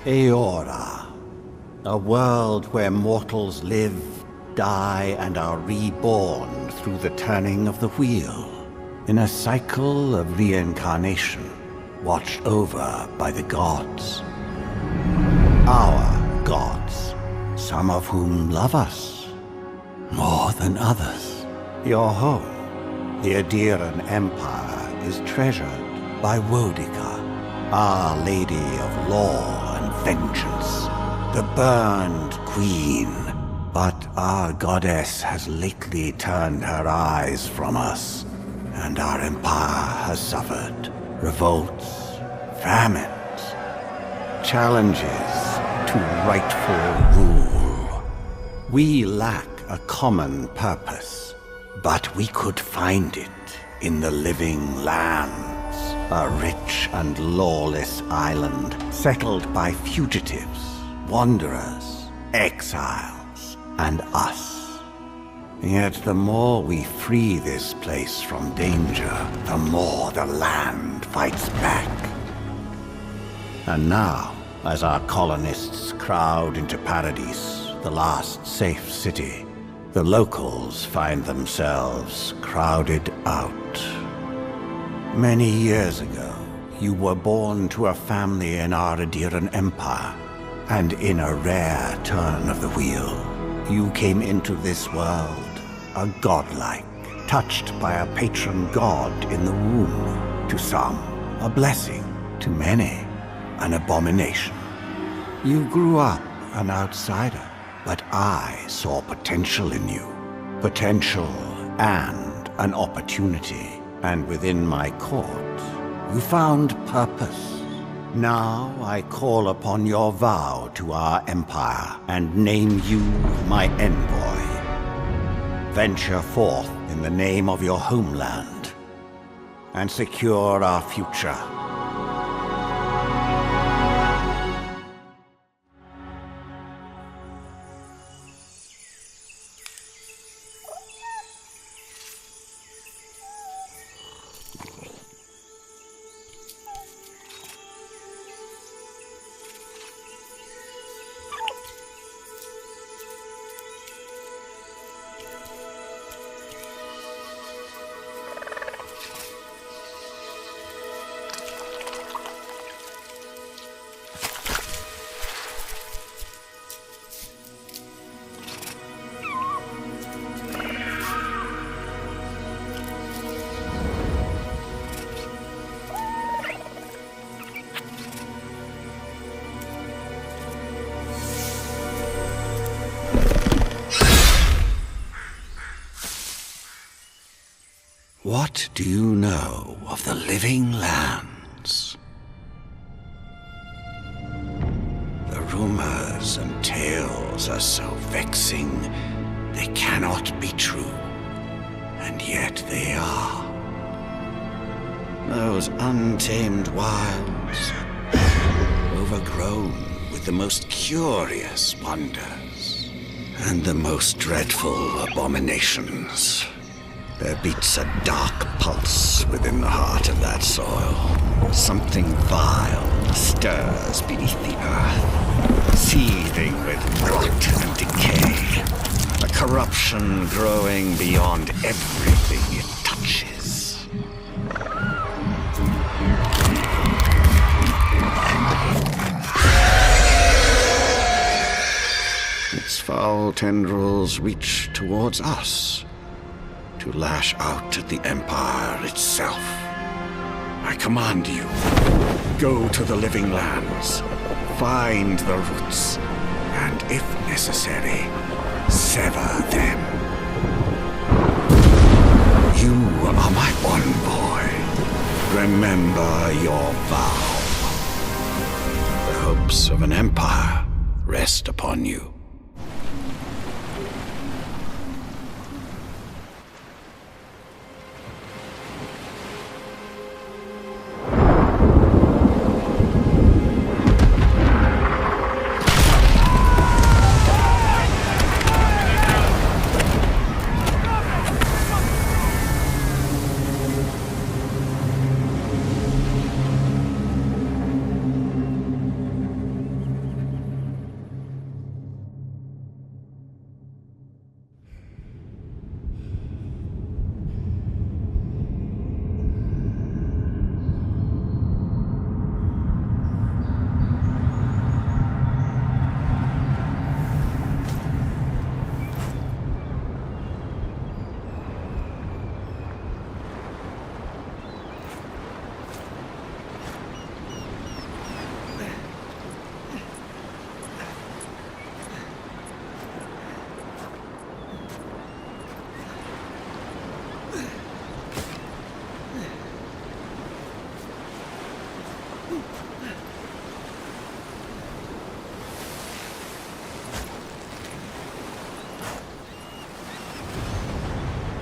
Eora, a world where mortals live, die, and are reborn through the turning of the wheel, in a cycle of reincarnation, watched over by the gods. Our gods, some of whom love us more than others. Your home, the Adéntrate Empire, is treasured by Wodica, Our Lady of Law and Vengeance, the burned queen. But our goddess has lately turned her eyes from us, and our empire has suffered revolts, famines, challenges to rightful rule. We lack a common purpose, but we could find it in the living lands, a rich and lawless island settled by fugitives, wanderers, exiles, and us. Yet the more we free this place from danger, the more the land fights back. And now, as our colonists crowd into Paradise, the last safe city, the locals find themselves crowded out. Many years ago, you were born to a family in our Adéntrate Empire, and in a rare turn of the wheel, you came into this world a godlike, touched by a patron god in the womb. To some, a blessing; to many, an abomination. You grew up an outsider, but I saw potential in you. Potential and an opportunity. And within my court, you found purpose. Now I call upon your vow to our empire and name you my envoy. Venture forth in the name of your homeland and secure our future. What do you know of the living lands? The rumors and tales are so vexing, they cannot be true, and yet they are. Those untamed wilds, overgrown with the most curious wonders and the most dreadful abominations. There beats a dark pulse within the heart of that soil. Something vile stirs beneath the earth, seething with rot and decay. A corruption growing beyond everything it touches. Its foul tendrils reach towards us, to lash out at the Empire itself. I command you, go to the living lands, find the roots, and if necessary, sever them. You are my envoy. Remember your vow. The hopes of an empire rest upon you.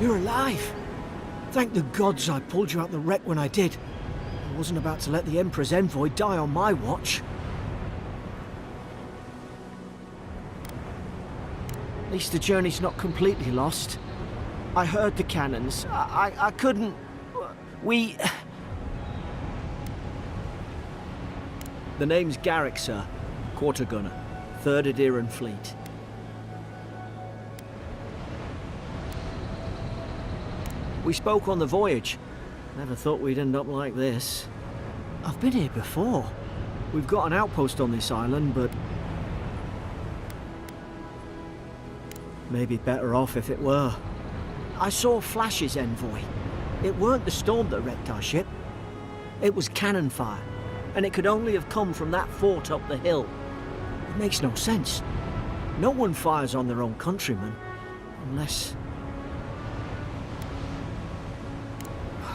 You're alive! Thank the gods I pulled you out the wreck when I did. I wasn't about to let the Emperor's envoy die on my watch. At least the journey's not completely lost. I heard the cannons. I couldn't... We... The name's Garrick, sir. Quarter gunner. 3rd Adheran Fleet. We spoke on the voyage. Never thought we'd end up like this. I've been here before. We've got an outpost on this island, but... maybe better off if it were. I saw flashes, envoy. It weren't the storm that wrecked our ship. It was cannon fire, and it could only have come from that fort up the hill. It makes no sense. No one fires on their own countrymen, unless...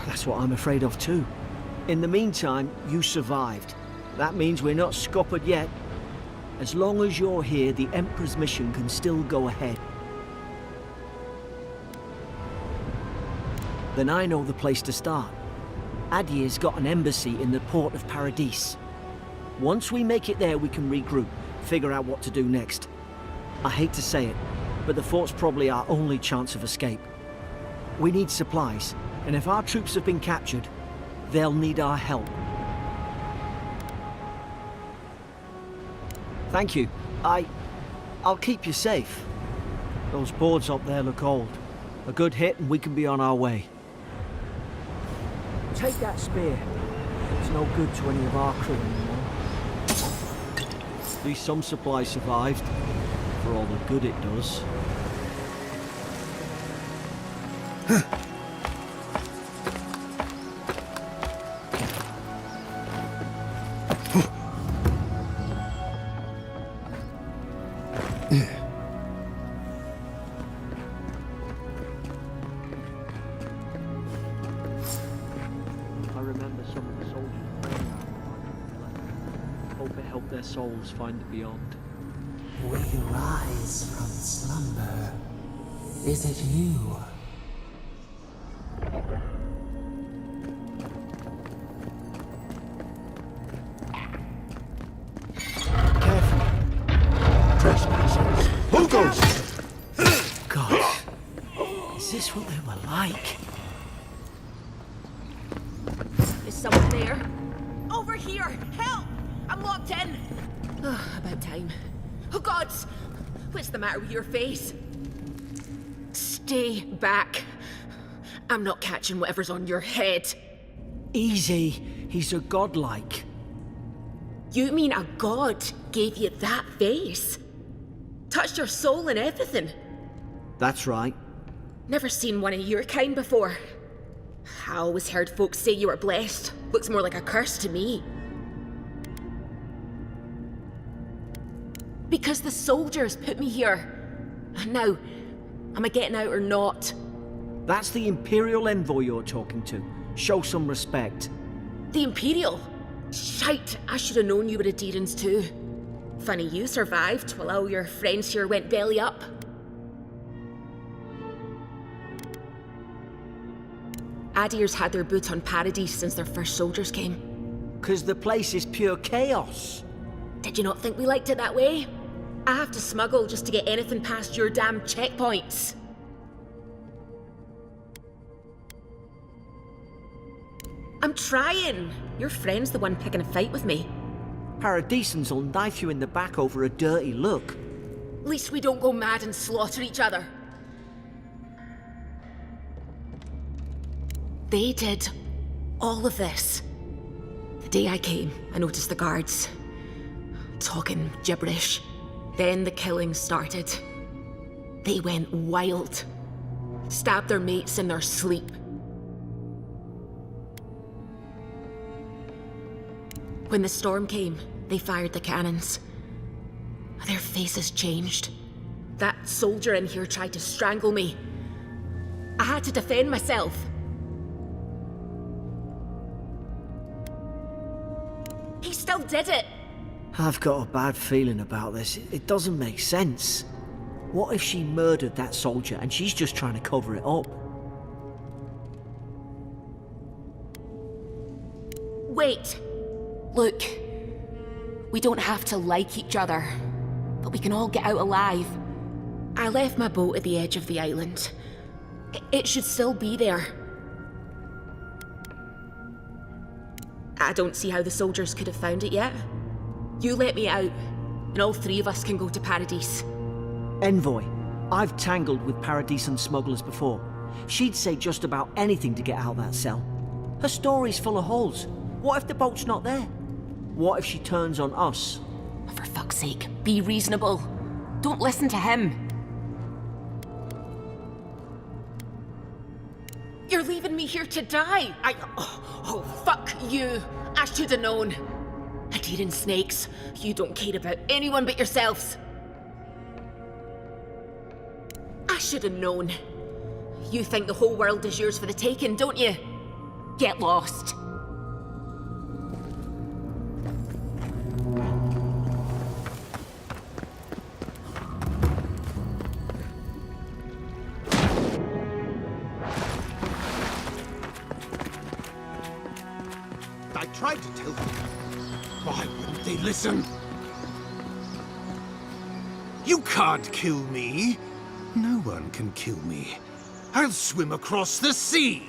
That's what I'm afraid of too. In the meantime, you survived. That means we're not scuppered yet. As long as you're here, the Emperor's mission can still go ahead. Then I know the place to start. Adir's got an embassy in the port of Paradis. Once we make it there, we can regroup, figure out what to do next. I hate to say it, but the fort's probably our only chance of escape. We need supplies, and if our troops have been captured, they'll need our help. Thank you. I'll keep you safe. Those boards up there look old. A good hit and we can be on our way. Take that spear. It's no good to any of our crew anymore. At least some supplies survived, for all the good it does. Souls find the beyond. Will you rise from slumber? Is it you? Careful. Trespassers. Who goes? God, is this what they were like? Is someone there? Over here! Help! I'm locked in! About time. Oh gods! What's the matter with your face? Stay back. I'm not catching whatever's on your head. Easy. He's a godlike. You mean a god gave you that face? Touched your soul and everything? That's right. Never seen one of your kind before. I always heard folks say you were blessed. Looks more like a curse to me. Because the soldiers put me here. Now, am I getting out or not? That's the Imperial envoy you're talking to. Show some respect. The Imperial? Shite, I should have known you were Adherans too. Funny you survived while all your friends here went belly up. Adir's had their boot on Paradis since their first soldiers came. 'Cause the place is pure chaos. Did you not think we liked it that way? I have to smuggle just to get anything past your damn checkpoints. I'm trying. Your friend's the one picking a fight with me. Paradisans will knife you in the back over a dirty look. At least we don't go mad and slaughter each other. They did all of this. The day I came, I noticed the guards talking gibberish. Then the killing started. They went wild. Stabbed their mates in their sleep. When the storm came, they fired the cannons. Their faces changed. That soldier in here tried to strangle me. I had to defend myself. He still did it. I've got a bad feeling about this. It doesn't make sense. What if she murdered that soldier and she's just trying to cover it up? Wait! Look, we don't have to like each other, but we can all get out alive. I left my boat at the edge of the island. It should still be there. I don't see how the soldiers could have found it yet. You let me out, and all three of us can go to Paradise. Envoy, I've tangled with Paradisian smugglers before. She'd say just about anything to get out that cell. Her story's full of holes. What if the boat's not there? What if she turns on us? For fuck's sake, be reasonable. Don't listen to him. You're leaving me here to die. Oh, fuck you. I should have known. Adhering snakes, you don't care about anyone but yourselves. I should have known. You think the whole world is yours for the taking, don't you? Get lost. I tried to tell them. Why wouldn't they listen? You can't kill me. No one can kill me. I'll swim across the sea.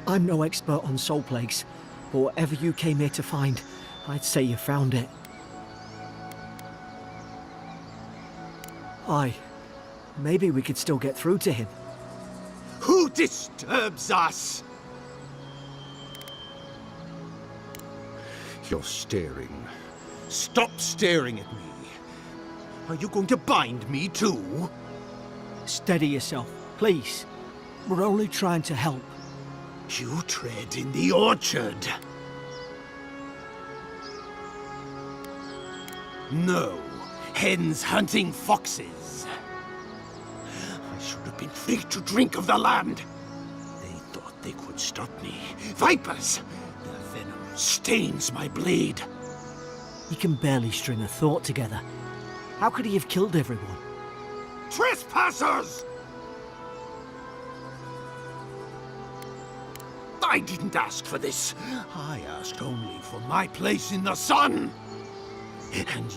I'm no expert on soul plagues, but whatever you came here to find, I'd say you found it. Aye, maybe we could still get through to him. Who disturbs us? You're staring. Stop staring at me. Are you going to bind me too? Steady yourself, please. We're only trying to help. You tread in the orchard. No, hens hunting foxes. I should have been free to drink of the land. They thought they could stop me. Vipers! Their venom stains my blade. He can barely string a thought together. How could he have killed everyone? Trespassers! I didn't ask for this. I asked only for my place in the sun. And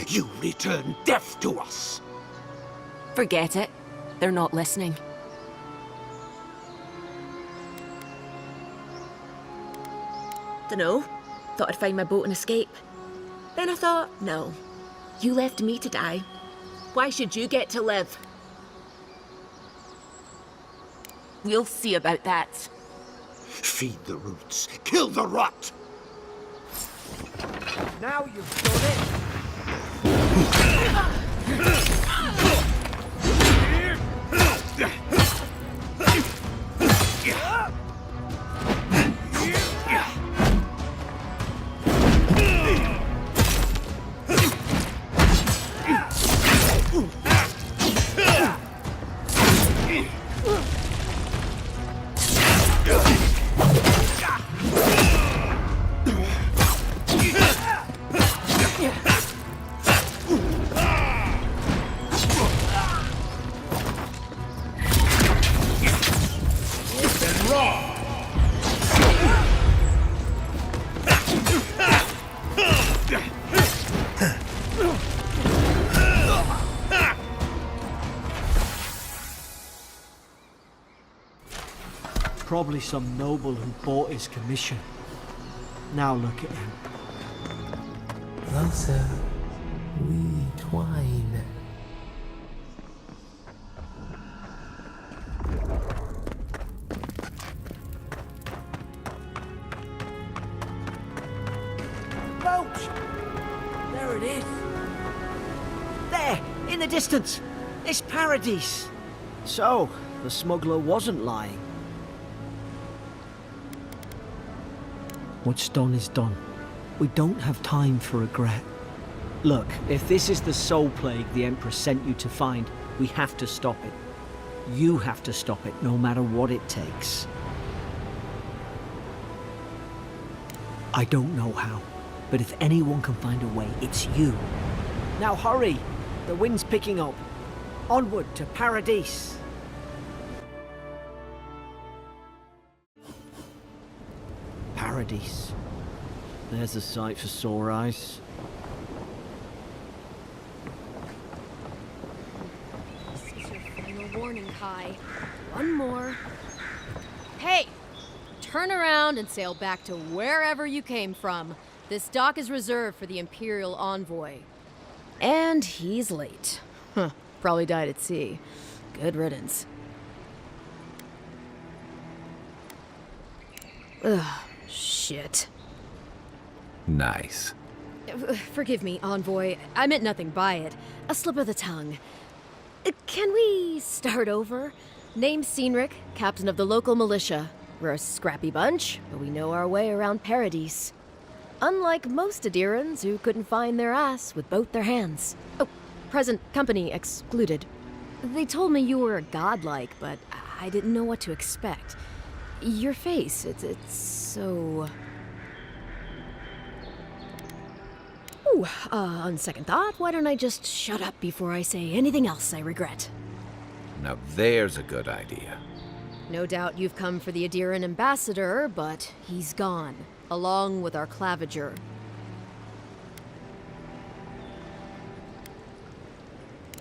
you return deaf to us. Forget it. They're not listening. Dunno. Thought I'd find my boat and escape. Then I thought, no. You left me to die. Why should you get to live? We'll see about that. Feed the roots. Kill the rot. Now you've done it! Probably some noble who bought his commission. Now look at him. Closer we twine. Boat! There it is. There, in the distance. It's Paradise. So, the smuggler wasn't lying. What's done is done. We don't have time for regret. Look, if this is the soul plague the Empress sent you to find, we have to stop it. You have to stop it, no matter what it takes. I don't know how, but if anyone can find a way, it's you. Now hurry! The wind's picking up. Onward to Paradise! Paradise. There's a sight for sore eyes. This is your final warning, Kai. One more. Hey! Turn around and sail back to wherever you came from. This dock is reserved for the Imperial Envoy. And he's late. Huh. Probably died at sea. Good riddance. Ugh, shit. Nice. Forgive me, Envoy. I meant nothing by it. A slip of the tongue. Can we start over? Name's Cynric, captain of the local militia. We're a scrappy bunch, but we know our way around Paradise. Unlike most Adirans who couldn't find their ass with both their hands. Oh, present company excluded. They told me you were godlike, but I didn't know what to expect. Your face, it's so... Ooh, on second thought, why don't I just shut up before I say anything else I regret? Now there's a good idea. No doubt you've come for the Adiran ambassador, but he's gone, along with our claviger.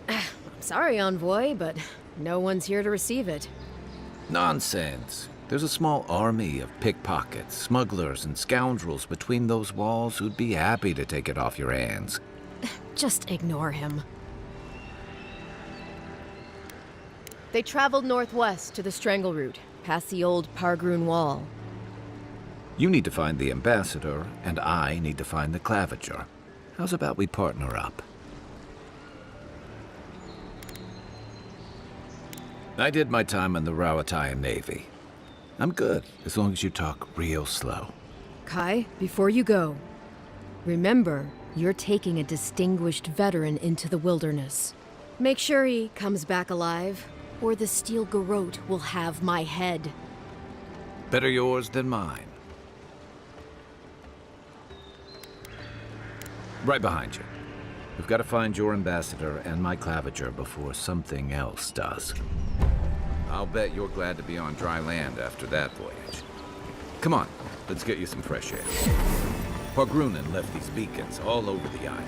I'm sorry, Envoy, but no one's here to receive it. Nonsense. There's a small army of pickpockets, smugglers, and scoundrels between those walls who'd be happy to take it off your hands. Just ignore him. They traveled northwest to the Strangle Route, past the old Pargroon Wall. You need to find the ambassador, and I need to find the claviger. How's about we partner up? I did my time in the Rawatayan Navy. I'm good, as long as you talk real slow. Kai, before you go, remember, you're taking a distinguished veteran into the wilderness. Make sure he comes back alive, or the Steel Garrote will have my head. Better yours than mine. Right behind you. We've got to find your ambassador and my claviger before something else does. I'll bet you're glad to be on dry land after that voyage. Come on, let's get you some fresh air. Pargrunen left these beacons all over the island.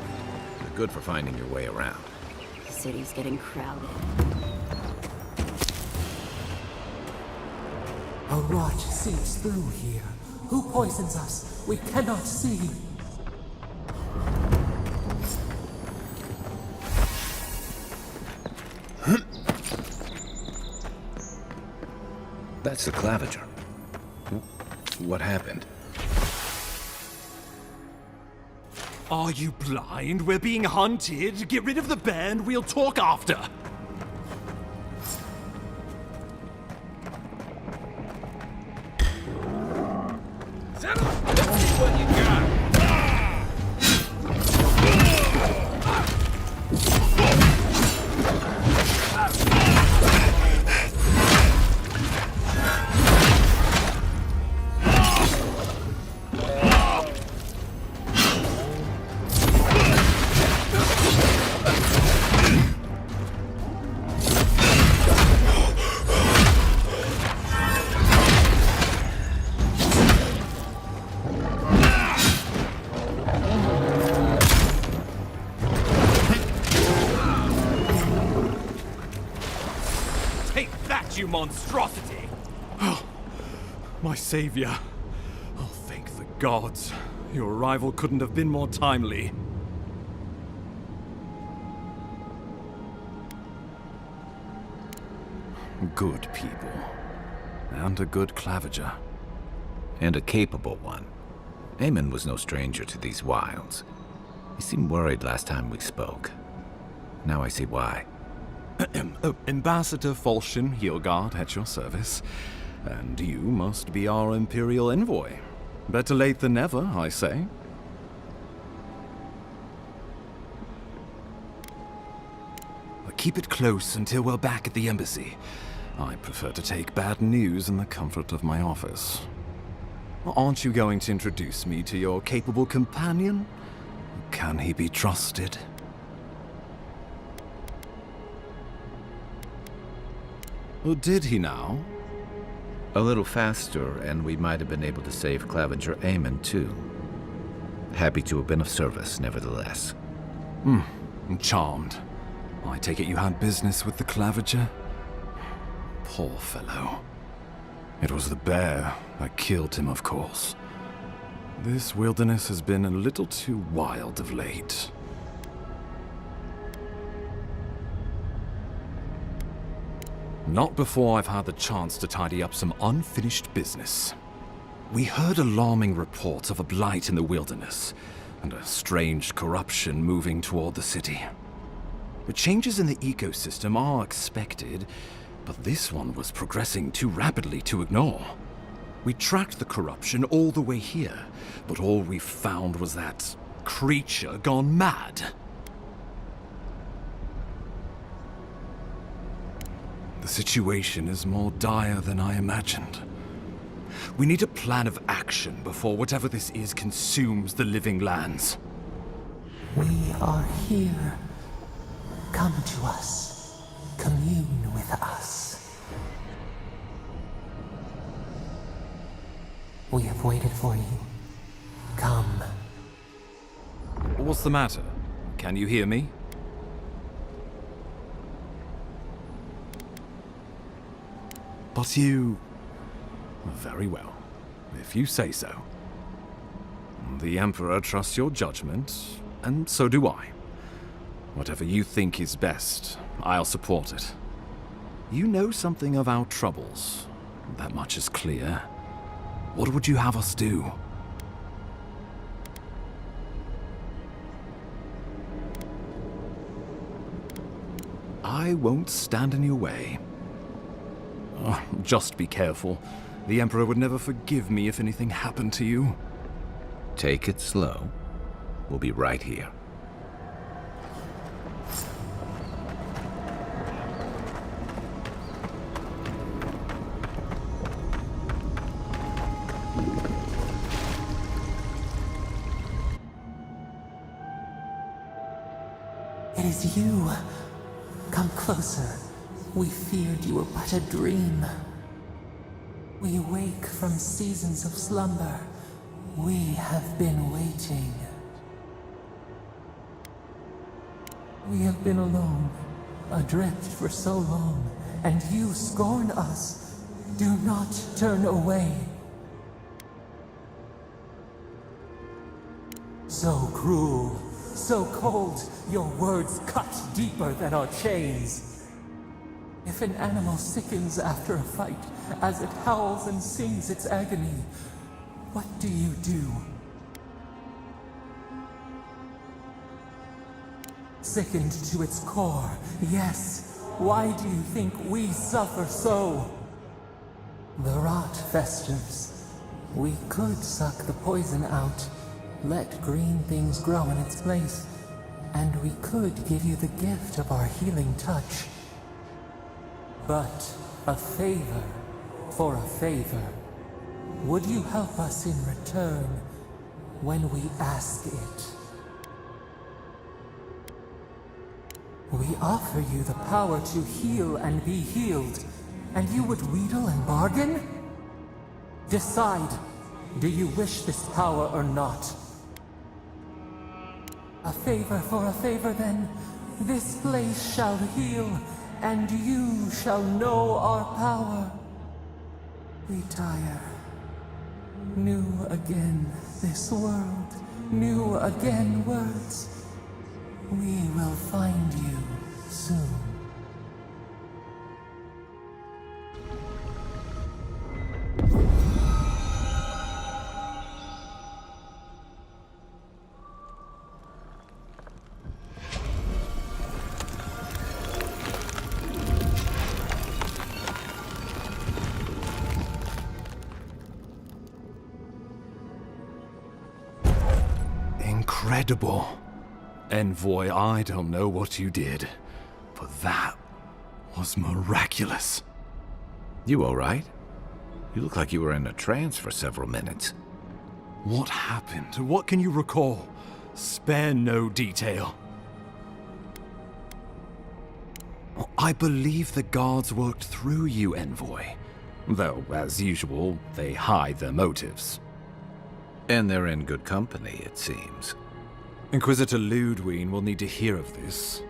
They're good for finding your way around. The city's getting crowded. A rot seeps through here. Who poisons us? We cannot see. That's the claviger. What happened? Are you blind? We're being hunted. Get rid of the band. We'll talk after. Settle! Let's see what you got. You monstrosity! Oh, my savior. Oh, thank the gods. Your arrival couldn't have been more timely. Good people. And a good claviger. And a capable one. Eamon was no stranger to these wilds. He seemed worried last time we spoke. Now I see why. Ambassador Falchion Heelguard at your service. And you must be our Imperial Envoy. Better late than never, I say. Keep it close until we're back at the embassy. I prefer to take bad news in the comfort of my office. Aren't you going to introduce me to your capable companion? Can he be trusted? Or did he now? A little faster, and we might have been able to save Claviger Eamon, too. Happy to have been of service, nevertheless. I'm charmed. I take it you had business with the Claviger? Poor fellow. It was the bear that killed him, of course. This wilderness has been a little too wild of late. Not before I've had the chance to tidy up some unfinished business. We heard alarming reports of a blight in the wilderness, and a strange corruption moving toward the city. The changes in the ecosystem are expected, but this one was progressing too rapidly to ignore. We tracked the corruption all the way here, but all we found was that creature gone mad. The situation is more dire than I imagined. We need a plan of action before whatever this is consumes the living lands. We are here. Come to us. Commune with us. We have waited for you. Come. What's the matter? Can you hear me? But you... Very well, if you say so. The Emperor trusts your judgment, and so do I. Whatever you think is best, I'll support it. You know something of our troubles. That much is clear. What would you have us do? I won't stand in your way. Just be careful. The Emperor would never forgive me if anything happened to you. Take it slow. We'll be right here. It is you. Come closer. We feared you were but a dream. We wake from seasons of slumber. We have been waiting. We have been alone, adrift for so long, and you scorn us. Do not turn away. So cruel, so cold, your words cut deeper than our chains. If an animal sickens after a fight, as it howls and sings its agony, what do you do? Sickened to its core, yes. Why do you think we suffer so? The rot festers. We could suck the poison out, let green things grow in its place, and we could give you the gift of our healing touch. But a favor for a favor. Would you help us in return when we ask it? We offer you the power to heal and be healed, and you would wheedle and bargain? Decide, do you wish this power or not? A favor for a favor then, this place shall heal, and you shall know our power. Retire. New again this world, new again words. We will find you soon. Incredible. Envoy, I don't know what you did, but that was miraculous. You all right? You look like you were in a trance for several minutes. What happened? What can you recall? Spare no detail. I believe the guards worked through you, Envoy. Though, as usual, they hide their motives. And they're in good company, it seems. Inquisitor Ludwig will need to hear of this.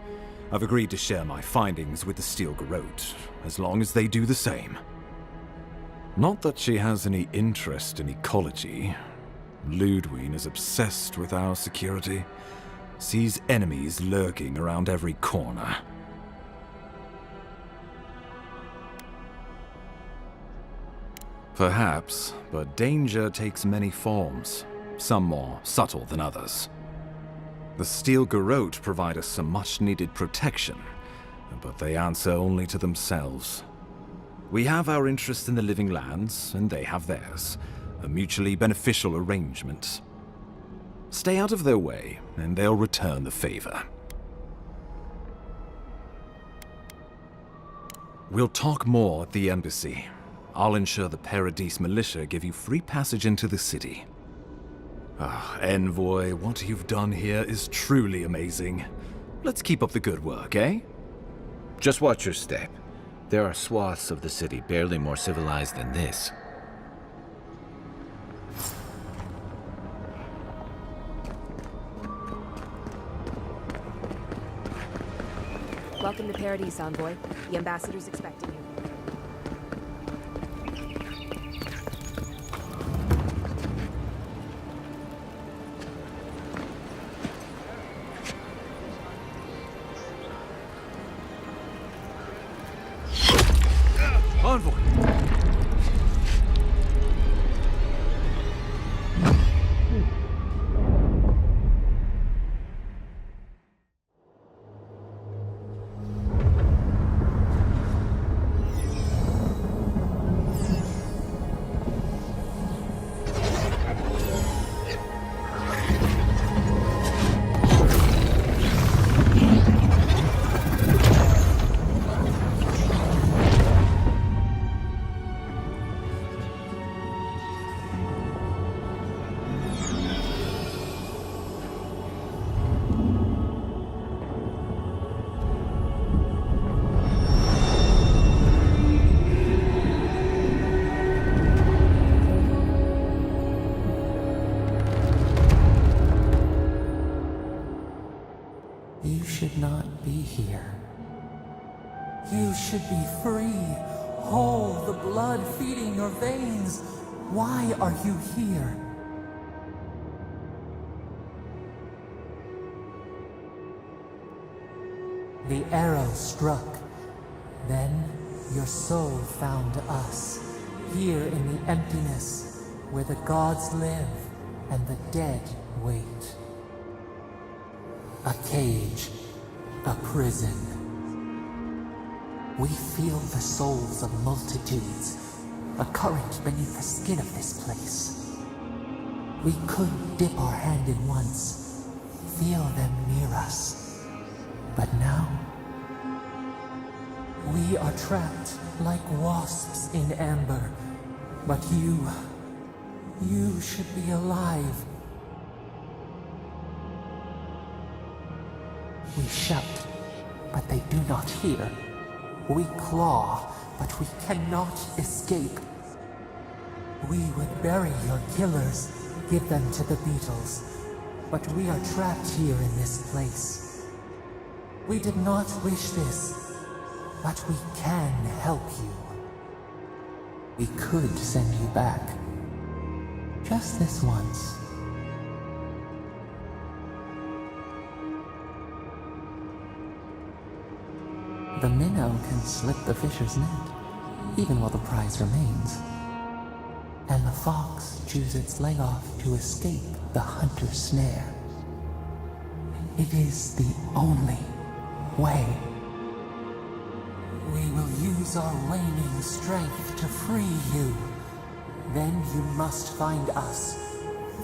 I've agreed to share my findings with the Steel Garrote, as long as they do the same. Not that she has any interest in ecology. Ludwig is obsessed with our security, sees enemies lurking around every corner. Perhaps, but danger takes many forms, some more subtle than others. The Steel Garrote provide us some much-needed protection, but they answer only to themselves. We have our interest in the living lands, and they have theirs, a mutually beneficial arrangement. Stay out of their way, and they'll return the favor. We'll talk more at the embassy. I'll ensure the Paradise militia give you free passage into the city. Envoy, what you've done here is truly amazing. Let's keep up the good work, eh? Just watch your step. There are swaths of the city barely more civilized than this. Welcome to Paradise, Envoy. The ambassador's expecting you. Envoy! You should not be here. You should be free, whole, the blood feeding your veins. Why are you here? The arrow struck. Then your soul found us, here in the emptiness, where the gods live and the dead wait. A cage, a prison. We feel the souls of multitudes, a current beneath the skin of this place. We could dip our hand in once, feel them near us. But now, we are trapped like wasps in amber. But you should be alive. We shout, but they do not hear. We claw, but we cannot escape. We would bury your killers, give them to the beetles. But we are trapped here in this place. We did not wish this, but we can help you. We could send you back. Just this once. The minnow can slip the fisher's net, even while the prize remains. And the fox chews its leg off to escape the hunter's snare. It is the only way. We will use our waning strength to free you. Then you must find us.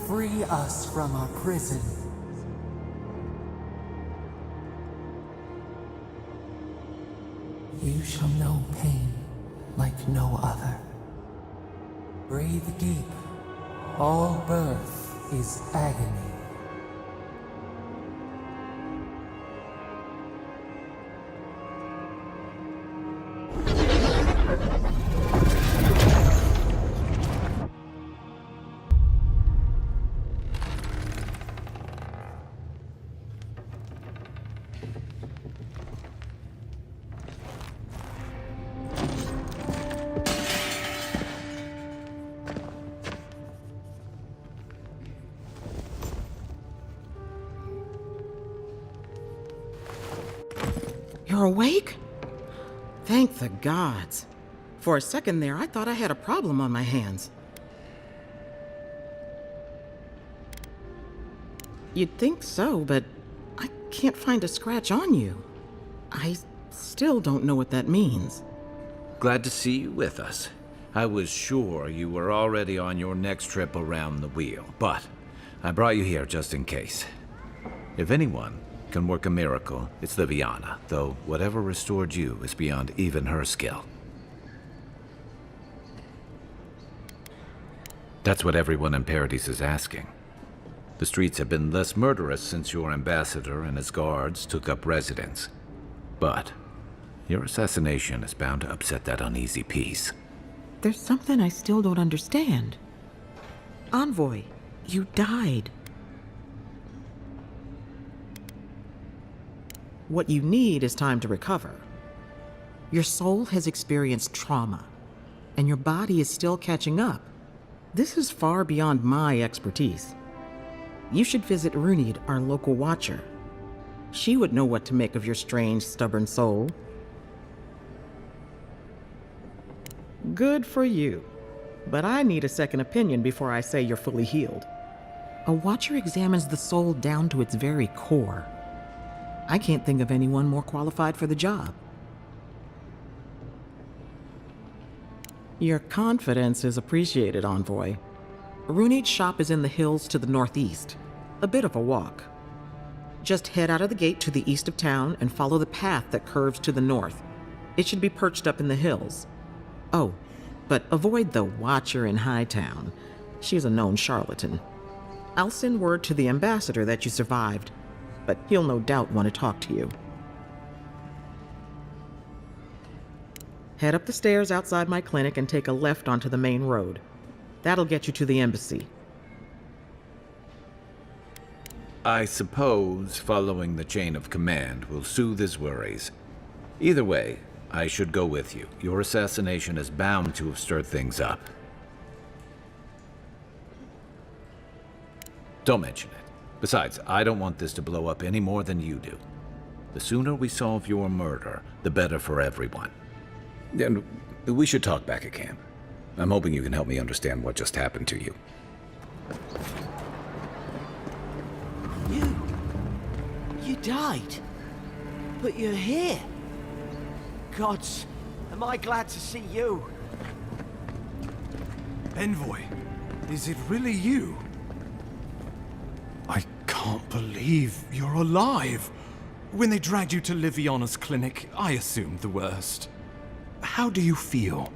Free us from our prison. You shall know pain like no other. Breathe deep. All birth is agony. You're awake? Thank the gods. For a second there, I thought I had a problem on my hands. You'd think so, but I can't find a scratch on you. I still don't know what that means. Glad to see you with us. I was sure you were already on your next trip around the wheel, but I brought you here just in case. If anyone can work a miracle, it's Liviana, though whatever restored you is beyond even her skill. That's what everyone in Paradise is asking. The streets have been less murderous since your ambassador and his guards took up residence. But your assassination is bound to upset that uneasy peace. There's something I still don't understand. Envoy, you died. What you need is time to recover. Your soul has experienced trauma, and your body is still catching up. This is far beyond my expertise. You should visit Runid, our local watcher. She would know what to make of your strange, stubborn soul. Good for you. But I need a second opinion before I say you're fully healed. A watcher examines the soul down to its very core. I can't think of anyone more qualified for the job. Your confidence is appreciated, Envoy. Runid's shop is in the hills to the northeast. A bit of a walk. Just head out of the gate to the east of town and follow the path that curves to the north. It should be perched up in the hills. Oh, but avoid the Watcher in Hightown. She's a known charlatan. I'll send word to the ambassador that you survived, but he'll no doubt want to talk to you. Head up the stairs outside my clinic and take a left onto the main road. That'll get you to the embassy. I suppose following the chain of command will soothe his worries. Either way, I should go with you. Your assassination is bound to have stirred things up. Don't mention it. Besides, I don't want this to blow up any more than you do. The sooner we solve your murder, the better for everyone. And we should talk back at camp. I'm hoping you can help me understand what just happened to you. You died. But you're here. Gods, am I glad to see you. Envoy, is it really you? I can't believe you're alive. When they dragged you to Liviana's clinic, I assumed the worst. How do you feel?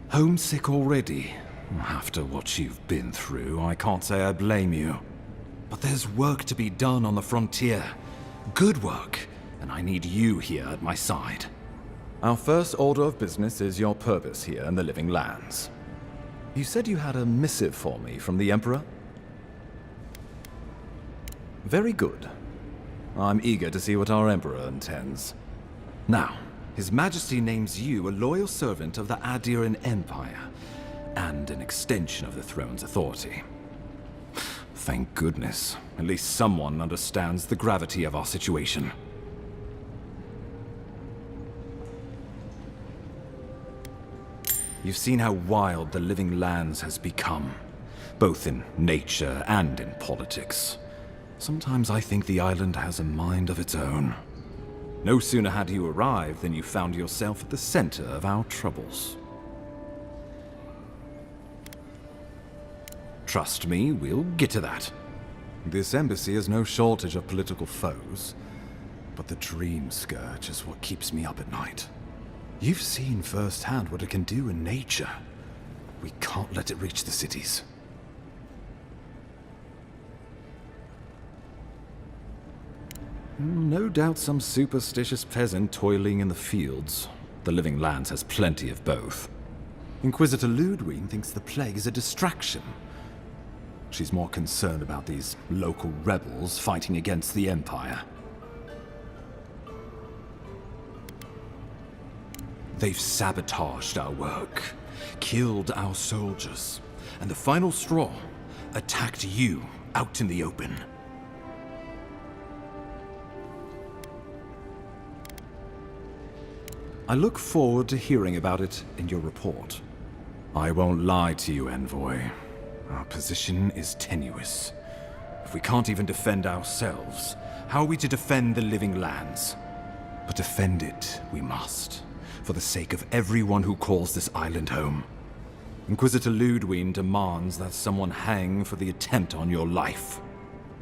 Homesick already? After what you've been through, I can't say I blame you. But there's work to be done on the frontier. Good work, and I need you here at my side. Our first order of business is your purpose here in the Living Lands. You said you had a missive for me from the Emperor? Very good. I'm eager to see what our Emperor intends. Now, His Majesty names you a loyal servant of the Adéran Empire, and an extension of the throne's authority. Thank goodness. At least someone understands the gravity of our situation. You've seen how wild the Living Lands has become, both in nature and in politics. Sometimes I think the island has a mind of its own. No sooner had you arrived than you found yourself at the center of our troubles. Trust me, we'll get to that. This embassy has no shortage of political foes, but the Dream Scourge is what keeps me up at night. You've seen firsthand what it can do in nature. We can't let it reach the cities. No doubt some superstitious peasant toiling in the fields. The Living Lands has plenty of both. Inquisitor Ludwig thinks the plague is a distraction. She's more concerned about these local rebels fighting against the Empire. They've sabotaged our work, killed our soldiers, and the final straw, attacked you out in the open. I look forward to hearing about it in your report. I won't lie to you, Envoy. Our position is tenuous. If we can't even defend ourselves, how are we to defend the living lands? But defend it we must, for the sake of everyone who calls this island home. Inquisitor Ludwig demands that someone hang for the attempt on your life.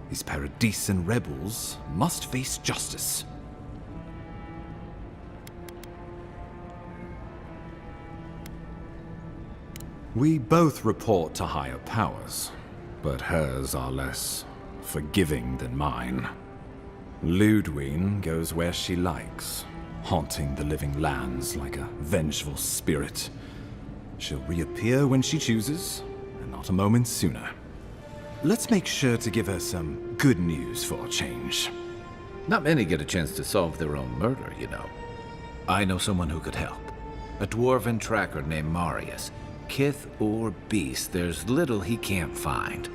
These Paradisian rebels must face justice. We both report to higher powers, but hers are less forgiving than mine. Ludwig goes where she likes, haunting the living lands like a vengeful spirit. She'll reappear when she chooses, and not a moment sooner. Let's make sure to give her some good news for a change. Not many get a chance to solve their own murder, you know. I know someone who could help. A dwarven tracker named Marius. Kith or beast, there's little he can't find.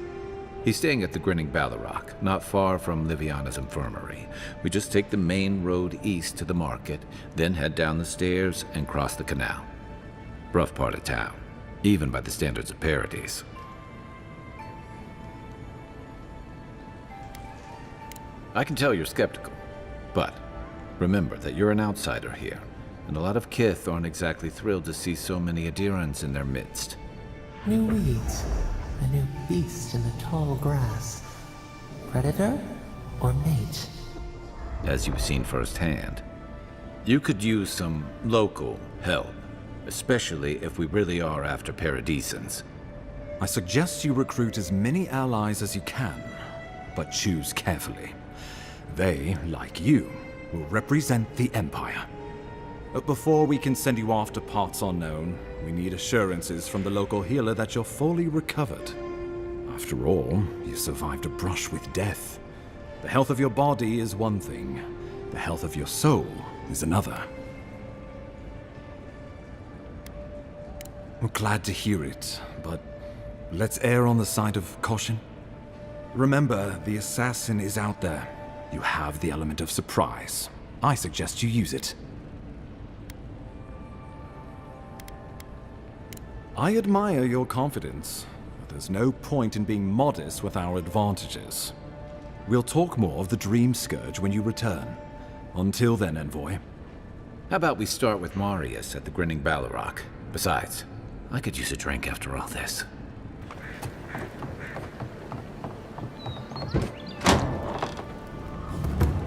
He's staying at the Grinning Ballarrock, not far from Liviana's infirmary. We just take the main road east to the market, then head down the stairs and cross the canal. Rough part of town, even by the standards of Paradise. I can tell you're skeptical, but remember that you're an outsider here. And a lot of Kith aren't exactly thrilled to see so many Adirans in their midst. New weeds, a new beast in the tall grass. Predator or mate? As you've seen firsthand. You could use some local help, especially if we really are after Paradisians. I suggest you recruit as many allies as you can, but choose carefully. They, like you, will represent the Empire. But before we can send you off to parts unknown, we need assurances from the local healer that you're fully recovered. After all, you survived a brush with death. The health of your body is one thing, the health of your soul is another. I'm glad to hear it, but let's err on the side of caution. Remember, the assassin is out there. You have the element of surprise. I suggest you use it. I admire your confidence, but there's no point in being modest with our advantages. We'll talk more of the Dream Scourge when you return. Until then, Envoy. How about we start with Marius at the Grinning Ballarrock? Besides, I could use a drink after all this.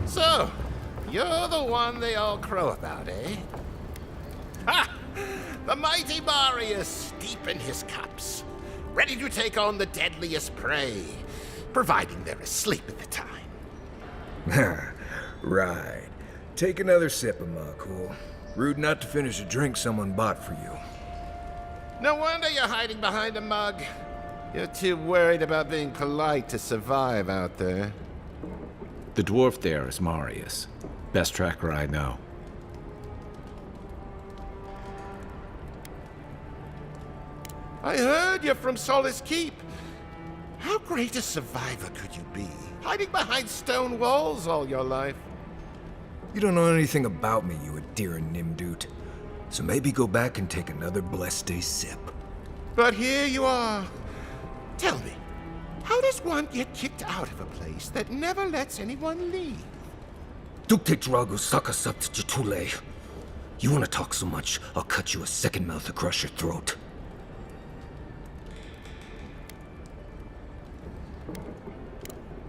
So, you're the one they all crow about, eh? Ha! The mighty Marius, deep in his cups, ready to take on the deadliest prey, providing they're asleep at the time. Right. Take another sip of my cool. Rude not to finish a drink someone bought for you. No wonder you're hiding behind a mug. You're too worried about being polite to survive out there. The dwarf there is Marius. Best tracker I know. I heard you're from Solace Keep. How great a survivor could you be, hiding behind stone walls all your life? You don't know anything about me, you Adiran Nimdut. So maybe go back and take another blessed day sip. But here you are. Tell me, how does one get kicked out of a place that never lets anyone leave? Duktetrago Sakasapt Jatule. You want to talk so much, I'll cut you a second mouth across your throat.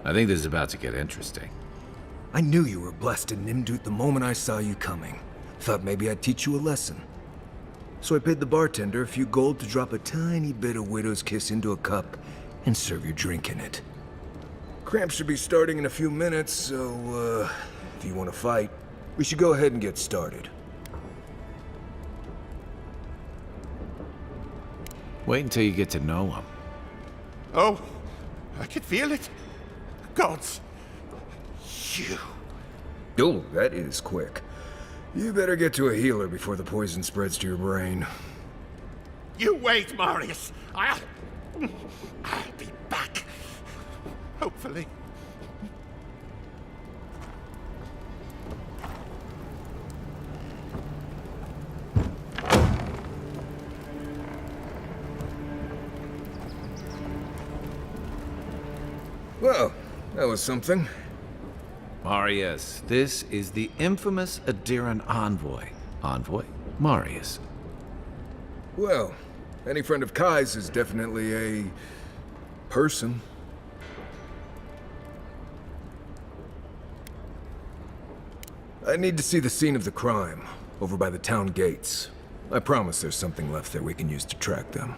I think this is about to get interesting. I knew you were blessed in Nimdut the moment I saw you coming. Thought maybe I'd teach you a lesson. So I paid the bartender a few gold to drop a tiny bit of Widow's Kiss into a cup and serve your drink in it. Cramps should be starting in a few minutes, so, if you want to fight, we should go ahead and get started. Wait until you get to know him. Oh, I can feel it. Gods, you. Oh, that is quick. You better get to a healer before the poison spreads to your brain. You wait, Marius. I'll be back. hopefully. Well, that was something. Marius, this is the infamous Aderan envoy. Envoy? Marius. Well, any friend of Kai's is definitely a... person. I need to see the scene of the crime, over by the town gates. I promise there's something left there we can use to track them.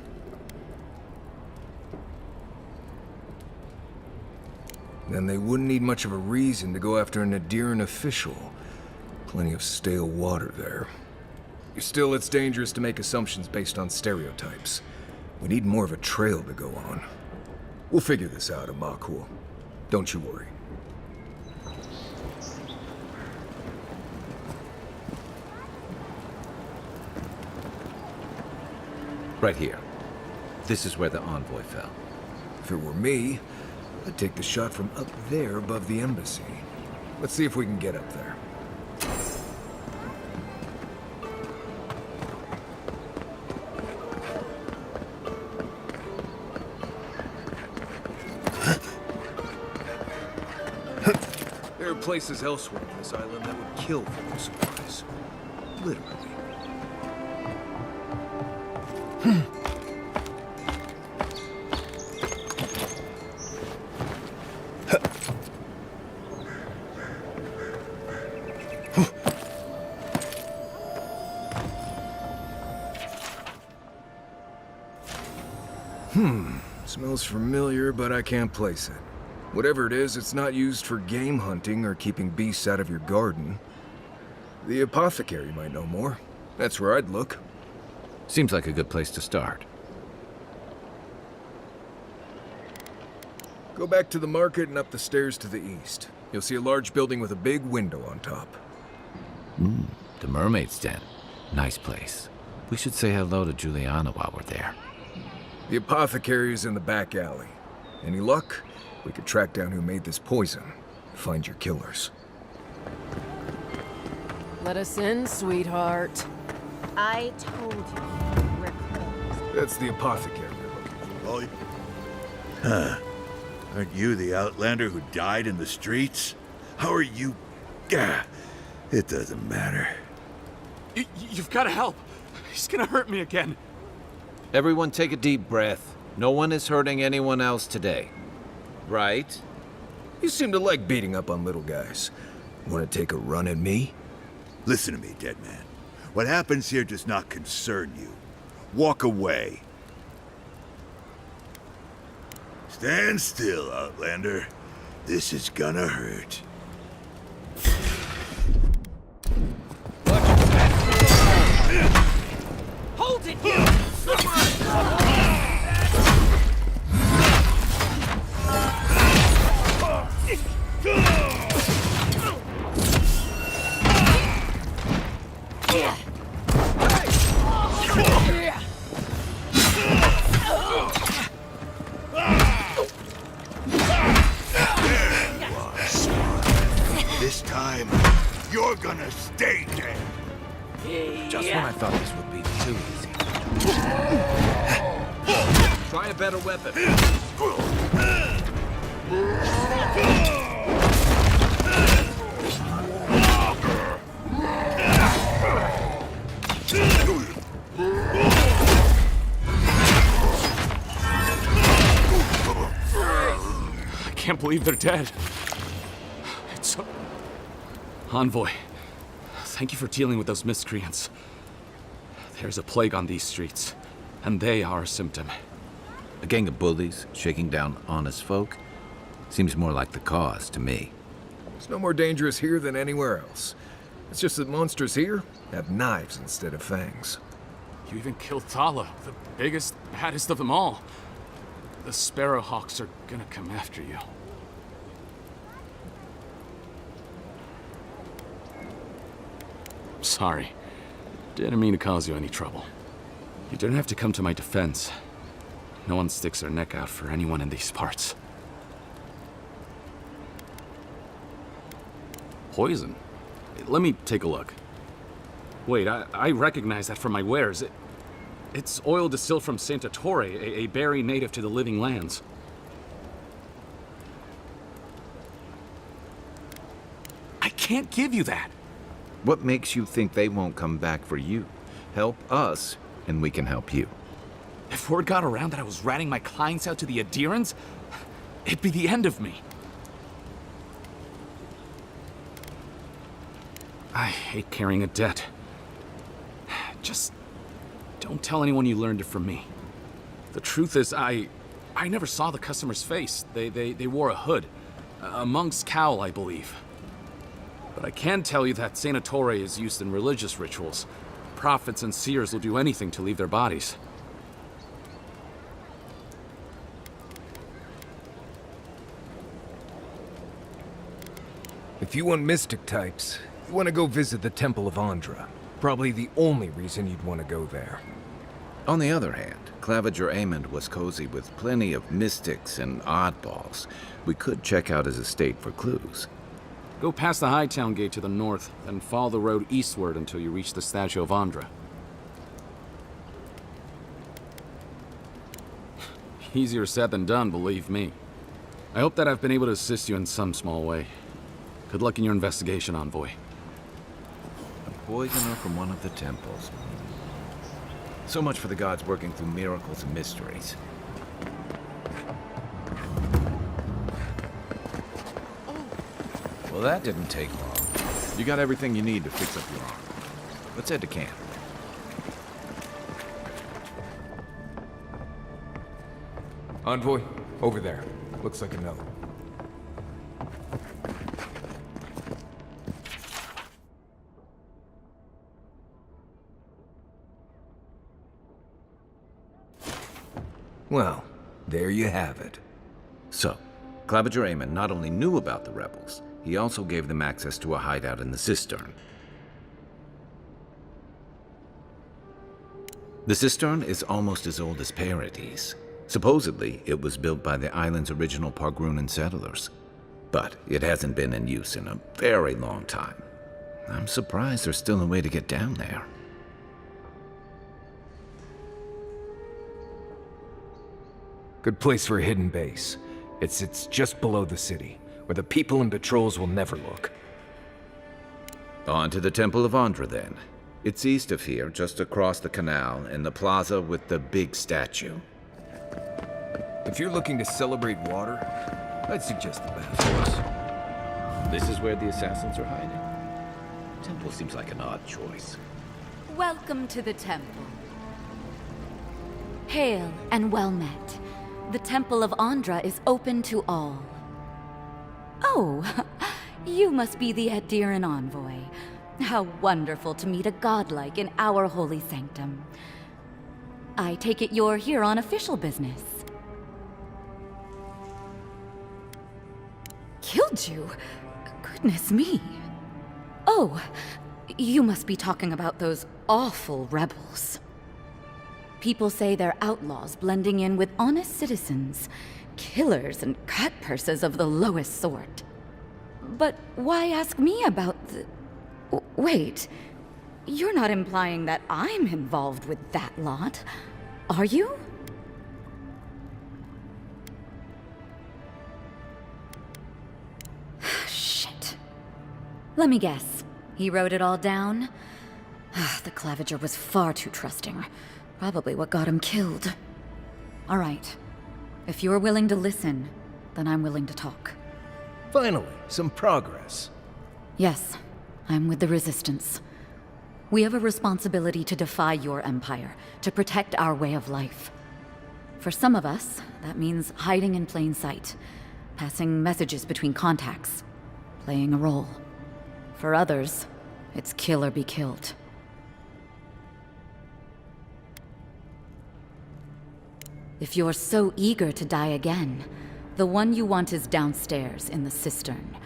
Then they wouldn't need much of a reason to go after an Aderan official. Plenty of stale water there. Still, it's dangerous to make assumptions based on stereotypes. We need more of a trail to go on. We'll figure this out, Amakul. Don't you worry. Right here. This is where the envoy fell. If it were me, I'd take the shot from up there above the embassy. Let's see if we can get up there. There are places elsewhere on this island that would kill for those supplies. Literally. Smells familiar, but I can't place it. Whatever it is, it's not used for game hunting or keeping beasts out of your garden. The apothecary might know more. That's where I'd look. Seems like a good place to start. Go back to the market and up the stairs to the east. You'll see a large building with a big window on top. The Mermaid's Den. Nice place. We should say hello to Juliana while we're there. The apothecary is in the back alley. Any luck? We could track down who made this poison. Find your killers. Let us in, sweetheart. I told you, we're closed. That's the apothecary you're looking for. Huh. Aren't you the Outlander who died in the streets? How are you... It doesn't matter. You've got to help. He's gonna hurt me again. Everyone take a deep breath. No one is hurting anyone else today. Right? You seem to like beating up on little guys. Want to take a run at me? Listen to me, dead man. What happens here does not concern you. Walk away. Stand still, Outlander. This is gonna hurt. Hold it, you! This time, you're gonna stay dead. Just when I thought this would be too easy. Try a better weapon. I can't believe they're dead. It's so... Envoy, thank you for dealing with those miscreants. There's a plague on these streets, and they are a symptom. A gang of bullies shaking down honest folk? Seems more like the cause to me. It's no more dangerous here than anywhere else. It's just that monsters here have knives instead of fangs. You even killed Thala, the biggest, baddest of them all. The Sparrowhawks are gonna come after you. Sorry. Didn't mean to cause you any trouble. You didn't have to come to my defense. No one sticks their neck out for anyone in these parts. Poison? Let me take a look. Wait, I recognize that from my wares. It's oil distilled from Santa Torre, a berry native to the Living Lands. I can't give you that! What makes you think they won't come back for you? Help us, and we can help you. If word got around that I was ratting my clients out to the Adherents, it'd be the end of me. I hate carrying a debt. Just don't tell anyone you learned it from me. The truth is, I never saw the customer's face. They wore a hood. A monk's cowl, I believe. But I can tell you that Santa Torre is used in religious rituals. Prophets and seers will do anything to leave their bodies. If you want mystic types, you want to go visit the Temple of Andra. Probably the only reason you'd want to go there. On the other hand, Claviger Amond was cozy with plenty of mystics and oddballs. We could check out his estate for clues. Go past the Hightown Gate to the north, then follow the road eastward until you reach the statue of Andra. Easier said than done, believe me. I hope that I've been able to assist you in some small way. Good luck in your investigation, Envoy. A poisoner from one of the temples. So much for the gods working through miracles and mysteries. Well, that didn't take long. You got everything you need to fix up your arm. Let's head to camp. Envoy, over there. Looks like a note. Well, there you have it. So, Claviger Amond not only knew about the rebels, he also gave them access to a hideout in the cistern. The cistern is almost as old as Paradis. Supposedly, it was built by the island's original Pargrunan settlers. But it hasn't been in use in a very long time. I'm surprised there's still a way to get down there. Good place for a hidden base. It sits just below the city, where the people and patrols will never look. On to the Temple of Andra, then. It's east of here, just across the canal, in the plaza with the big statue. If you're looking to celebrate water, I'd suggest the bathhouse. This is where the assassins are hiding. Temple seems like an odd choice. Welcome to the temple. Hail and well met. The Temple of Andra is open to all. Oh, you must be the Adheran envoy. How wonderful to meet a godlike in our holy sanctum. I take it you're here on official business. Killed you? Goodness me. Oh, you must be talking about those awful rebels. People say they're outlaws blending in with honest citizens, killers and cutpurses of the lowest sort. But why ask me about the... Wait, you're not implying that I'm involved with that lot, are you? Shit. Let me guess. He wrote it all down? The Claviger was far too trusting. Probably what got him killed. All right. If you're willing to listen, then I'm willing to talk. Finally, some progress. Yes, I'm with the Resistance. We have a responsibility to defy your empire, to protect our way of life. For some of us, that means hiding in plain sight, passing messages between contacts, playing a role. For others, it's kill or be killed. If you're so eager to die again, the one you want is downstairs in the cistern,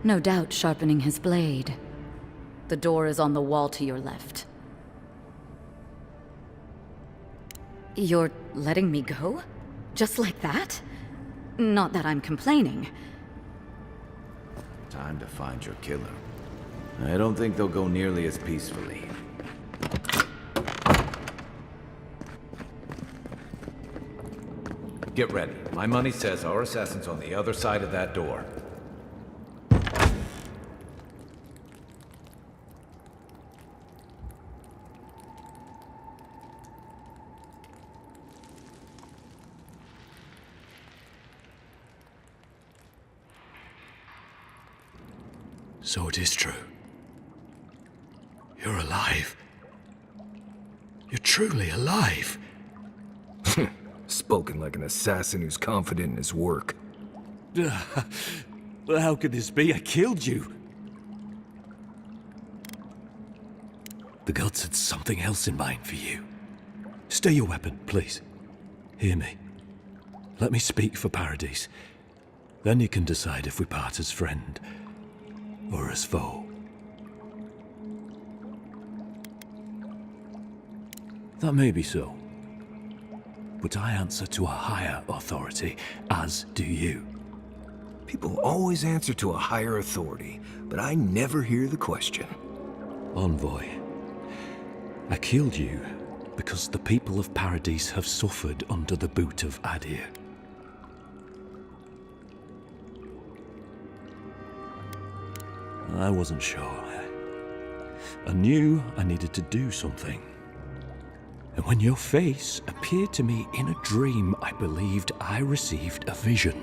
no doubt sharpening his blade. The door is on the wall to your left. You're letting me go? Just like that? Not that I'm complaining. Time to find your killer. I don't think they'll go nearly as peacefully. Get ready. My money says our assassin's on the other side of that door. So it is true. You're alive. You're truly alive. Spoken like an assassin who's confident in his work. Well, how could this be? I killed you. The gods had something else in mind for you. Stay your weapon, please. Hear me. Let me speak for Paradise. Then you can decide if we part as friend or as foe. That may be so. But I answer to a higher authority, as do you. People always answer to a higher authority, but I never hear the question. Envoy, I killed you because the people of Paradise have suffered under the boot of Adir. I wasn't sure. I knew I needed to do something. And when your face appeared to me in a dream, I believed I received a vision.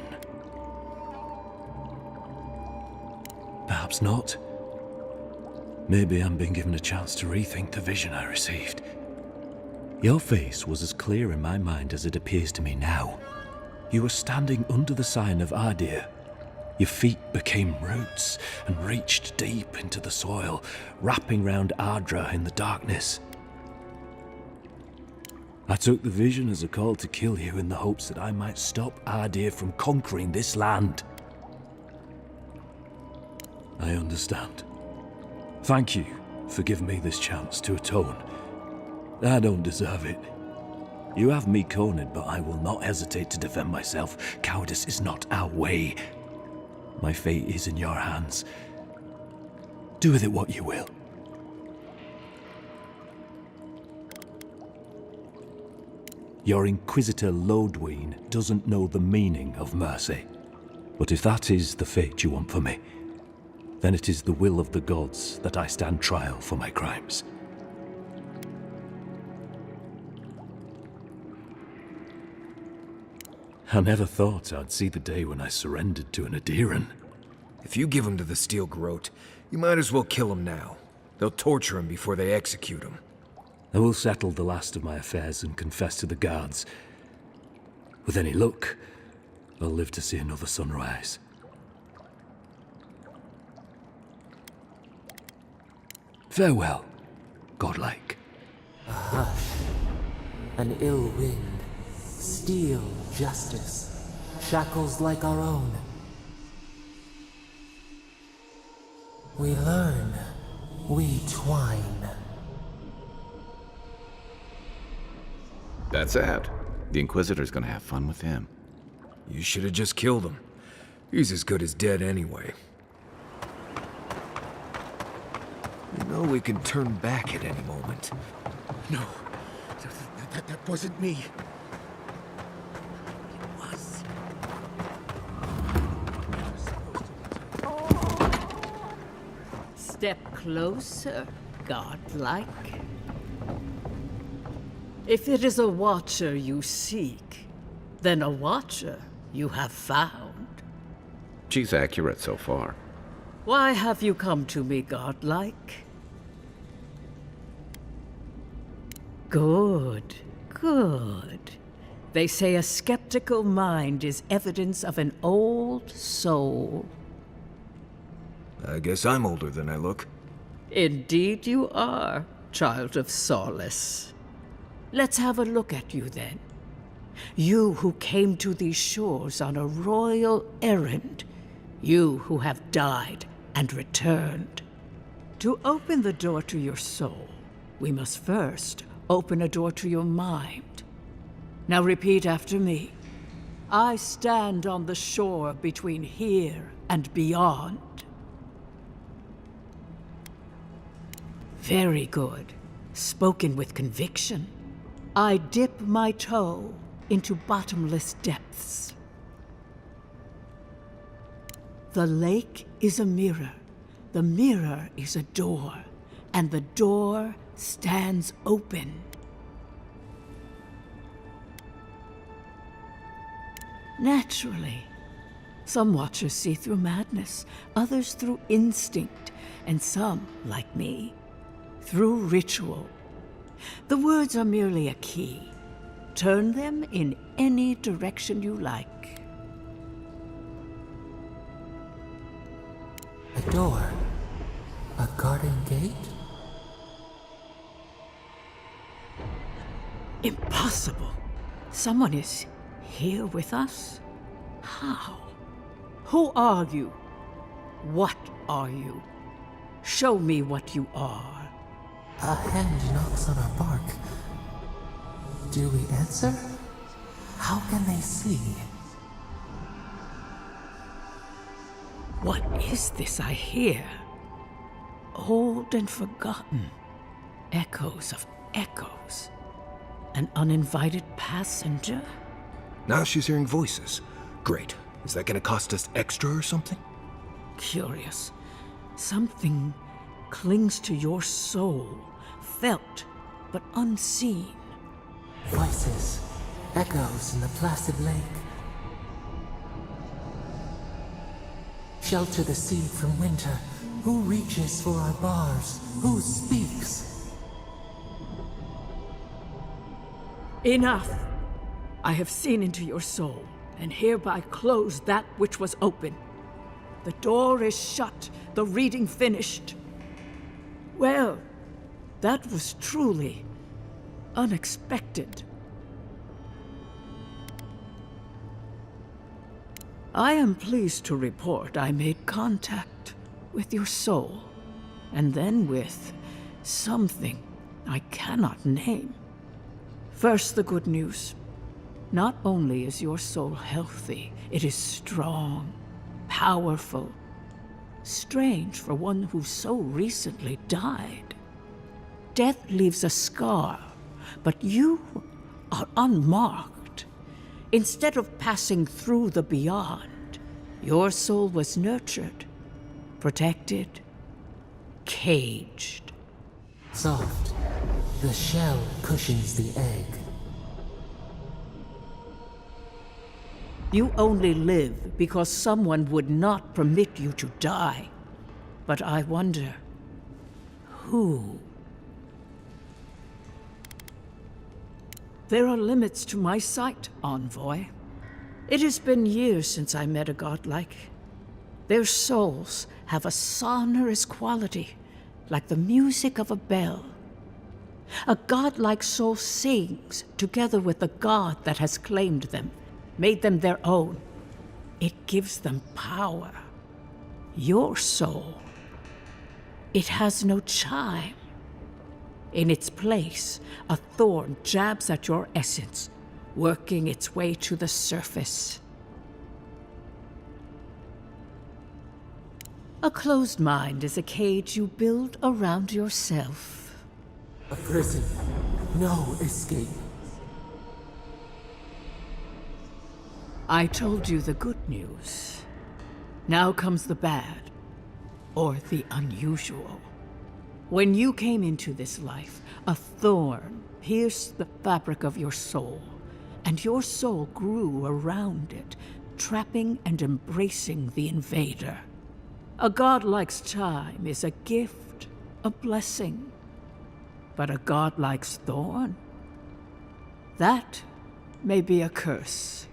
Perhaps not. Maybe I'm being given a chance to rethink the vision I received. Your face was as clear in my mind as it appears to me now. You were standing under the sign of Adir. Your feet became roots and reached deep into the soil, wrapping round Ardra in the darkness. I took the vision as a call to kill you in the hopes that I might stop Adir from conquering this land. I understand. Thank you for giving me this chance to atone. I don't deserve it. You have me cornered, but I will not hesitate to defend myself. Cowardice is not our way. My fate is in your hands. Do with it what you will. Your Inquisitor Lodween doesn't know the meaning of mercy. But if that is the fate you want for me, then it is the will of the gods that I stand trial for my crimes. I never thought I'd see the day when I surrendered to an Adiran. If you give him to the Steel Garrote, you might as well kill him now. They'll torture him before they execute him. I will settle the last of my affairs and confess to the guards. With any luck, I'll live to see another sunrise. Farewell, godlike. A hush, an ill wind, steel justice, shackles like our own. We learn, we twine. That's sad. The Inquisitor's gonna have fun with him. You should have just killed him. He's as good as dead anyway. You know we can turn back at any moment. No, that wasn't me. It was. Step closer, godlike. If it is a watcher you seek, then a watcher you have found. She's accurate so far. Why have you come to me, godlike? Good, good. They say a skeptical mind is evidence of an old soul. I guess I'm older than I look. Indeed you are, child of solace. Let's have a look at you then. You who came to these shores on a royal errand. You who have died and returned. To open the door to your soul, we must first open a door to your mind. Now repeat after me. I stand on the shore between here and beyond. Very good. Spoken with conviction. I dip my toe into bottomless depths. The lake is a mirror. The mirror is a door. And the door stands open. Naturally. Some watchers see through madness, others through instinct, and some, like me, through ritual. The words are merely a key. Turn them in any direction you like. A door. A garden gate? Impossible. Someone is here with us? How? Who are you? What are you? Show me what you are. A hand knocks on our bark. Do we answer? How can they see? What is this I hear? Old and forgotten. Echoes of echoes. An uninvited passenger? Now she's hearing voices. Great. Is that gonna cost us extra or something? Curious. Something clings to your soul, felt but unseen. Voices, echoes in the placid lake. Shelter the seed from winter. Who reaches for our bars? Who speaks? Enough! I have seen into your soul, and hereby close that which was open. The door is shut, the reading finished. Well, that was truly unexpected. I am pleased to report I made contact with your soul, and then with something I cannot name. First, the good news. Not only is your soul healthy, it is strong, powerful. Strange for one who so recently died. Death leaves a scar, but you are unmarked. Instead of passing through the beyond, your soul was nurtured, protected, caged. Soft. The shell cushions the egg. You only live because someone would not permit you to die. But I wonder, who? There are limits to my sight, Envoy. It has been years since I met a godlike. Their souls have a sonorous quality, like the music of a bell. A godlike soul sings together with the god that has claimed them, made them their own. It gives them power. Your soul, it has no chime. In its place, a thorn jabs at your essence, working its way to the surface. A closed mind is a cage you build around yourself. A prison. No escape. I told you the good news. Now comes the bad, or the unusual. When you came into this life, a thorn pierced the fabric of your soul, and your soul grew around it, trapping and embracing the invader. A godlike's chime is a gift, a blessing. But a godlike's thorn? That may be a curse.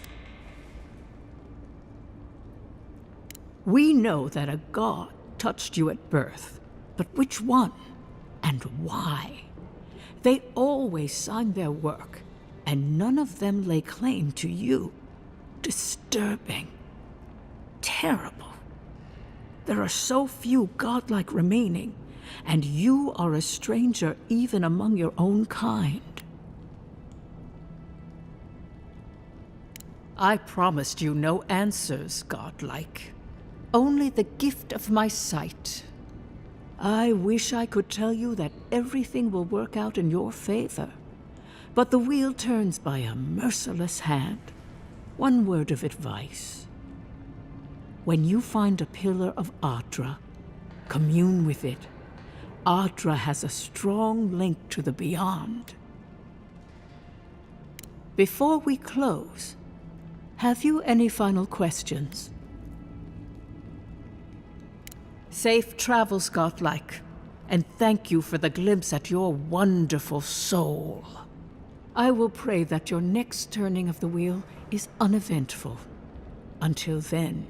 We know that a god touched you at birth, but which one and why? They always signed their work, and none of them lay claim to you. Disturbing. Terrible. There are so few godlike remaining, and you are a stranger even among your own kind. I promised you no answers, godlike. Only the gift of my sight. I wish I could tell you that everything will work out in your favor. But the wheel turns by a merciless hand. One word of advice. When you find a pillar of Ardra, commune with it. Ardra has a strong link to the beyond. Before we close, have you any final questions? Safe travels, Godlike, and thank you for the glimpse at your wonderful soul. I will pray that your next turning of the wheel is uneventful. Until then,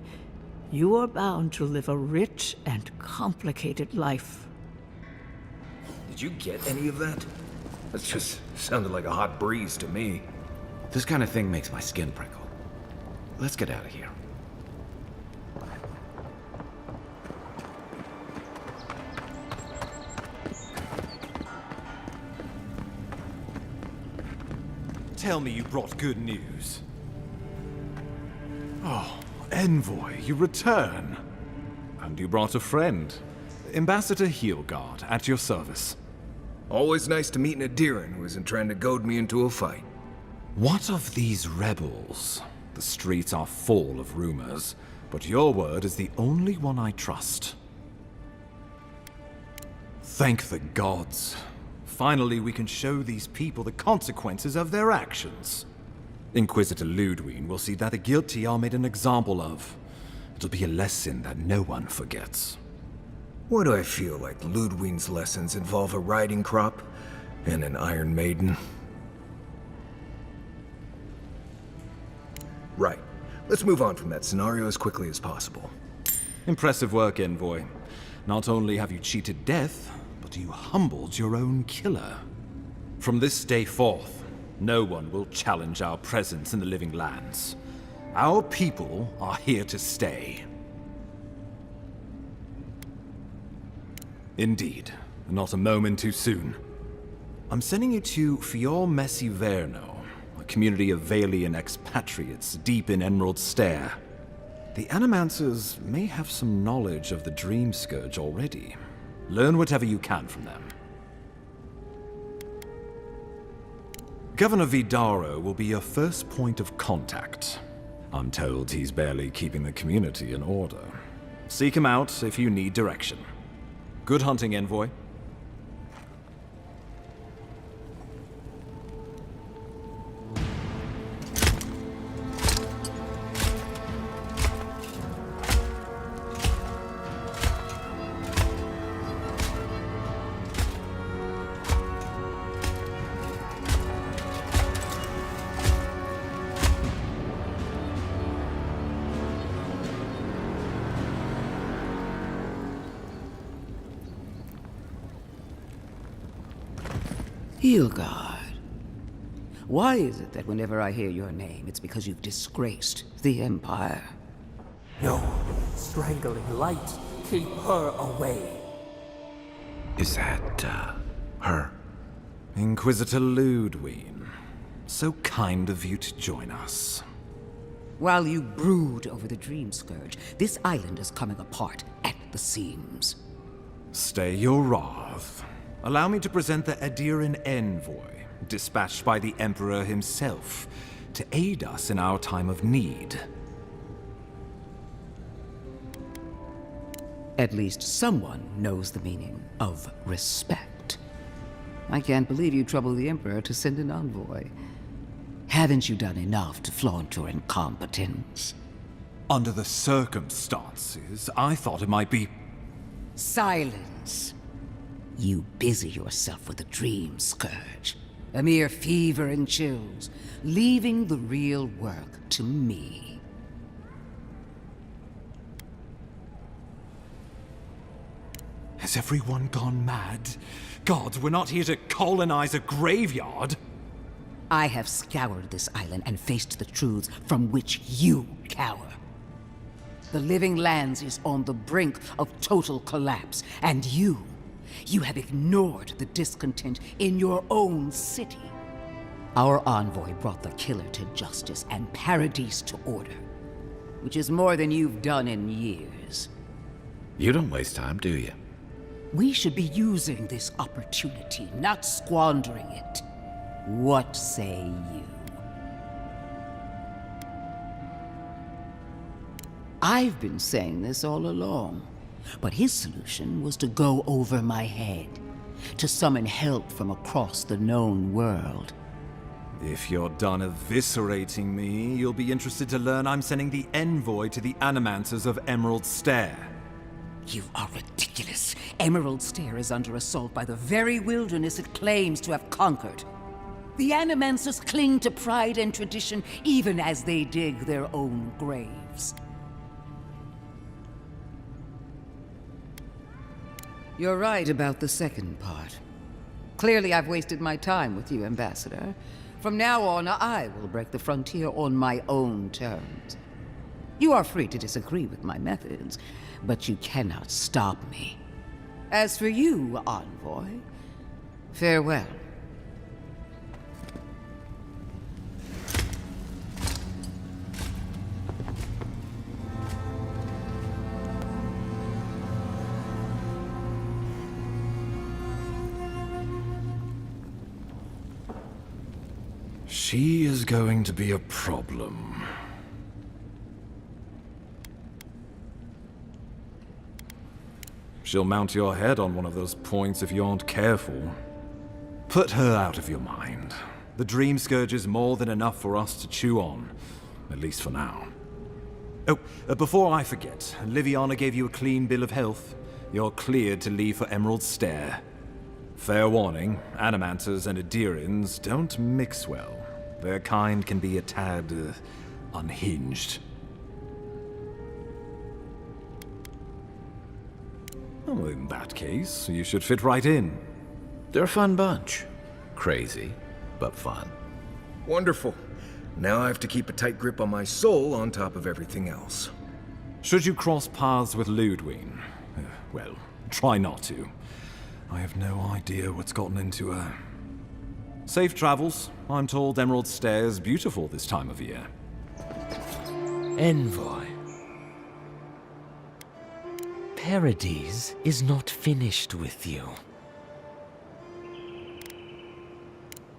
you are bound to live a rich and complicated life. Did you get any of that? That just sounded like a hot breeze to me. This kind of thing makes my skin prickle. Let's get out of here. Tell me you brought good news. Oh, Envoy, you return. And you brought a friend. Ambassador Heelguard, at your service. Always nice to meet an Adiran who isn't trying to goad me into a fight. What of these rebels? The streets are full of rumors, but your word is the only one I trust. Thank the gods. Finally, we can show these people the consequences of their actions. Inquisitor Ludwig will see that the guilty are made an example of. It'll be a lesson that no one forgets. Why do I feel like Ludwig's lessons involve a riding crop and an Iron Maiden? Right. Let's move on from that scenario as quickly as possible. Impressive work, Envoy. Not only have you cheated death, but you humbled your own killer. From this day forth, no one will challenge our presence in the living lands. Our people are here to stay. Indeed, not a moment too soon. I'm sending you to Fior Messi Verno, a community of Valian expatriates deep in Emerald Stair. The Animancers may have some knowledge of the Dream Scourge already. Learn whatever you can from them. Governor Vidaro will be your first point of contact. I'm told he's barely keeping the community in order. Seek him out if you need direction. Good hunting, Envoy. Heelguard. Why is it that whenever I hear your name, it's because you've disgraced the Empire? No. Strangling light. Keep her away. Is that, her? Inquisitor Ludwig. So kind of you to join us. While you brood over the Dream Scourge, this island is coming apart at the seams. Stay your wrath. Allow me to present the Adiran Envoy, dispatched by the Emperor himself, to aid us in our time of need. At least someone knows the meaning of respect. I can't believe you troubled the Emperor to send an envoy. Haven't you done enough to flaunt your incompetence? Under the circumstances, I thought it might be... Silence! You busy yourself with the Dream Scourge. A mere fever and chills, leaving the real work to me. Has everyone gone mad? Gods, we're not here to colonize a graveyard! I have scoured this island and faced the truths from which you cower. The Living Lands is on the brink of total collapse, and you have ignored the discontent in your own city. Our envoy brought the killer to justice and Paradise to order, which is more than you've done in years. You don't waste time, do you? We should be using this opportunity, not squandering it. What say you? I've been saying this all along, but his solution was to go over my head, to summon help from across the known world. If you're done eviscerating me, you'll be interested to learn I'm sending the envoy to the Animancers of Emerald Stair. You are ridiculous. Emerald Stair is under assault by the very wilderness it claims to have conquered. The Animancers cling to pride and tradition even as they dig their own graves. You're right about the second part. Clearly I've wasted my time with you, Ambassador. From now on, I will break the frontier on my own terms. You are free to disagree with my methods, but you cannot stop me. As for you, Envoy, farewell. She is going to be a problem. She'll mount your head on one of those points if you aren't careful. Put her out of your mind. The Dream Scourge is more than enough for us to chew on, at least for now. Oh, before I forget, Liviana gave you a clean bill of health. You're cleared to leave for Emerald Stair. Fair warning, Animancers and Adirans don't mix well. Their kind can be a tad, unhinged. Well, in that case, you should fit right in. They're a fun bunch. Crazy, but fun. Wonderful. Now I have to keep a tight grip on my soul on top of everything else. Should you cross paths with Ludwig, well, try not to. I have no idea what's gotten into her. Safe travels. I'm told Emerald Stair is beautiful this time of year. Envoy. Paradise is not finished with you.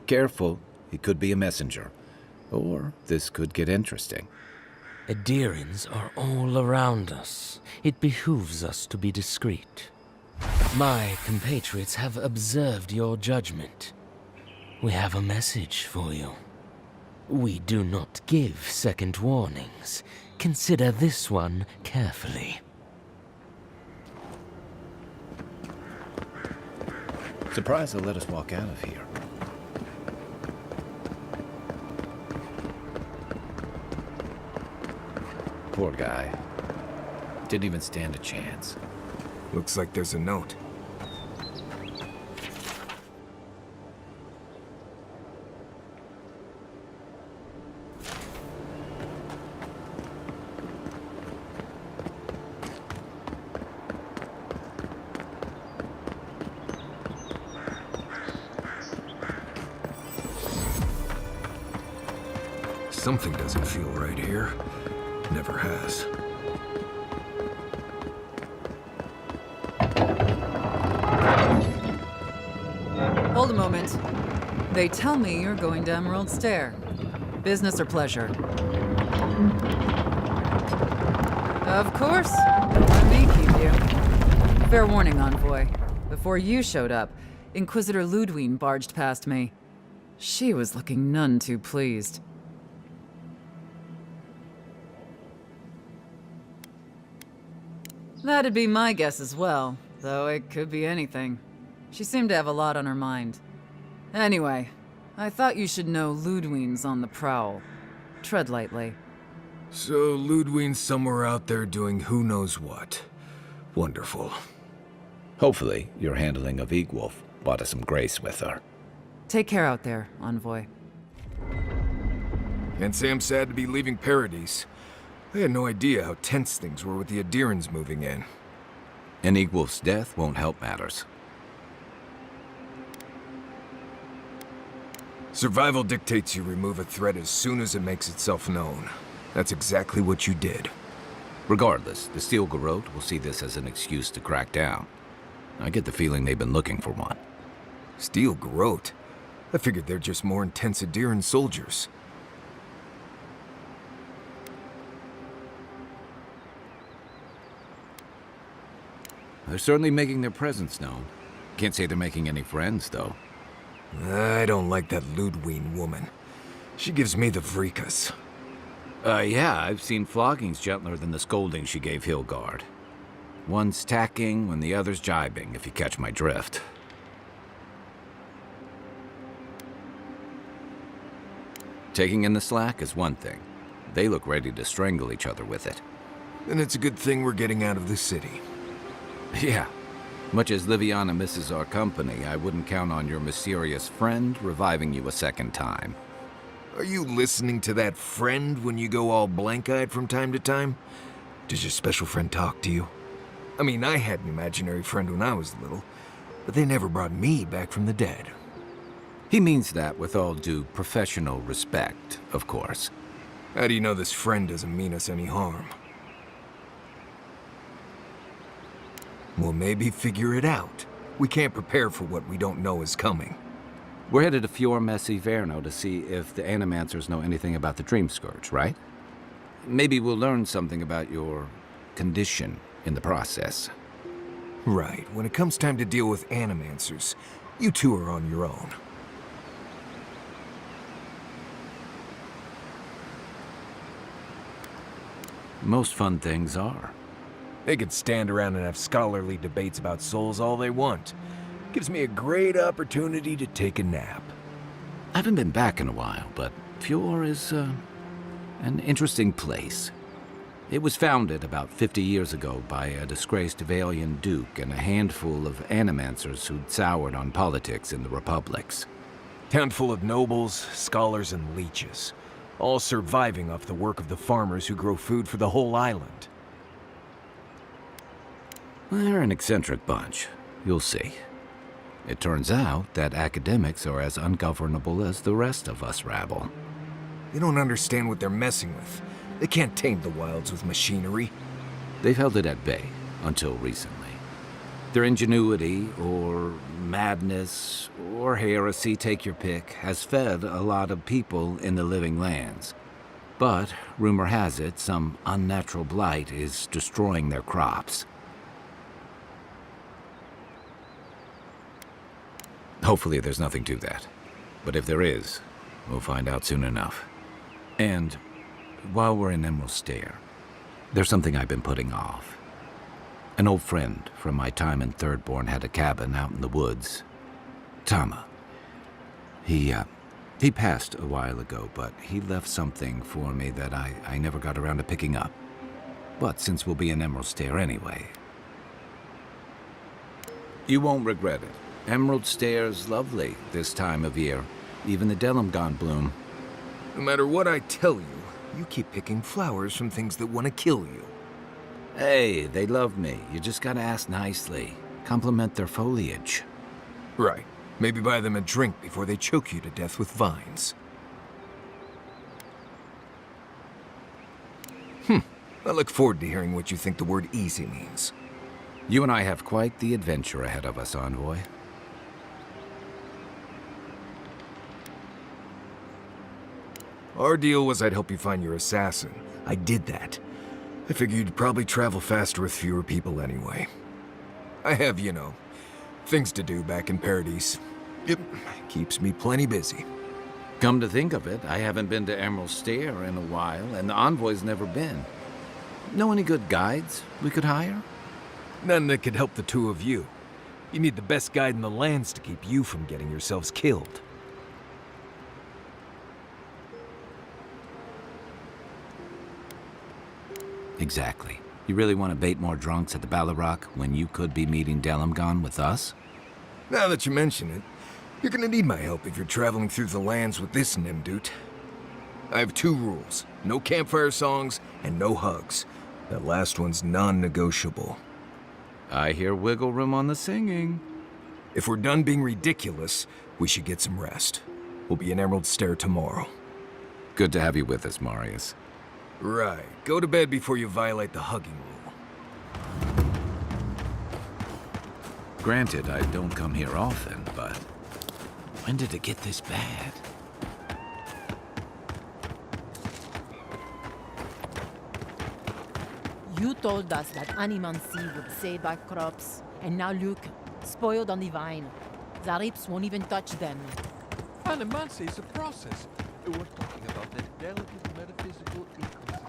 Careful, he could be a messenger. Or this could get interesting. Adirans are all around us. It behooves us to be discreet. My compatriots have observed your judgment. We have a message for you. We do not give second warnings. Consider this one carefully. Surprised they'll let us walk out of here. Poor guy. Didn't even stand a chance. Looks like there's a note. Something doesn't feel right here. Never has. Hold a moment. They tell me you're going to Emerald Stair. Business or pleasure? Of course. Let me keep you. Fair warning, Envoy. Before you showed up, Inquisitor Ludwig barged past me. She was looking none too pleased. That'd be my guess as well, though it could be anything. She seemed to have a lot on her mind. Anyway, I thought you should know Ludwig's on the prowl. Tread lightly. So Ludwig's somewhere out there doing who knows what. Wonderful. Hopefully, your handling of Egwolf brought us some grace with her. Take care out there, Envoy. Can't say I'm sad to be leaving Paradise. I had no idea how tense things were with the Adirans moving in. And Egwolf's death won't help matters. Survival dictates you remove a threat as soon as it makes itself known. That's exactly what you did. Regardless, the Steel Garrote will see this as an excuse to crack down. I get the feeling they've been looking for one. Steel Garrote? I figured they're just more intense Adieran soldiers. They're certainly making their presence known. Can't say they're making any friends, though. I don't like that Ludwig woman. She gives me the vreekas. Yeah, I've seen floggings gentler than the scolding she gave Hilgard. One's tacking when the other's jibing, if you catch my drift. Taking in the slack is one thing. They look ready to strangle each other with it. Then it's a good thing we're getting out of the city. Yeah. Much as Liviana misses our company, I wouldn't count on your mysterious friend reviving you a second time. Are you listening to that friend when you go all blank-eyed from time to time? Does your special friend talk to you? I mean, I had an imaginary friend when I was little, but they never brought me back from the dead. He means that with all due professional respect, of course. How do you know this friend doesn't mean us any harm? Well, maybe figure it out. We can't prepare for what we don't know is coming. We're headed to Fior Messi Verno to see if the Animancers know anything about the Dream Scourge, right? Maybe we'll learn something about your condition in the process. Right. When it comes time to deal with Animancers, you two are on your own. Most fun things are. They could stand around and have scholarly debates about souls all they want. Gives me a great opportunity to take a nap. I haven't been back in a while, but Fior is an interesting place. It was founded about 50 years ago by a disgraced Valian duke and a handful of Animancers who'd soured on politics in the republics. Town full of nobles, scholars, and leeches, all surviving off the work of the farmers who grow food for the whole island. They're an eccentric bunch. You'll see. It turns out that academics are as ungovernable as the rest of us rabble. You don't understand what they're messing with. They can't tame the wilds with machinery. They've held it at bay until recently. Their ingenuity, or madness, or heresy, take your pick, has fed a lot of people in the living lands. But, rumor has it, some unnatural blight is destroying their crops. Hopefully there's nothing to that. But if there is, we'll find out soon enough. And while we're in Emerald Stair, there's something I've been putting off. An old friend from my time in Thirdborn had a cabin out in the woods. Tama. He passed a while ago, but he left something for me that I never got around to picking up. But since we'll be in Emerald Stair anyway, you won't regret it. Emerald Stair's lovely this time of year. Even the Delimgon bloom. No matter what I tell you, you keep picking flowers from things that want to kill you. Hey, they love me. You just gotta ask nicely. Compliment their foliage. Right. Maybe buy them a drink before they choke you to death with vines. I look forward to hearing what you think the word easy means. You and I have quite the adventure ahead of us, Envoy. Our deal was I'd help you find your assassin. I did that. I figured you'd probably travel faster with fewer people anyway. I have, you know, things to do back in Paradise. It keeps me plenty busy. Come to think of it, I haven't been to Emerald Stair in a while, and the Envoy's never been. Know any good guides we could hire? None that could help the two of you. You need the best guide in the lands to keep you from getting yourselves killed. Exactly. You really want to bait more drunks at the Ballarok when you could be meeting Delimgon with us? Now that you mention it, you're gonna need my help if you're traveling through the lands with this Nimdut. I have 2 rules. No campfire songs and no hugs. That last one's non-negotiable. I hear wiggle room on the singing. If we're done being ridiculous, we should get some rest. We'll be in Emerald Stair tomorrow. Good to have you with us, Marius. Right. Go to bed before you violate the hugging rule. Granted, I don't come here often, but when did it get this bad? You told us that animancy would save our crops, and now look, spoiled on the vine. The reaps won't even touch them. Animancy is a process. We're talking about that delicate metaphysical ecosystem.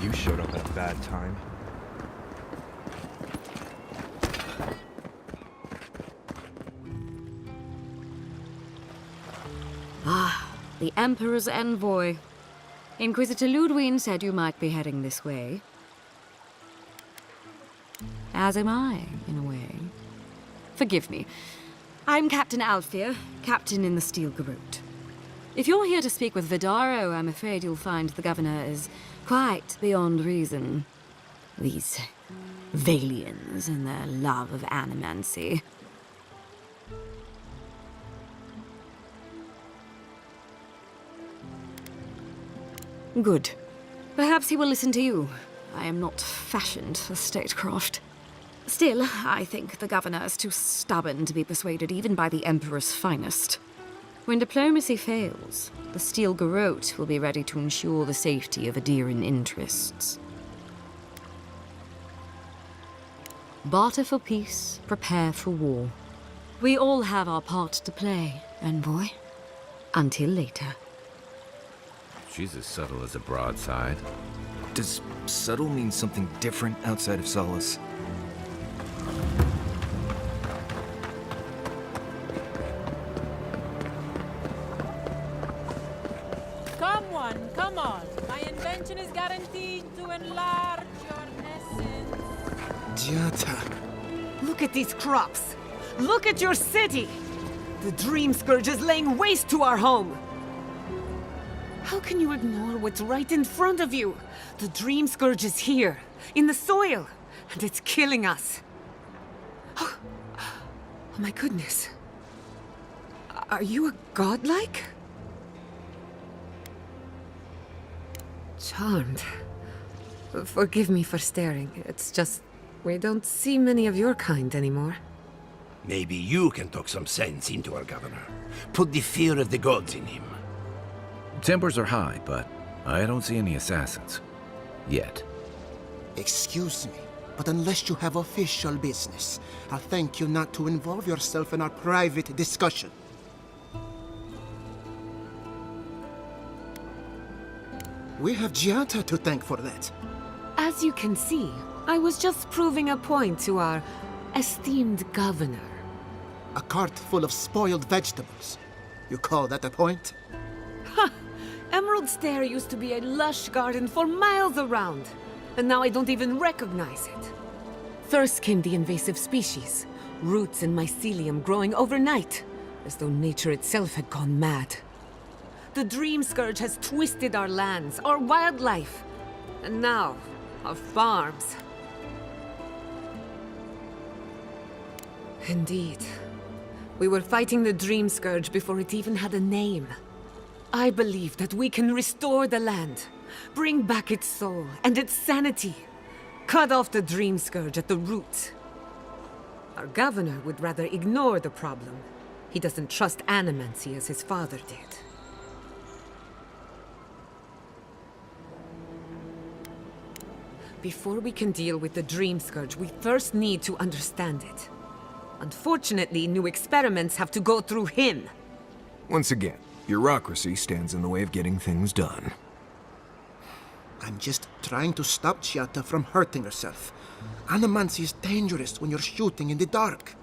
You showed up at a bad time. Ah, the Emperor's envoy. Inquisitor Ludwig said you might be heading this way. As am I, in a way. Forgive me. I'm Captain Alfia, captain in the Steel Garrote. If you're here to speak with Vidaro, I'm afraid you'll find the governor is quite beyond reason. These Valians and their love of animancy. Good. Perhaps he will listen to you. I am not fashioned for statecraft. Still, I think the governor is too stubborn to be persuaded even by the Emperor's finest. When diplomacy fails, the Steel Garrote will be ready to ensure the safety of Adéran interests. Barter for peace, prepare for war. We all have our part to play, envoy. Until later. She's as subtle as a broadside. Does subtle mean something different outside of Solace? Come on. My invention is guaranteed to enlarge your essence. Jata. Look at these crops. Look at your city. The Dream Scourge is laying waste to our home. How can you ignore what's right in front of you? The Dream Scourge is here, in the soil, and it's killing us. Oh my goodness. Are you a godlike? Charmed. Forgive me for staring. It's just, we don't see many of your kind anymore. Maybe you can talk some sense into our governor. Put the fear of the gods in him. Tempers are high, but I don't see any assassins. Yet. Excuse me, but unless you have official business, I'll thank you not to involve yourself in our private discussion. We have Gianta to thank for that. As you can see, I was just proving a point to our esteemed governor. A cart full of spoiled vegetables. You call that a point? Ha! Emerald Stair used to be a lush garden for miles around, and now I don't even recognize it. First came the invasive species, roots and mycelium growing overnight, as though nature itself had gone mad. The Dream Scourge has twisted our lands, our wildlife, and now, our farms. Indeed. We were fighting the Dream Scourge before it even had a name. I believe that we can restore the land, bring back its soul and its sanity, cut off the Dream Scourge at the root. Our governor would rather ignore the problem. He doesn't trust animancy as his father did. Before we can deal with the Dream Scourge, we first need to understand it. Unfortunately, new experiments have to go through him. Once again, bureaucracy stands in the way of getting things done. I'm just trying to stop Giata from hurting herself. Animancy is dangerous when you're shooting in the dark.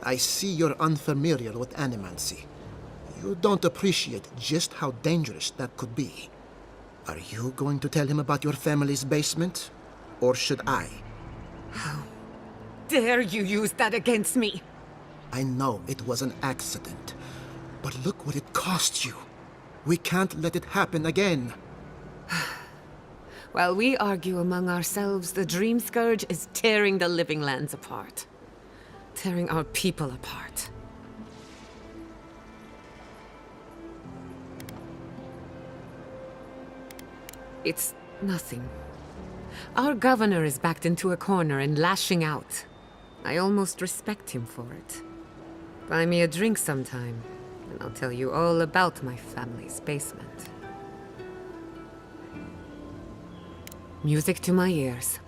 I see you're unfamiliar with animancy. You don't appreciate just how dangerous that could be. Are you going to tell him about your family's basement? Or should I? How dare you use that against me? I know it was an accident, but look what it cost you. We can't let it happen again. While we argue among ourselves, the Dream Scourge is tearing the living lands apart. Tearing our people apart. It's nothing. Our governor is backed into a corner and lashing out. I almost respect him for it. Buy me a drink sometime, and I'll tell you all about my family's basement. Music to my ears.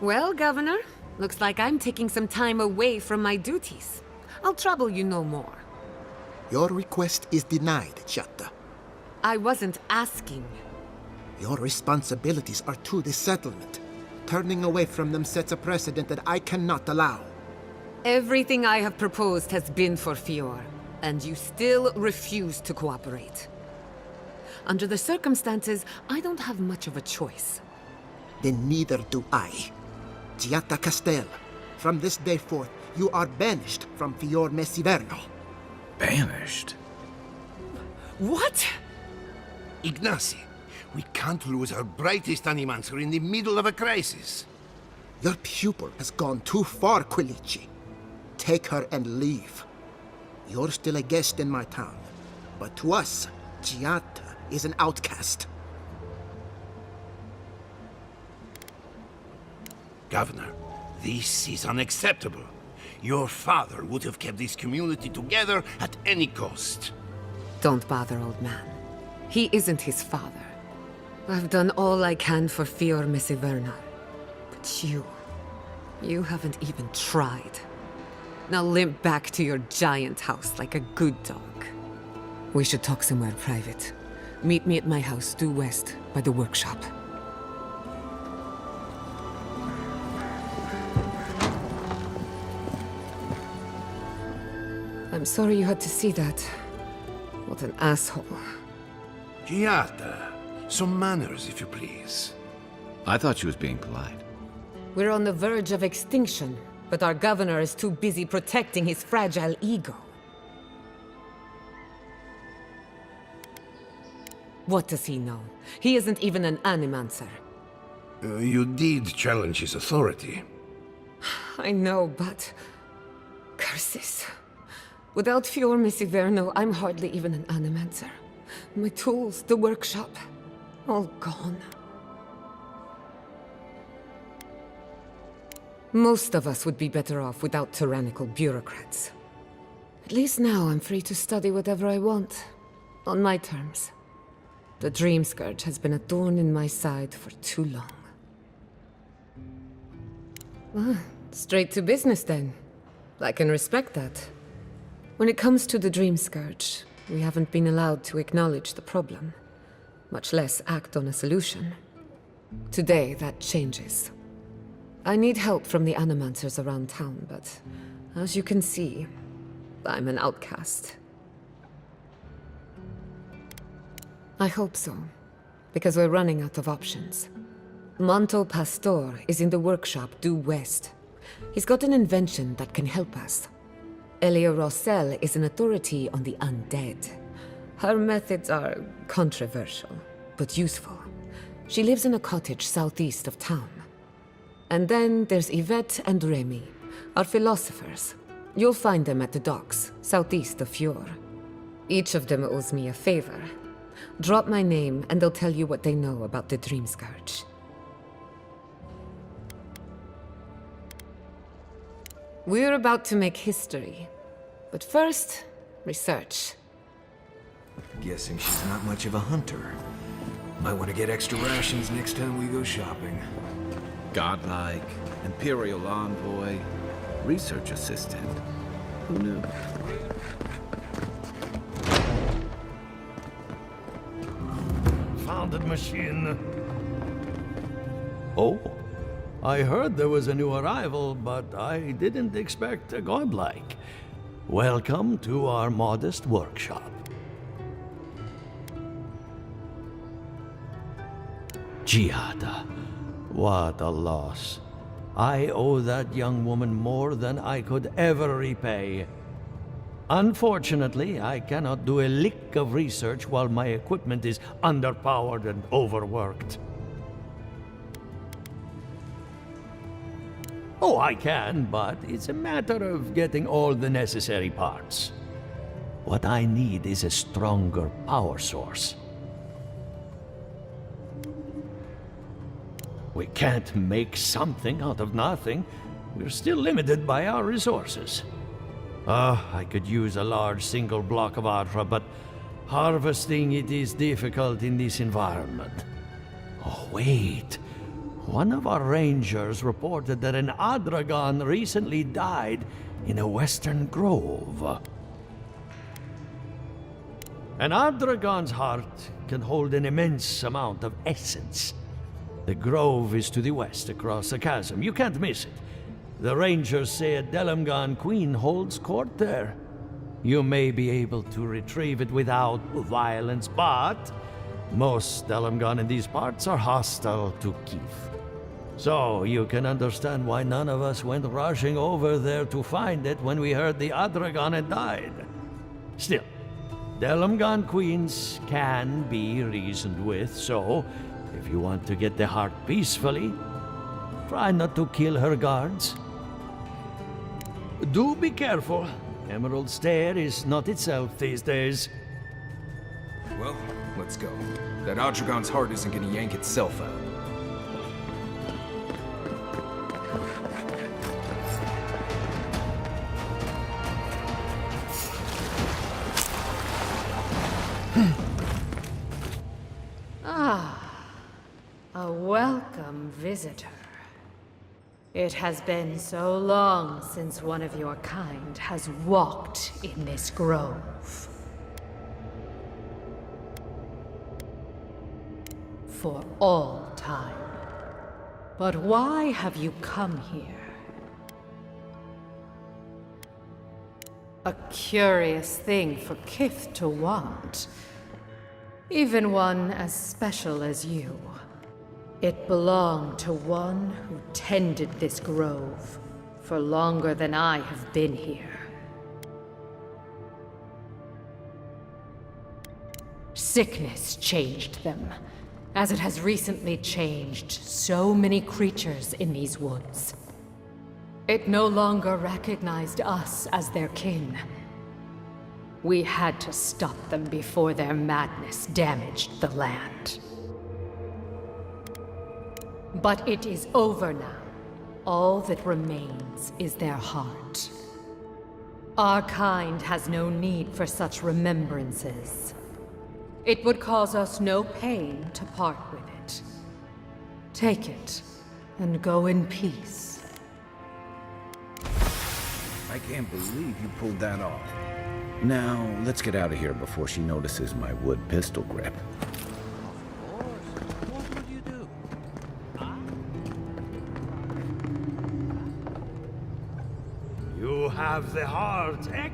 Well, Governor, looks like I'm taking some time away from my duties. I'll trouble you no more. Your request is denied, Chatta. I wasn't asking. Your responsibilities are to the settlement. Turning away from them sets a precedent that I cannot allow. Everything I have proposed has been for Fior, and you still refuse to cooperate. Under the circumstances, I don't have much of a choice. Then neither do I. Giatta Castel, from this day forth, you are banished from Fior Mesiverno. Banished? What? Ignacy, we can't lose our brightest animancer in the middle of a crisis. Your pupil has gone too far, Quilici. Take her and leave. You're still a guest in my town, but to us, Giatta is an outcast. Governor, this is unacceptable. Your father would have kept this community together at any cost. Don't bother, old man. He isn't his father. I've done all I can for Fior Mesiverno. But you haven't even tried. Now limp back to your giant house like a good dog. We should talk somewhere private. Meet me at my house due west by the workshop. I'm sorry you had to see that. What an asshole. Giatta, some manners, if you please. I thought she was being polite. We're on the verge of extinction, but our governor is too busy protecting his fragile ego. What does he know? He isn't even an animancer. You did challenge his authority. I know, but... curses. Without Fior Mesiverno, I'm hardly even an animancer. My tools, the workshop, all gone. Most of us would be better off without tyrannical bureaucrats. At least now I'm free to study whatever I want, on my terms. The Dream Scourge has been a thorn in my side for too long. Straight to business then. I can respect that. When it comes to the Dream Scourge, we haven't been allowed to acknowledge the problem, much less act on a solution. Today, that changes. I need help from the animancers around town, but as you can see, I'm an outcast. I hope so, because we're running out of options. Manto Pastor is in the workshop due west. He's got an invention that can help us. Elia Rossell is an authority on the undead. Her methods are controversial, but useful. She lives in a cottage southeast of town. And then there's Yvette and Remy, our philosophers. You'll find them at the docks, southeast of Fior. Each of them owes me a favor. Drop my name and they'll tell you what they know about the Dream Scourge. We're about to make history. But first, research. Guessing she's not much of a hunter. Might want to get extra rations next time we go shopping. Godlike, Imperial Envoy, Research Assistant. Who knew? Founded machine. Oh, I heard there was a new arrival, but I didn't expect a godlike. Welcome to our modest workshop. Giada, what a loss. I owe that young woman more than I could ever repay. Unfortunately, I cannot do a lick of research while my equipment is underpowered and overworked. Oh, I can, but it's a matter of getting all the necessary parts. What I need is a stronger power source. we can't make something out of nothing, we're still limited by our resources. I could use a large single block of Adra, but harvesting it is difficult in this environment. Oh, wait. One of our rangers reported that an Adragon recently died in a western grove. An Adragon's heart can hold an immense amount of essence. The grove is to the west, across the chasm. You can't miss it. The rangers say a Delamgan queen holds court there. You may be able to retrieve it without violence, but most Delamgan in these parts are hostile to Keith. So you can understand why none of us went rushing over there to find it when we heard the Adragon had died. Still, Delamgan queens can be reasoned with, so if you want to get the heart peacefully, try not to kill her guards. Do be careful. Emerald Stair is not itself these days. Well, let's go. That Adragon's heart isn't gonna yank itself out. A welcome visitor. It has been so long since one of your kind has walked in this grove. For all time. But why have you come here? A curious thing for Kith to want. Even one as special as you. It belonged to one who tended this grove for longer than I have been here. Sickness changed them, as it has recently changed so many creatures in these woods. It no longer recognized us as their kin. We had to stop them before their madness damaged the land. But it is over now. All that remains is their heart. Our kind has no need for such remembrances. It would cause us no pain to part with it. Take it, and go in peace. I can't believe you pulled that off. Now, let's get out of here before she notices my wood pistol grip. You have the heart, eh?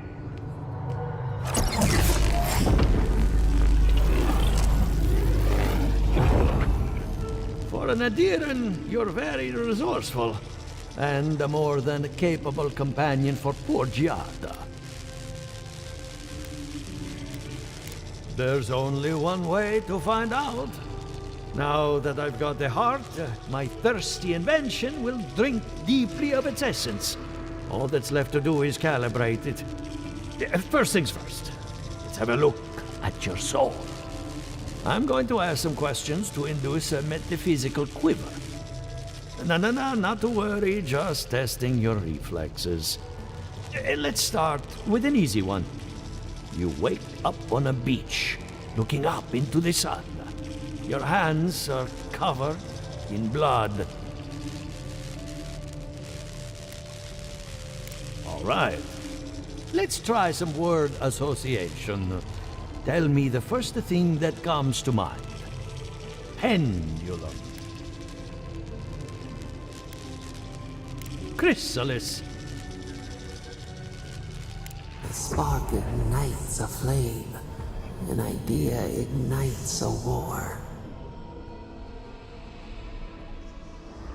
For an Adiran, you're very resourceful, and a more than capable companion for poor Giada. There's only one way to find out. Now that I've got the heart, my thirsty invention will drink deeply of its essence. All that's left to do is calibrate it. First things first, let's have a look at your soul. I'm going to ask some questions to induce a metaphysical quiver. No, not to worry, just testing your reflexes. Let's start with an easy one. You wake up on a beach, looking up into the sun. Your hands are covered in blood. All right. Let's try some word association. Tell me the first thing that comes to mind. Pendulum. Chrysalis. A spark ignites a flame. An idea ignites a war.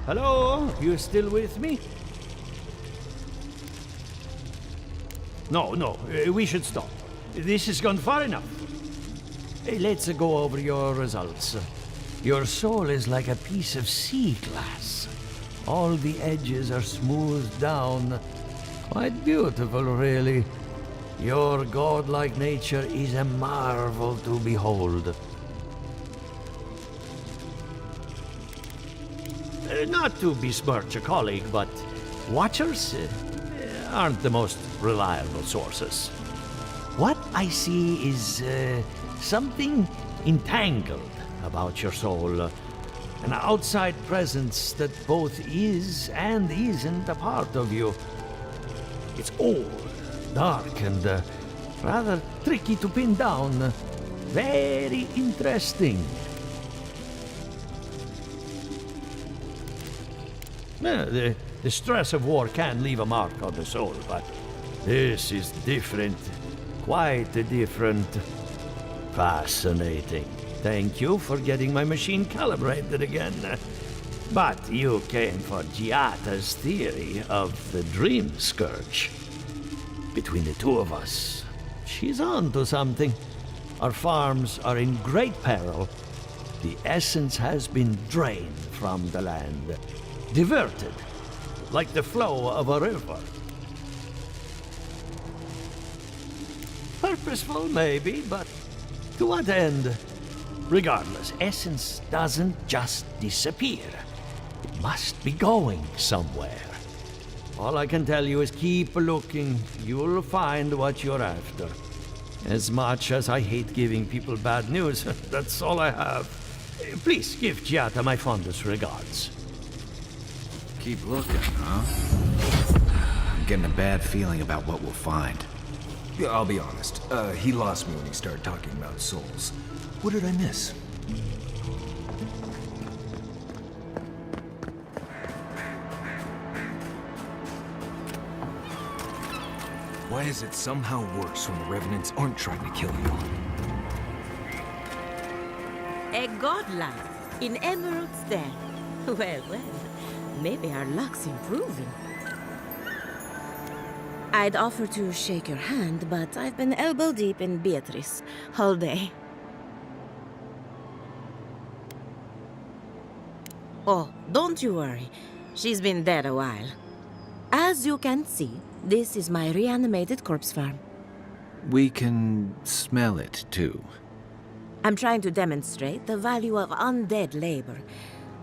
Hello? You still with me? No, we should stop. This has gone far enough. Let's go over your results. Your soul is like a piece of sea glass. All the edges are smoothed down. Quite beautiful, really. Your godlike nature is a marvel to behold. Not to besmirch a colleague, but watchers aren't the most reliable sources. What I see is something entangled about your soul. An outside presence that both is and isn't a part of you. It's old, dark, and rather tricky to pin down. Very interesting. The stress of war can leave a mark on the soul, but this is different. Quite different. Fascinating. Thank you for getting my machine calibrated again. But you came for Giata's theory of the Dream Scourge. Between the two of us, she's on to something. Our farms are in great peril. The essence has been drained from the land. Diverted, like the flow of a river. Purposeful, maybe, but to what end? Regardless, essence doesn't just disappear. It must be going somewhere. All I can tell you is keep looking. You'll find what you're after. As much as I hate giving people bad news, that's all I have. Please give Giata my fondest regards. Keep looking, huh? I'm getting a bad feeling about what we'll find. Yeah, I'll be honest. He lost me when he started talking about souls. What did I miss? Why is it somehow worse when the Revenants aren't trying to kill you? A godlike in Emerald's den. Well, maybe our luck's improving. I'd offer to shake your hand, but I've been elbow deep in Beatrice all day. Oh, don't you worry. She's been dead a while. As you can see, this is my reanimated corpse farm. We can smell it, too. I'm trying to demonstrate the value of undead labor.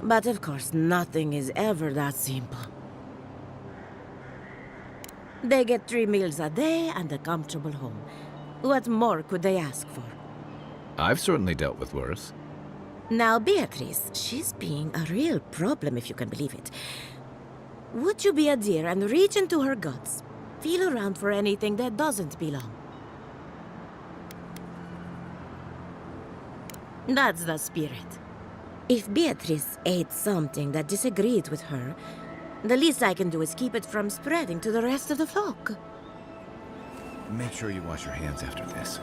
But of course, nothing is ever that simple. They get 3 meals a day and a comfortable home. What more could they ask for? I've certainly dealt with worse. Now, Beatrice, she's being a real problem, if you can believe it. Would you be a dear and reach into her guts? Feel around for anything that doesn't belong. That's the spirit. If Beatrice ate something that disagreed with her, the least I can do is keep it from spreading to the rest of the flock. Make sure you wash your hands after this.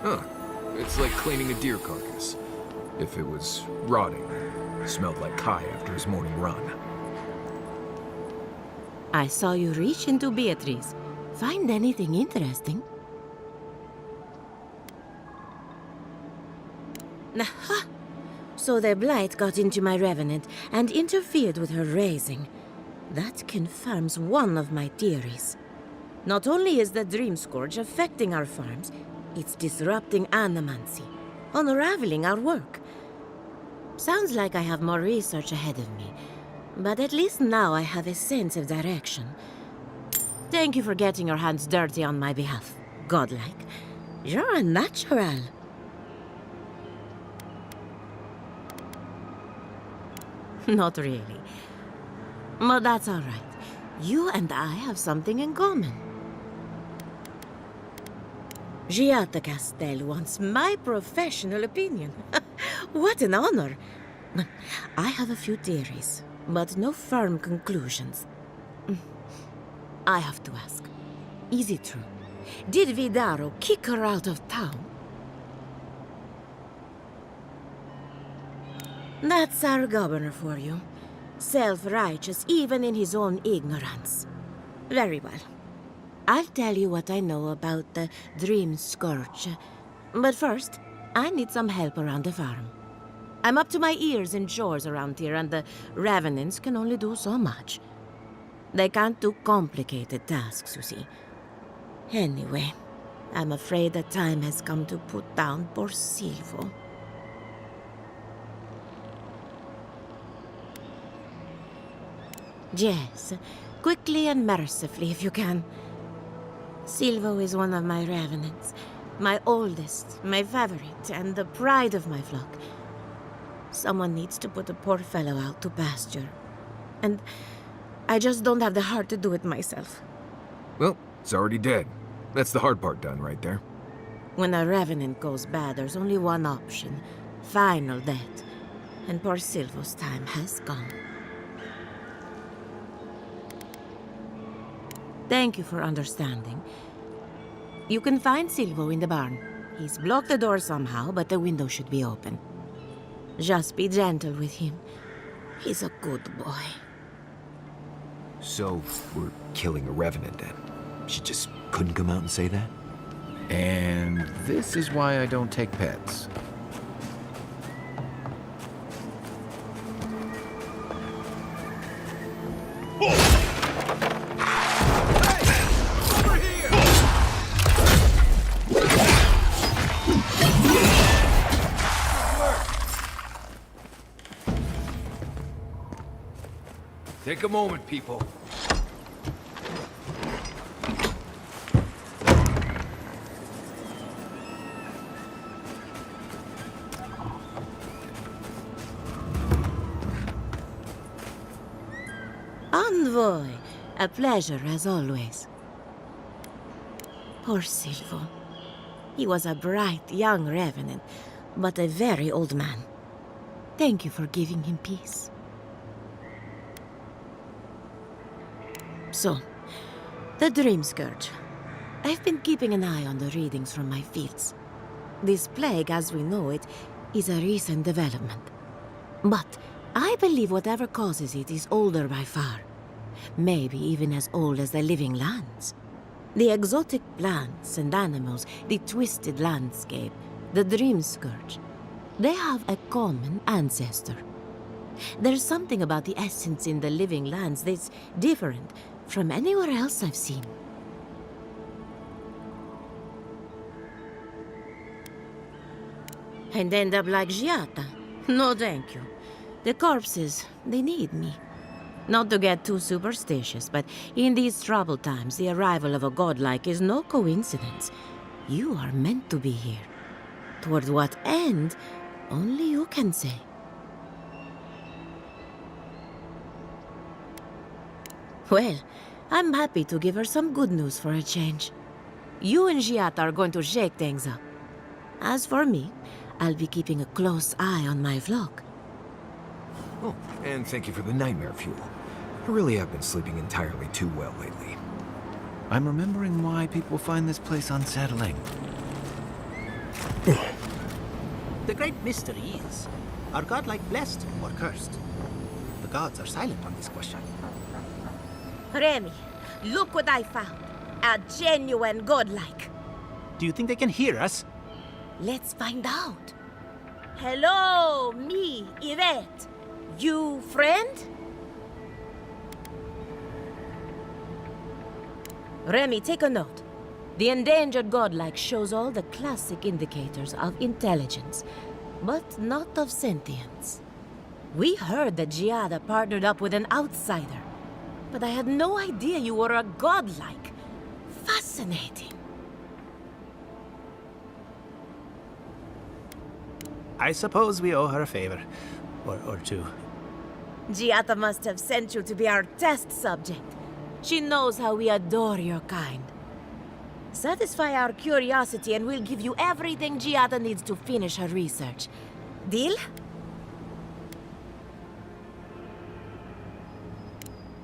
Huh. It's like cleaning a deer carcass. If it was rotting, it smelled like Kai after his morning run. I saw you reach into Beatrice. Find anything interesting? Aha! So the blight got into my revenant and interfered with her raising. That confirms one of my theories. Not only is the Dream Scourge affecting our farms, it's disrupting animancy, unraveling our work. Sounds like I have more research ahead of me, but at least now I have a sense of direction. Thank you for getting your hands dirty on my behalf, godlike. You're a natural. Not really. But that's all right. You and I have something in common. Giata Castel wants my professional opinion. What an honor. I have a few theories, but no firm conclusions. I have to ask, is it true? Did Vidaro kick her out of town? That's our governor for you. Self-righteous even in his own ignorance. Very well. I'll tell you what I know about the Dream Scourge. But first, I need some help around the farm. I'm up to my ears in chores around here, and the Revenants can only do so much. They can't do complicated tasks, you see. Anyway, I'm afraid the time has come to put down poor Silvo. Yes, quickly and mercifully if you can. Silvo is one of my revenants. My oldest, my favorite, and the pride of my flock. Someone needs to put the poor fellow out to pasture. And I just don't have the heart to do it myself. Well, it's already dead. That's the hard part done right there. When a revenant goes bad, there's only one option. Final death. And poor Silvo's time has gone. Thank you for understanding. You can find Silvo in the barn. He's blocked the door somehow, but the window should be open. Just be gentle with him. He's a good boy. So, we're killing a revenant then? She just couldn't come out and say that? And this is why I don't take pets. Take a moment, people. Envoy, a pleasure as always. Poor Silvo. He was a bright young revenant, but a very old man. Thank you for giving him peace. So, the Dream Scourge. I've been keeping an eye on the readings from my fields. This plague, as we know it, is a recent development. But I believe whatever causes it is older by far. Maybe even as old as the living lands. The exotic plants and animals, the twisted landscape, the Dream Scourge. They have a common ancestor. There's something about the essence in the living lands that's different from anywhere else I've seen. And end up like Giata? No, thank you. The corpses, they need me. Not to get too superstitious, but in these troubled times, the arrival of a godlike is no coincidence. You are meant to be here. Toward what end, only you can say. Well, I'm happy to give her some good news for a change. You and Giata are going to shake things up. As for me, I'll be keeping a close eye on my flock. Oh, and thank you for the nightmare fuel. I really have been sleeping entirely too well lately. I'm remembering why people find this place unsettling. The great mystery is, are godlike blessed or cursed? The gods are silent on this question. Remy, look what I found. A genuine godlike. Do you think they can hear us? Let's find out. Hello, me, Yvette. You friend? Remy, take a note. The endangered godlike shows all the classic indicators of intelligence, but not of sentience. We heard that Giada partnered up with an outsider, but I had no idea you were a godlike. Fascinating. I suppose we owe her a favor. Or two. Giada must have sent you to be our test subject. She knows how we adore your kind. Satisfy our curiosity and we'll give you everything Giada needs to finish her research. Deal?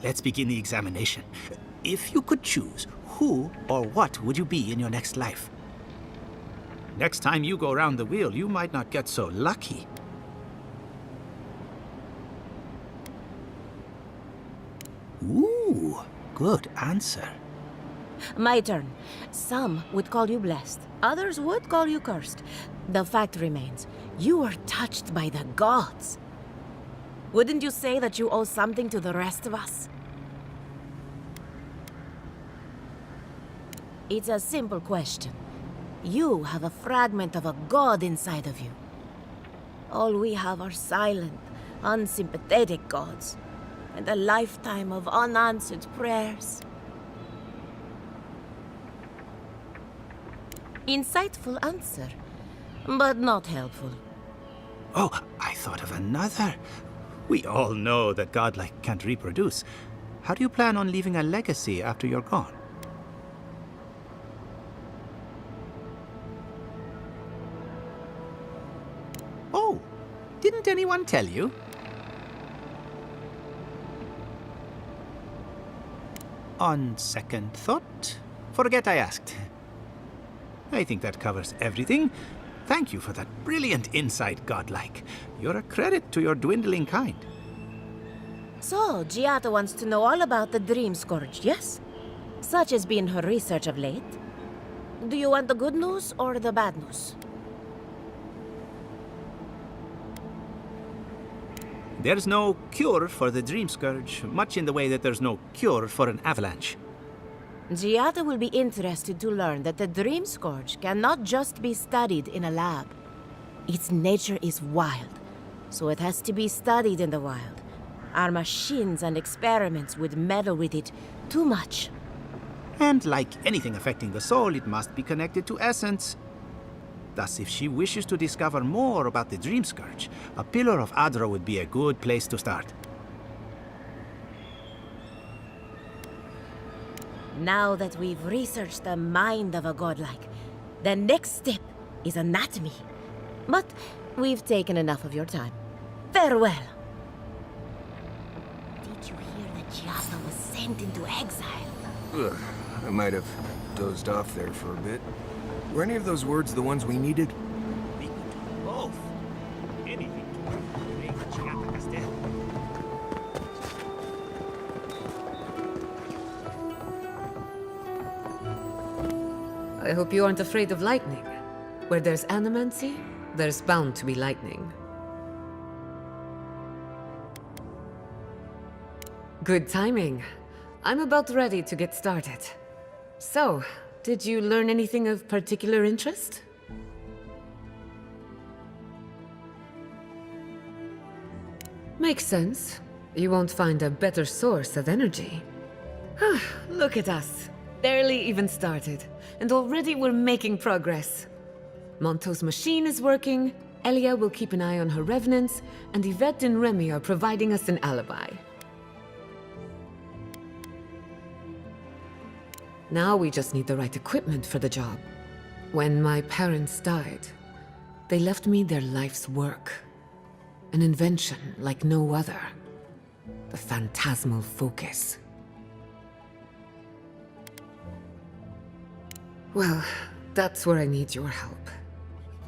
Let's begin the examination. If you could choose, who or what would you be in your next life? Next time you go round the wheel, you might not get so lucky. Ooh, good answer. My turn. Some would call you blessed. Others would call you cursed. The fact remains, you were touched by the gods. Wouldn't you say that you owe something to the rest of us? It's a simple question. You have a fragment of a god inside of you. All we have are silent, unsympathetic gods. and a lifetime of unanswered prayers. Insightful answer, but not helpful. Oh, I thought of another. We all know that godlike can't reproduce. How do you plan on leaving a legacy after you're gone? Oh, didn't anyone tell you? On second thought, forget I asked. I think that covers everything. Thank you for that brilliant insight, godlike. You're a credit to your dwindling kind. So, Giada wants to know all about the Dream Scourge, yes? Such has been her research of late. Do you want the good news or the bad news? There's no cure for the Dream Scourge, much in the way that there's no cure for an avalanche. Giada will be interested to learn that the Dream Scourge cannot just be studied in a lab. Its nature is wild, so it has to be studied in the wild. Our machines and experiments would meddle with it too much. And like anything affecting the soul, it must be connected to essence. Thus, if she wishes to discover more about the Dream Scourge, a Pillar of Adra would be a good place to start. Now that we've researched the mind of a godlike, the next step is anatomy. But we've taken enough of your time. Farewell. Did you hear that Giada was sent into exile? Ugh, I might have dozed off there for a bit. Were any of those words the ones we needed? We could do both. Anything to make Giada's death. I hope you aren't afraid of lightning. Where there's animancy, there's bound to be lightning. Good timing. I'm about ready to get started. So, did you learn anything of particular interest? Makes sense. You won't find a better source of energy. Look at us. Barely even started, and already we're making progress. Monto's machine is working, Elia will keep an eye on her revenants, and Yvette and Remy are providing us an alibi. Now we just need the right equipment for the job. When my parents died, they left me their life's work. An invention like no other. The phantasmal focus. Well, that's where I need your help.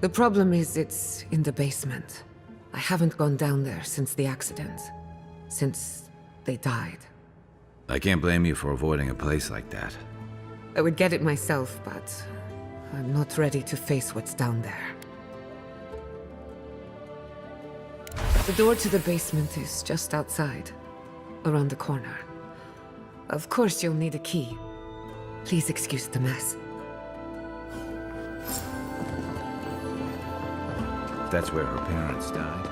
The problem is it's in the basement. I haven't gone down there since the accident. Since they died. I can't blame you for avoiding a place like that. I would get it myself, but I'm not ready to face what's down there. The door to the basement is just outside, around the corner. Of course you'll need a key. Please excuse the mess. That's where her parents died.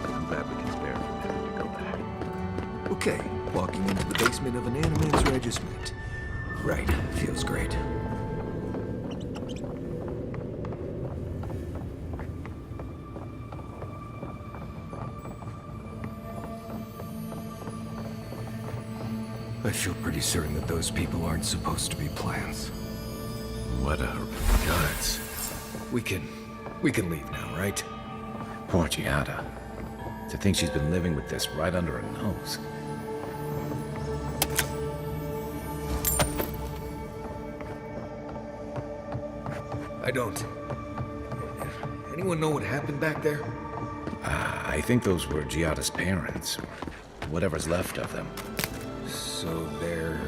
I'm glad we can spare her now to go back. Okay, walking into the basement of an Animan's regiment. Right, feels great. I feel pretty certain that those people aren't supposed to be plants. What a guts. We can leave now, right? Poor Giada. To think she's been living with this right under her nose. I don't. Anyone know what happened back there? I think those were Giada's parents, or whatever's left of them. So they're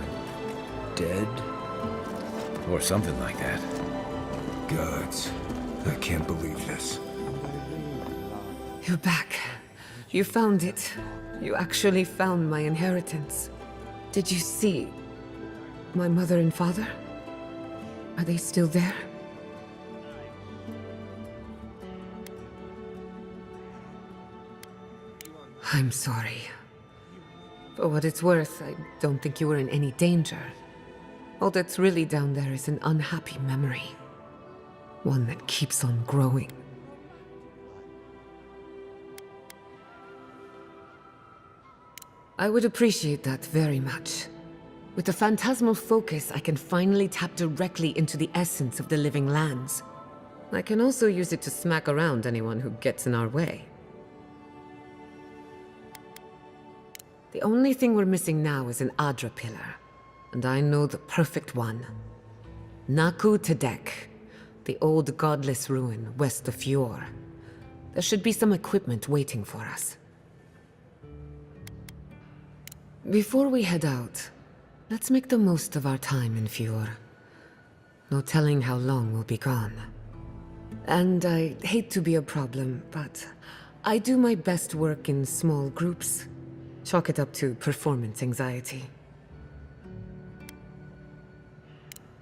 dead? Or something like that. Gods, I can't believe this. You're back. You found it. You actually found my inheritance. Did you see my mother and father? Are they still there? I'm sorry. For what it's worth, I don't think you were in any danger. All that's really down there is an unhappy memory. One that keeps on growing. I would appreciate that very much. With the phantasmal focus, I can finally tap directly into the essence of the living lands. I can also use it to smack around anyone who gets in our way. The only thing we're missing now is an Adra pillar, and I know the perfect one. Naku Tedek, the old godless ruin west of Fjord. There should be some equipment waiting for us. Before we head out, let's make the most of our time in Fjord. No telling how long we'll be gone. And I hate to be a problem, but I do my best work in small groups. Chalk it up to performance anxiety.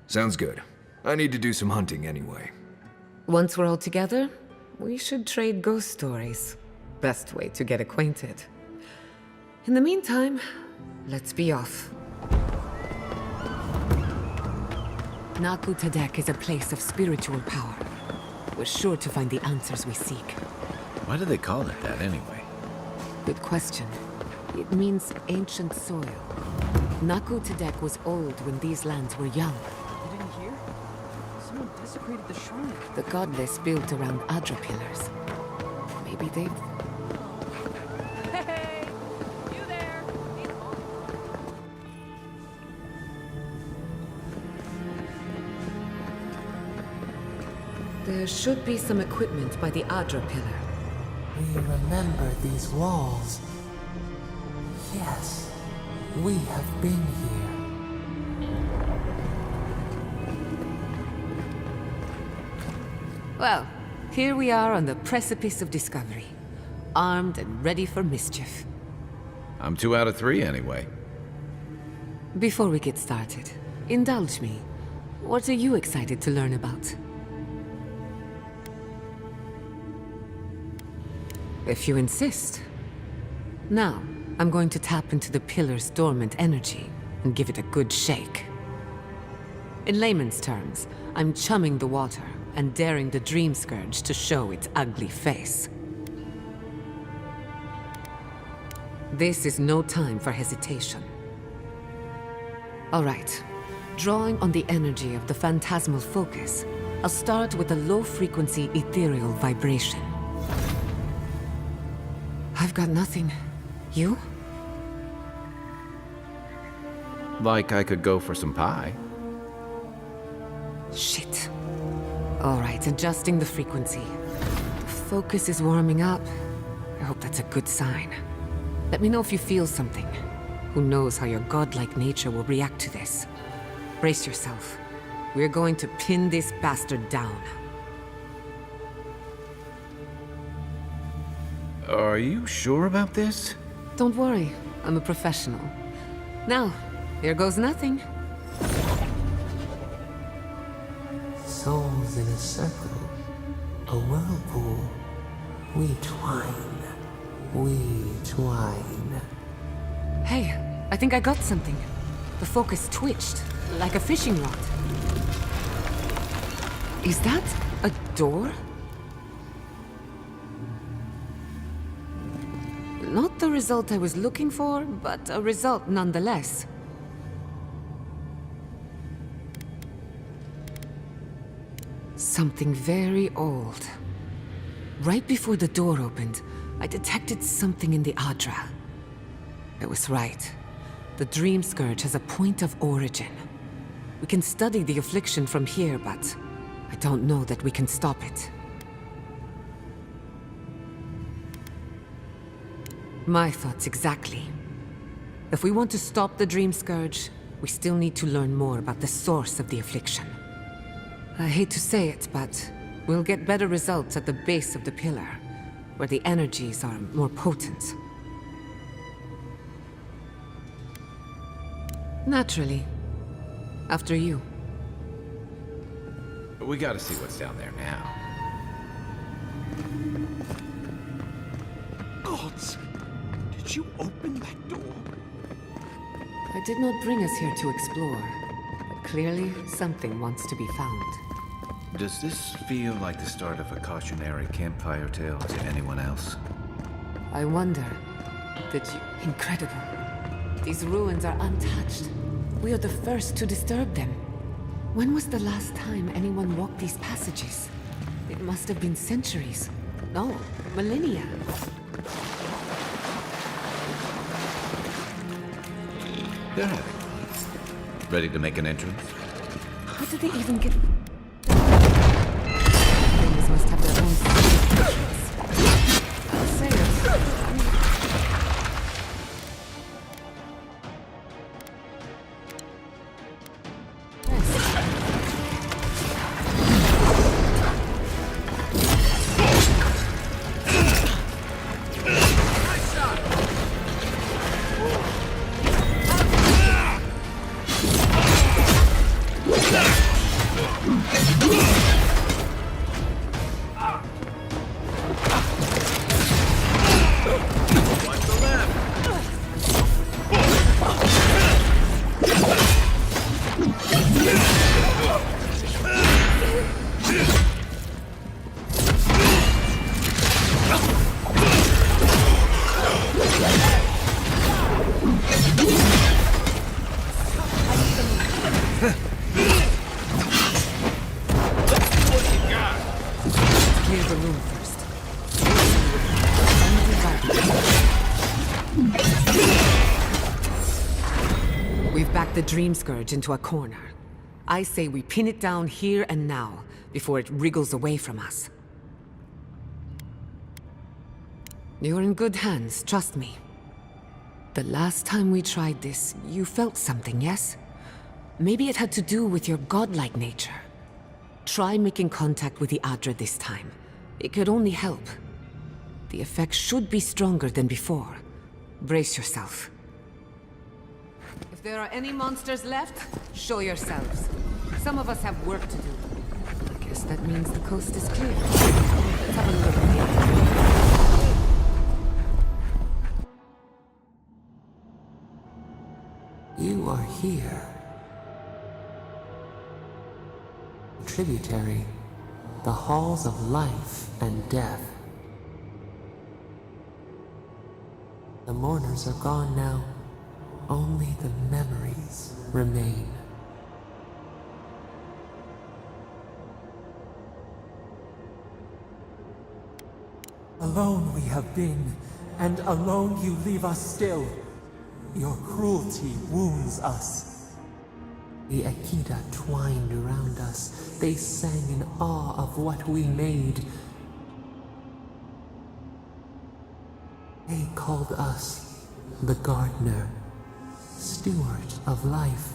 Sounds good. I need to do some hunting anyway. Once we're all together, we should trade ghost stories. Best way to get acquainted. In the meantime, let's be off. Naku Tedek is a place of spiritual power. We're sure to find the answers we seek. Why do they call it that anyway? Good question. It means ancient soil. Naku Tedek was old when these lands were young. You didn't hear? Someone desecrated the shrine. The godless built around Adra pillars. Maybe they've... Hey! You there! There should be some equipment by the Adra pillar. We remember these walls. Yes, we have been here. Well, here we are on the precipice of discovery. Armed and ready for mischief. I'm 2 out of 3 anyway. Before we get started, indulge me. What are you excited to learn about? If you insist. Now, I'm going to tap into the pillar's dormant energy and give it a good shake. In layman's terms, I'm chumming the water and daring the Dream Scourge to show its ugly face. This is no time for hesitation. All right. Drawing on the energy of the phantasmal focus, I'll start with a low-frequency ethereal vibration. I've got nothing. You? Like I could go for some pie. Shit. All right, adjusting the frequency. The focus is warming up. I hope that's a good sign. Let me know if you feel something. Who knows how your godlike nature will react to this. Brace yourself. We're going to pin this bastard down. Are you sure about this? Don't worry, I'm a professional. Now, here goes nothing. Souls in a circle, a whirlpool. We twine, we twine. Hey, I think I got something. The focus twitched, like a fishing rod. Is that a door? Not the result I was looking for, but a result nonetheless. Something very old. Right before the door opened, I detected something in the Adra. I was right. The Dream Scourge has a point of origin. We can study the affliction from here, but I don't know that we can stop it. My thoughts exactly. If we want to stop the Dream Scourge, we still need to learn more about the source of the affliction. I hate to say it, but we'll get better results at the base of the pillar, where the energies are more potent. Naturally. After you. We gotta see what's down there now. Gods! Did you open that door? I did not bring us here to explore, but clearly something wants to be found. Does this feel like the start of a cautionary campfire tale to anyone else? I wonder, did you... Incredible. These ruins are untouched. We are the first to disturb them. When was the last time anyone walked these passages? It must have been centuries. No, millennia. They're having fun. Ready to make an entrance? How did they even get... Things must have their own secrets. I'll say it. The Dream Scourge into a corner. I say we pin it down here and now, before it wriggles away from us. You're in good hands, trust me. The last time we tried this, you felt something, yes? Maybe it had to do with your godlike nature. Try making contact with the Adra this time. It could only help. The effect should be stronger than before. Brace yourself. If there are any monsters left, show yourselves. Some of us have work to do. I guess that means the coast is clear. Let's have a look here. You are here. Tributary. The halls of life and death. The mourners are gone now. Only the memories remain. Alone we have been, and alone you leave us still. Your cruelty wounds us. The Akita twined around us. They sang in awe of what we made. They called us the Gardener. Steward of life.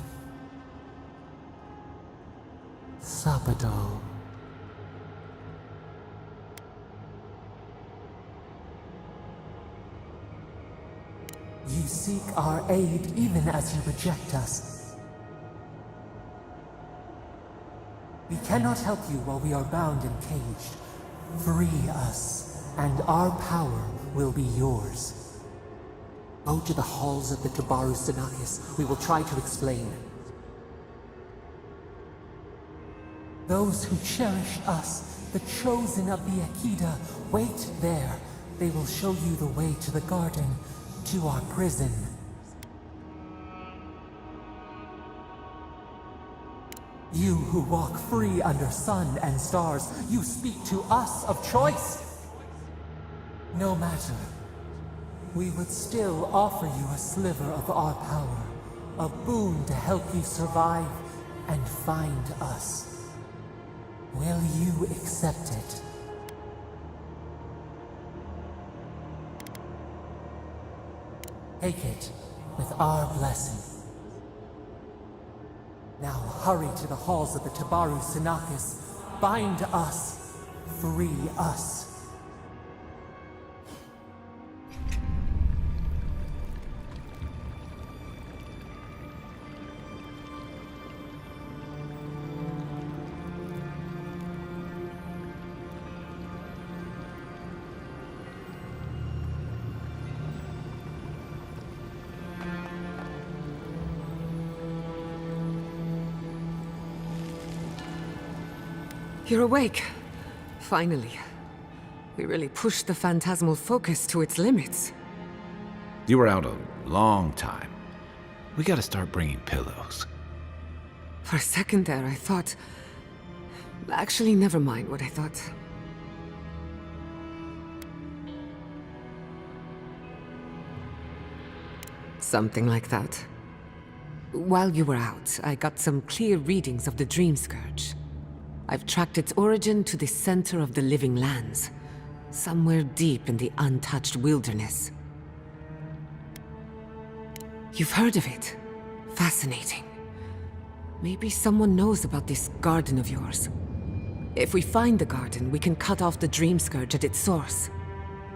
Sapado. You seek our aid even as you reject us. We cannot help you while we are bound and caged. Free us, and our power will be yours. Go to the halls of the Tabaru Sanakis. We will try to explain. Those who cherish us, the chosen of the Akita, wait there. They will show you the way to the garden, to our prison. You who walk free under sun and stars, you speak to us of choice. No matter. We would still offer you a sliver of our power, a boon to help you survive and find us. Will you accept it? Take it with our blessing. Now hurry to the halls of the Tabaru Sanakis. Bind us. Free us. You're awake. Finally. We really pushed the phantasmal focus to its limits. You were out a long time. We gotta start bringing pillows. For a second there, I thought... Actually, never mind what I thought. Something like that. While you were out, I got some clear readings of the Dream Scourge. I've tracked its origin to the center of the living lands, somewhere deep in the untouched wilderness. You've heard of it? Fascinating. Maybe someone knows about this garden of yours. If we find the garden, we can cut off the Dream Scourge at its source.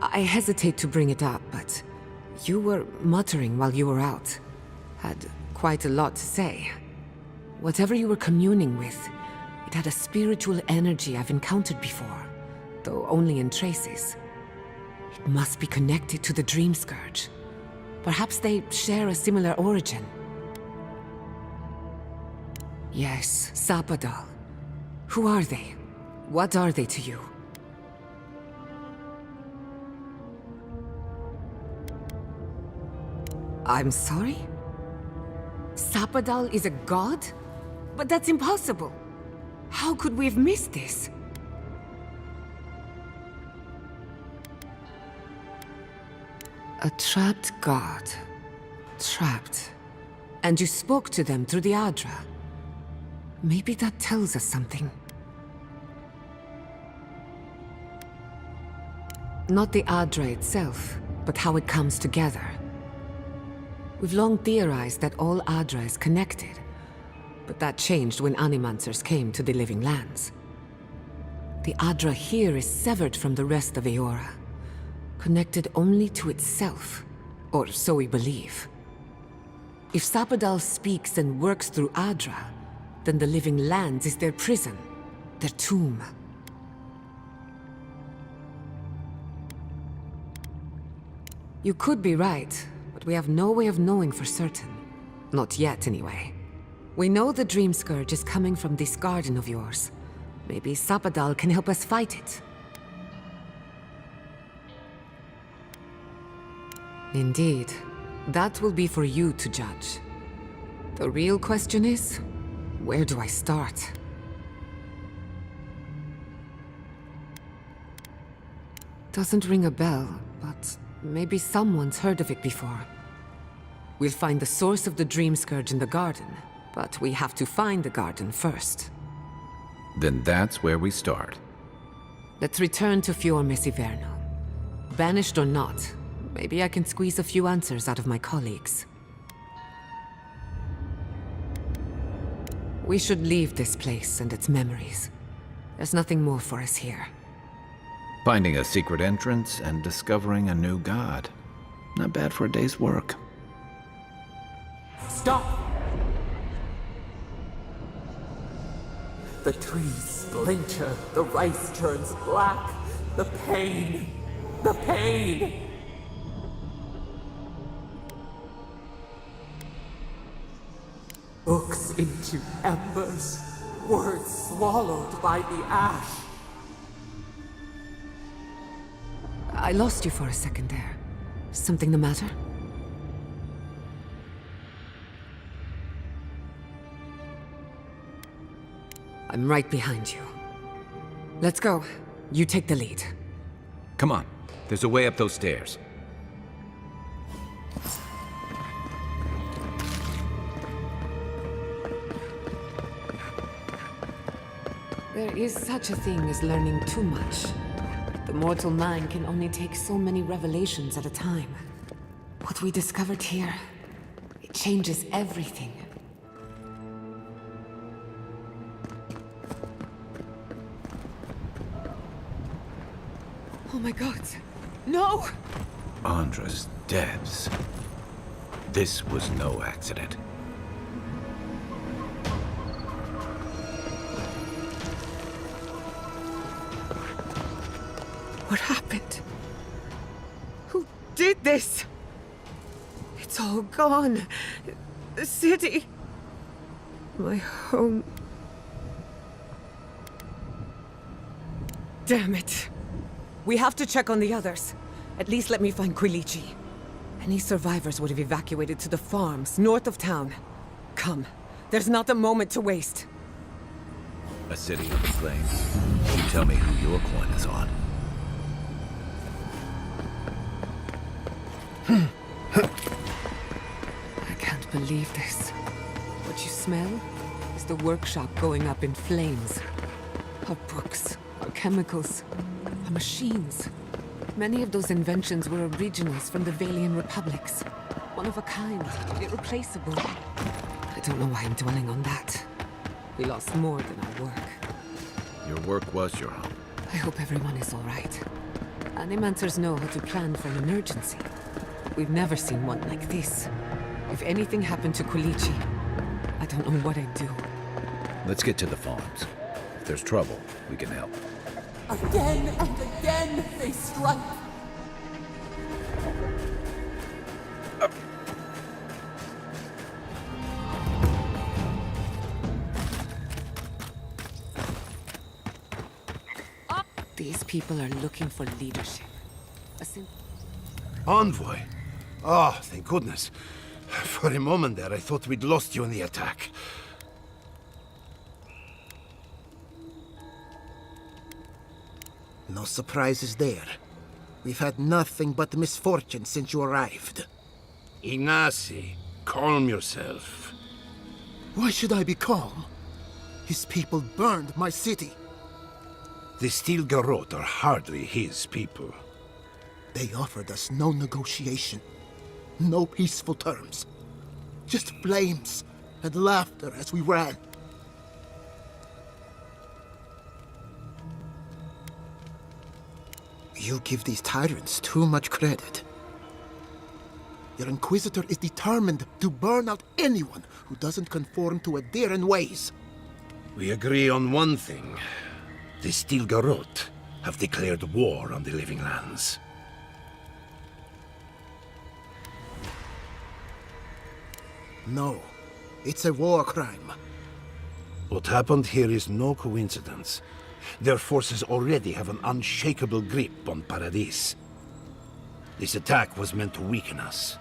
I hesitate to bring it up, but you were muttering while you were out. Had quite a lot to say. Whatever you were communing with, it had a spiritual energy I've encountered before, though only in traces. It must be connected to the Dream Scourge. Perhaps they share a similar origin. Yes, Sapadal. Who are they? What are they to you? I'm sorry? Sapadal is a god? But that's impossible. How could we have missed this? A trapped god. Trapped. And you spoke to them through the Adra. Maybe that tells us something. Not the Adra itself, but how it comes together. We've long theorized that all Adra is connected, but that changed when Animancers came to the Living Lands. The Adra here is severed from the rest of Eora, connected only to itself, or so we believe. If Sapadal speaks and works through Adra, then the Living Lands is their prison, their tomb. You could be right, but we have no way of knowing for certain. Not yet, anyway. We know the Dream Scourge is coming from this garden of yours. Maybe Sapadal can help us fight it. Indeed. That will be for you to judge. The real question is, where do I start? Doesn't ring a bell, but maybe someone's heard of it before. We'll find the source of the Dream Scourge in the garden, but we have to find the garden first. Then that's where we start. Let's return to Fior Mesiverno. Banished or not, maybe I can squeeze a few answers out of my colleagues. We should leave this place and its memories. There's nothing more for us here. Finding a secret entrance and discovering a new god. Not bad for a day's work. Stop! The trees splinter, the rice turns black. The pain! The pain! Books into embers, words swallowed by the ash. I lost you for a second there. Something the matter? I'm right behind you. Let's go. You take the lead. Come on. There's a way up those stairs. There is such a thing as learning too much. The mortal mind can only take so many revelations at a time. What we discovered here, it changes everything. Oh my god. No! Andra's dead. This was no accident. What happened? Who did this? It's all gone. The city. My home. Damn it. We have to check on the others. At least let me find Quilici. Any survivors would have evacuated to the farms north of town. Come, there's not a moment to waste. A city in flames. You tell me who your coin is on. I can't believe this. What you smell is the workshop going up in flames. Our books, our chemicals, our machines. Many of those inventions were originals from the Valian republics. One of a kind, irreplaceable. I don't know why I'm dwelling on that. We lost more than our work. Your work was your home. I hope everyone is all right. Animancers know how to plan for an emergency. We've never seen one like this. If anything happened to Quilici, I don't know what I'd do. Let's get to the farms. If there's trouble, we can help. Again and again they strike. These people are looking for leadership. Envoy? Oh, thank goodness. For a moment there, I thought we'd lost you in the attack. No surprises there. We've had nothing but misfortune since you arrived. Ignacy, calm yourself. Why should I be calm? His people burned my city. The Steel Garrote are hardly his people. They offered us no negotiation, no peaceful terms. Just flames and laughter as we ran. You give these tyrants too much credit. Your Inquisitor is determined to burn out anyone who doesn't conform to Adéran ways. We agree on one thing. The Steel Garrote have declared war on the Living Lands. No, it's a war crime. What happened here is no coincidence. Their forces already have an unshakable grip on Paradis. This attack was meant to weaken us.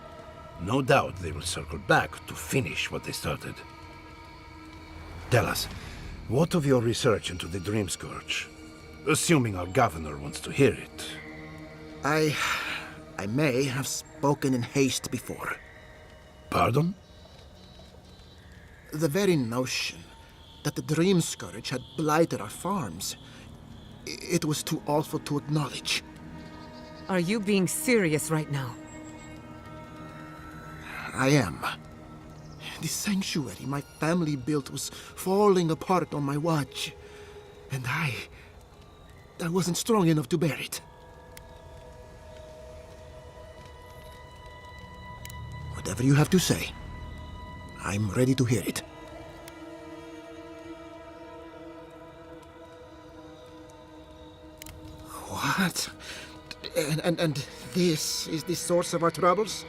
No doubt they will circle back to finish what they started. Tell us, what of your research into the Dream Scourge? Assuming our governor wants to hear it. I may have spoken in haste before. Pardon? The very notion that the Dream Scourge had blighted our farms, it was too awful to acknowledge. Are you being serious right now? I am. The sanctuary my family built was falling apart on my watch. And I wasn't strong enough to bear it. Whatever you have to say, I'm ready to hear it. What? And this is the source of our troubles?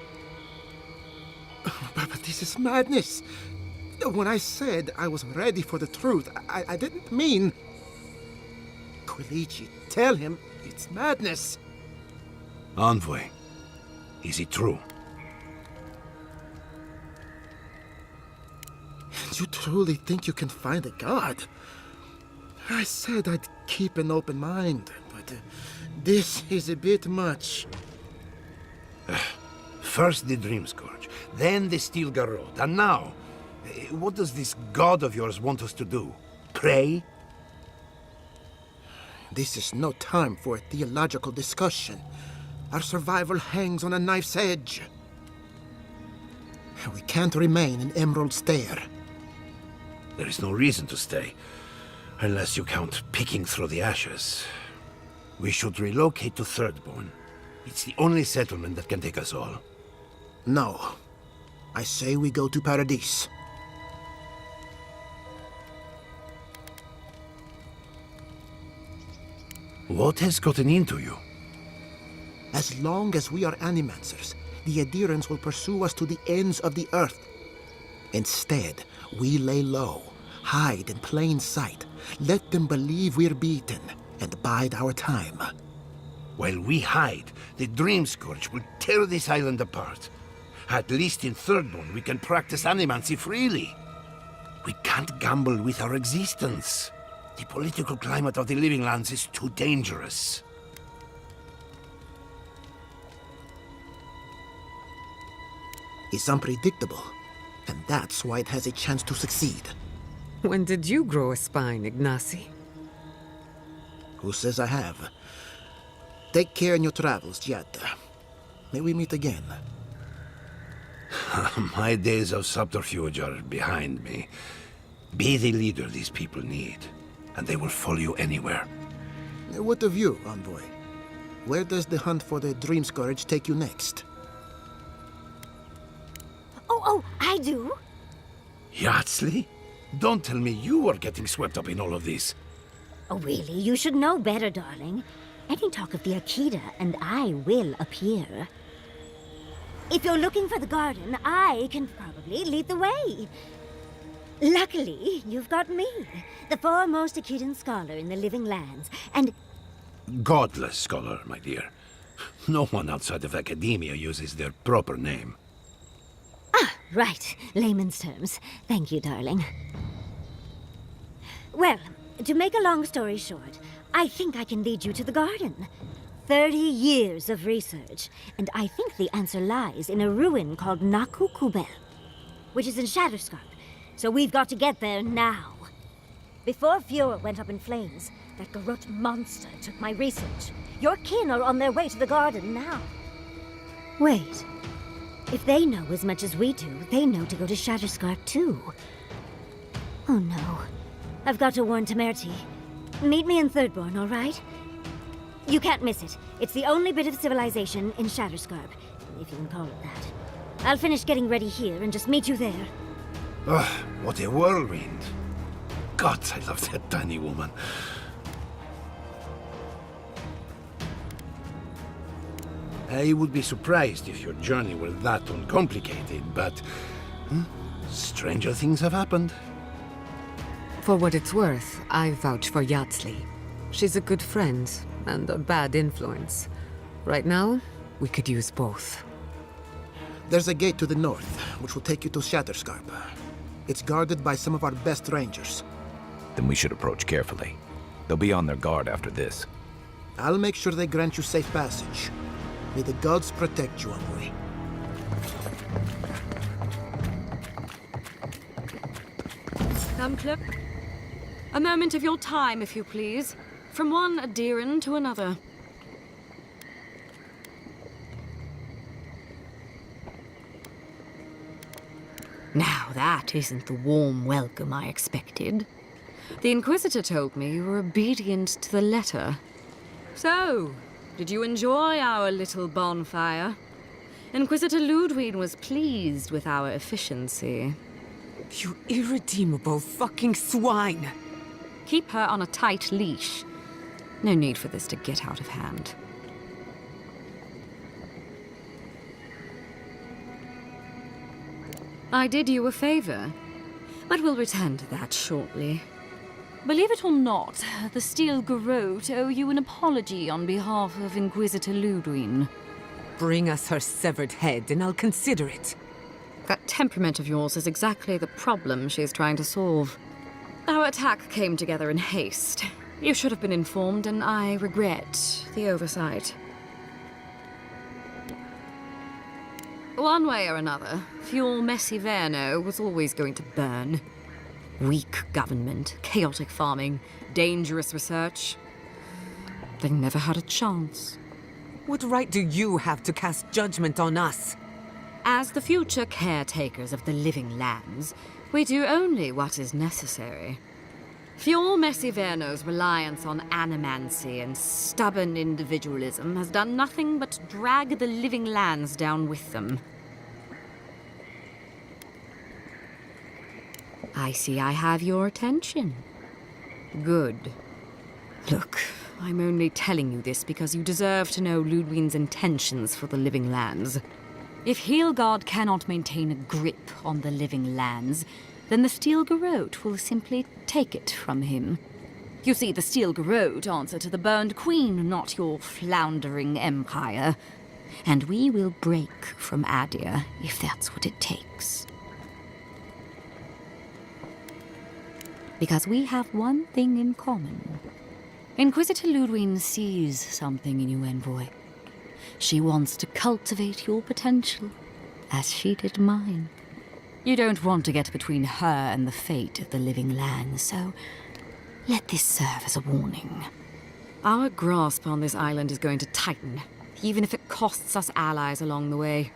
But this is madness. When I said I was ready for the truth, I didn't mean... Quilici, tell him it's madness. Envoy, is it true? You truly think you can find a god? I said I'd keep an open mind, but this is a bit much. First the Dream Scourge, then the Steel Garrote, and now, what does this god of yours want us to do? Pray? This is no time for a theological discussion. Our survival hangs on a knife's edge. We can't remain in Emerald Stair. There is no reason to stay, unless you count picking through the ashes. We should relocate to Thirdborn. It's the only settlement that can take us all. No. I say we go to Paradis. What has gotten into you? As long as we are Animancers, the Adherents will pursue us to the ends of the earth. Instead, we lay low, hide in plain sight, let them believe we're beaten, and bide our time. While we hide, the Dream Scourge will tear this island apart. At least in Thirdborn, we can practice animancy freely. We can't gamble with our existence. The political climate of the Living Lands is too dangerous. It's unpredictable, and that's why it has a chance to succeed. When did you grow a spine, Ignacy? Who says I have? Take care in your travels, Giada. May we meet again. My days of subterfuge are behind me. Be the leader these people need, and they will follow you anywhere. What of you, Envoy? Where does the hunt for the Dream Scourge take you next? Oh, I do. Yardsley? Don't tell me you are getting swept up in all of this. Oh, really? You should know better, darling. Any talk of the Akita, and I will appear. If you're looking for the garden, I can probably lead the way. Luckily, you've got me, the foremost Akitan scholar in the Living Lands, and... Godless scholar, my dear. No one outside of academia uses their proper name. Ah, right. Layman's terms. Thank you, darling. Well, to make a long story short, I think I can lead you to the garden. 30 years of research, and I think the answer lies in a ruin called Naku Kubel, which is in Shatterscarp, so we've got to get there now. Before Fiora went up in flames, that Garrote monster took my research. Your kin are on their way to the garden now. Wait. If they know as much as we do, they know to go to Shatterscarp too. Oh no. I've got to warn Temerity. Meet me in Thirdborn, all right? You can't miss it. It's the only bit of civilization in Shatterscarp, if you can call it that. I'll finish getting ready here and just meet you there. Ugh, what a whirlwind. God, I love that tiny woman. I would be surprised if your journey were that uncomplicated, but... stranger things have happened. For what it's worth, I vouch for Yardsley. She's a good friend and a bad influence. Right now, we could use both. There's a gate to the north, which will take you to Shatterscarp. It's guarded by some of our best rangers. Then we should approach carefully. They'll be on their guard after this. I'll make sure they grant you safe passage. May the gods protect you, Envoy. Come, Clip. A moment of your time, if you please. From one Adiran to another. Now that isn't the warm welcome I expected. The Inquisitor told me you were obedient to the letter. So, did you enjoy our little bonfire? Inquisitor Ludwig was pleased with our efficiency. You irredeemable fucking swine! Keep her on a tight leash. No need for this to get out of hand. I did you a favor, but we'll return to that shortly. Believe it or not, the Steel Garrote owe you an apology on behalf of Inquisitor Ludwig. Bring us her severed head and I'll consider it. That temperament of yours is exactly the problem she's trying to solve. Our attack came together in haste. You should have been informed, and I regret the oversight. One way or another, Fuel Messiverno was always going to burn. Weak government, chaotic farming, dangerous research. They never had a chance. What right do you have to cast judgment on us? As the future caretakers of the Living Lands, we do only what is necessary. Fuel Messiverno's reliance on animancy and stubborn individualism has done nothing but drag the Living Lands down with them. I see I have your attention. Good. Look, I'm only telling you this because you deserve to know Ludwig's intentions for the Living Lands. If Heelgard cannot maintain a grip on the Living Lands, then the Steel Garrote will simply take it from him. You see, the Steel Garrote answer to the Burned Queen, not your floundering empire. And we will break from Adia, if that's what it takes. Because we have one thing in common. Inquisitor Ludwig sees something in you, Envoy. She wants to cultivate your potential, as she did mine. You don't want to get between her and the fate of the living land, so let this serve as a warning. Our grasp on this island is going to tighten, even if it costs us allies along the way.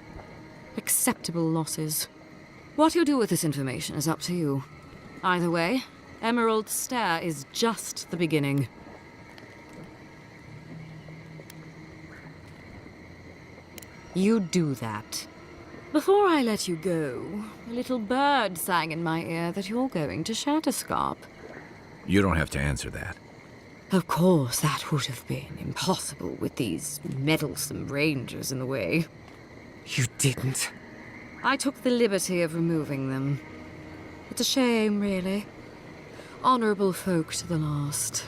Acceptable losses. What you do with this information is up to you. Either way, Emerald Stair is just the beginning. You do that. Before I let you go, a little bird sang in my ear that you're going to Shatterscarp. You don't have to answer that. Of course, that would have been impossible with these meddlesome rangers in the way. You didn't. I took the liberty of removing them. It's a shame, really. Honorable folk to the last.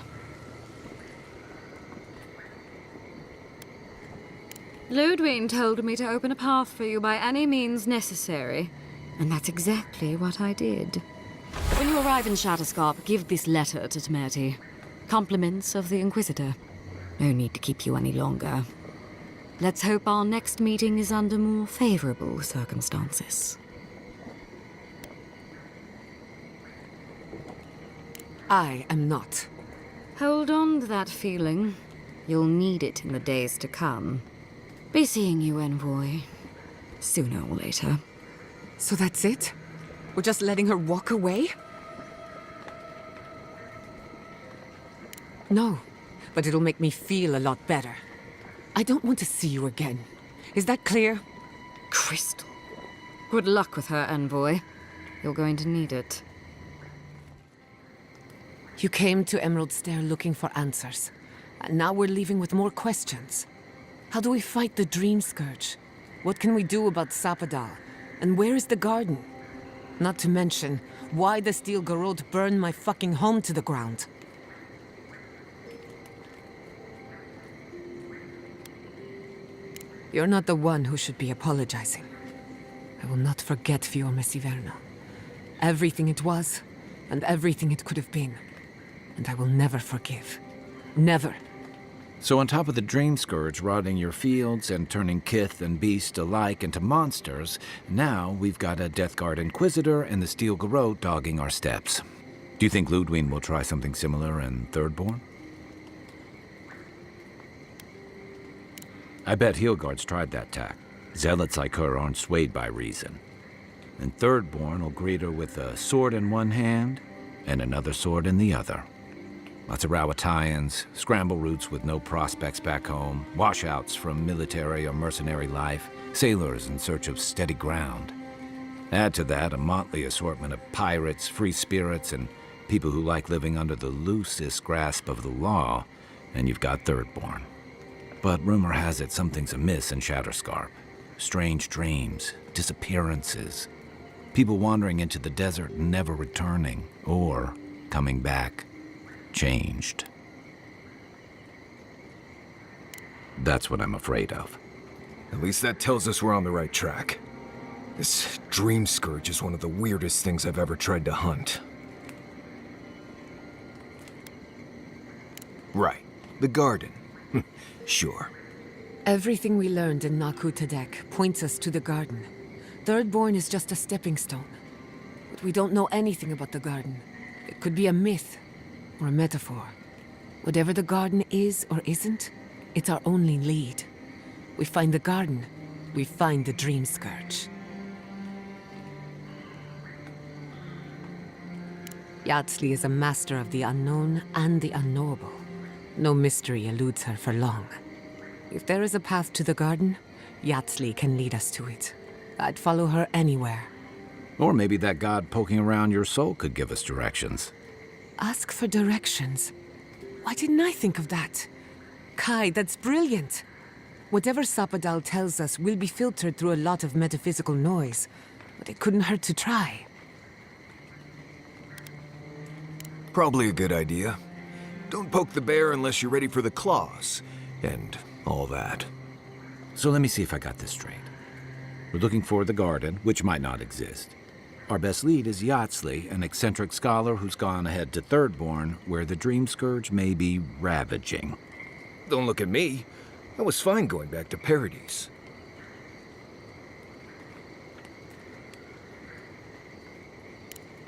Ludwig told me to open a path for you by any means necessary, and that's exactly what I did. When you arrive in Shatterscarp, give this letter to Temerity. Compliments of the Inquisitor. No need to keep you any longer. Let's hope our next meeting is under more favorable circumstances. I am not. Hold on to that feeling. You'll need it in the days to come. Be seeing you, Envoy. Sooner or later. So that's it? We're just letting her walk away? No, but it'll make me feel a lot better. I don't want to see you again. Is that clear? Crystal. Good luck with her, Envoy. You're going to need it. You came to Emerald Stair looking for answers. And now we're leaving with more questions. How do we fight the Dream Scourge? What can we do about Sapadal? And where is the garden? Not to mention, why the Steel Garrote burned my fucking home to the ground. You're not the one who should be apologizing. I will not forget Fiume Siverna. Everything it was, and everything it could have been. And I will never forgive. Never. So on top of the Dream Scourge rotting your fields and turning kith and beast alike into monsters, now we've got a Death Guard Inquisitor and the Steel Garrote dogging our steps. Do you think Ludwig will try something similar in Thirdborn? I bet Heelguard's tried that tack. Zealots like her aren't swayed by reason. And Thirdborn will greet her with a sword in one hand and another sword in the other. Lots of Rawatayans, scramble routes with no prospects back home, washouts from military or mercenary life, sailors in search of steady ground. Add to that a motley assortment of pirates, free spirits, and people who like living under the loosest grasp of the law, and you've got Thirdborn. But rumor has it something's amiss in Shatterscarp. Strange dreams, disappearances, people wandering into the desert and never returning, or coming back. Changed. That's what I'm afraid of. At least that tells us we're on the right track. This Dream Scourge is one of the weirdest things I've ever tried to hunt. Right. The garden. Sure. Everything we learned in Naku Tadek points us to the garden. Thirdborn is just a stepping stone. But we don't know anything about the garden. It could be a myth. Or a metaphor. Whatever the garden is or isn't, it's our only lead. We find the garden, we find the Dream Scourge. Yatsley is a master of the unknown and the unknowable. No mystery eludes her for long. If there is a path to the garden, Yatsley can lead us to it. I'd follow her anywhere. Or maybe that god poking around your soul could give us directions. Ask for directions. Why didn't I think of that? Kai, that's brilliant. Whatever Sapadal tells us will be filtered through a lot of metaphysical noise, but it couldn't hurt to try. Probably a good idea. Don't poke the bear unless you're ready for the claws, and all that. So let me see if I got this straight. We're looking for the garden, which might not exist. Our best lead is Yatsley, an eccentric scholar who's gone ahead to Thirdborn, where the Dream Scourge may be ravaging. Don't look at me. I was fine going back to Paradise.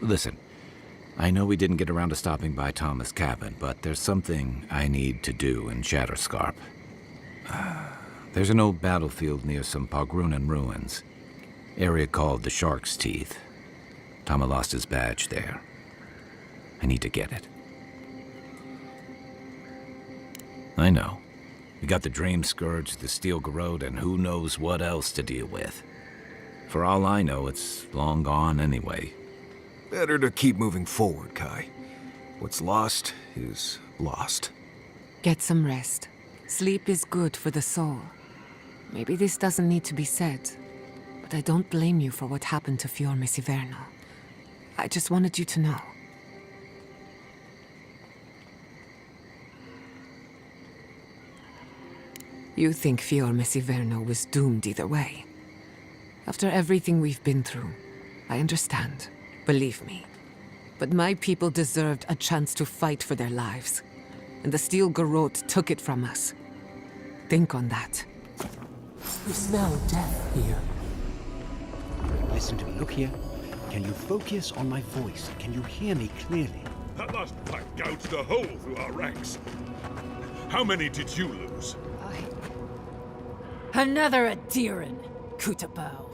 Listen, I know we didn't get around to stopping by Thomas' cabin, but there's something I need to do in Shatterscarp. There's an old battlefield near some Pogrunan ruins. Area called the Shark's Teeth. Tama lost his badge there. I need to get it. I know. We got the Dream Scourge, the Steel Garrote, and who knows what else to deal with. For all I know, it's long gone anyway. Better to keep moving forward, Kai. What's lost is lost. Get some rest. Sleep is good for the soul. Maybe this doesn't need to be said, but I don't blame you for what happened to Fior Messiverno. I just wanted you to know. You think Fior Messiverno was doomed either way. After everything we've been through, I understand. Believe me. But my people deserved a chance to fight for their lives. And the Steel Garrote took it from us. Think on that. We smell death here. Listen to me. Look here. Can you focus on my voice? Can you hear me clearly? That last fight gouged a hole through our ranks. How many did you lose? Another Adiran, Kutabao.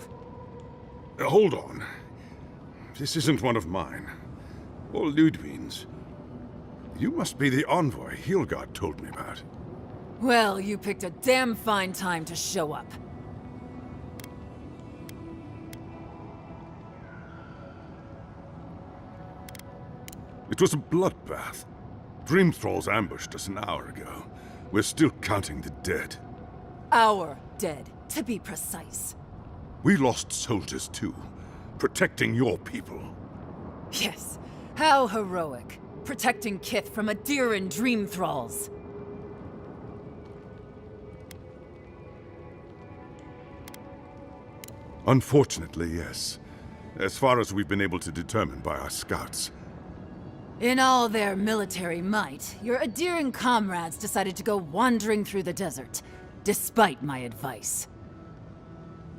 Hold on. This isn't one of mine. Or Ludwig's. You must be the envoy Hilgard told me about. Well, you picked a damn fine time to show up. It was a bloodbath. Dream Thralls ambushed us an hour ago. We're still counting the dead. Our dead, to be precise. We lost soldiers too, protecting your people. Yes, how heroic. Protecting Kith from Adiran Dream Thralls. Unfortunately, yes. As far as we've been able to determine by our scouts. In all their military might, your Adiran comrades decided to go wandering through the desert, despite my advice.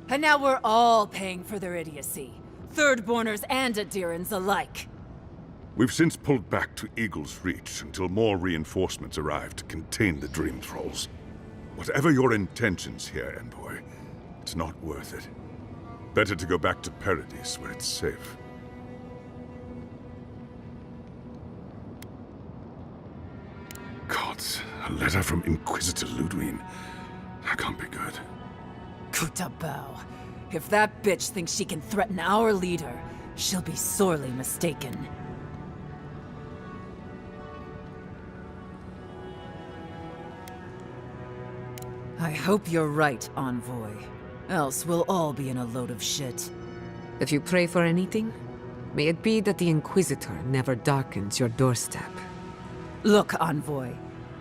And now we're all paying for their idiocy. Thirdborners and Adirans alike. We've since pulled back to Eagle's Reach until more reinforcements arrive to contain the Dream Thralls. Whatever your intentions here, Envoy, it's not worth it. Better to go back to Paradise where it's safe. Gods, a letter from Inquisitor Ludwig. That can't be good. Kutabao. If that bitch thinks she can threaten our leader, she'll be sorely mistaken. I hope you're right, Envoy. Else we'll all be in a load of shit. If you pray for anything, may it be that the Inquisitor never darkens your doorstep. Look, Envoy.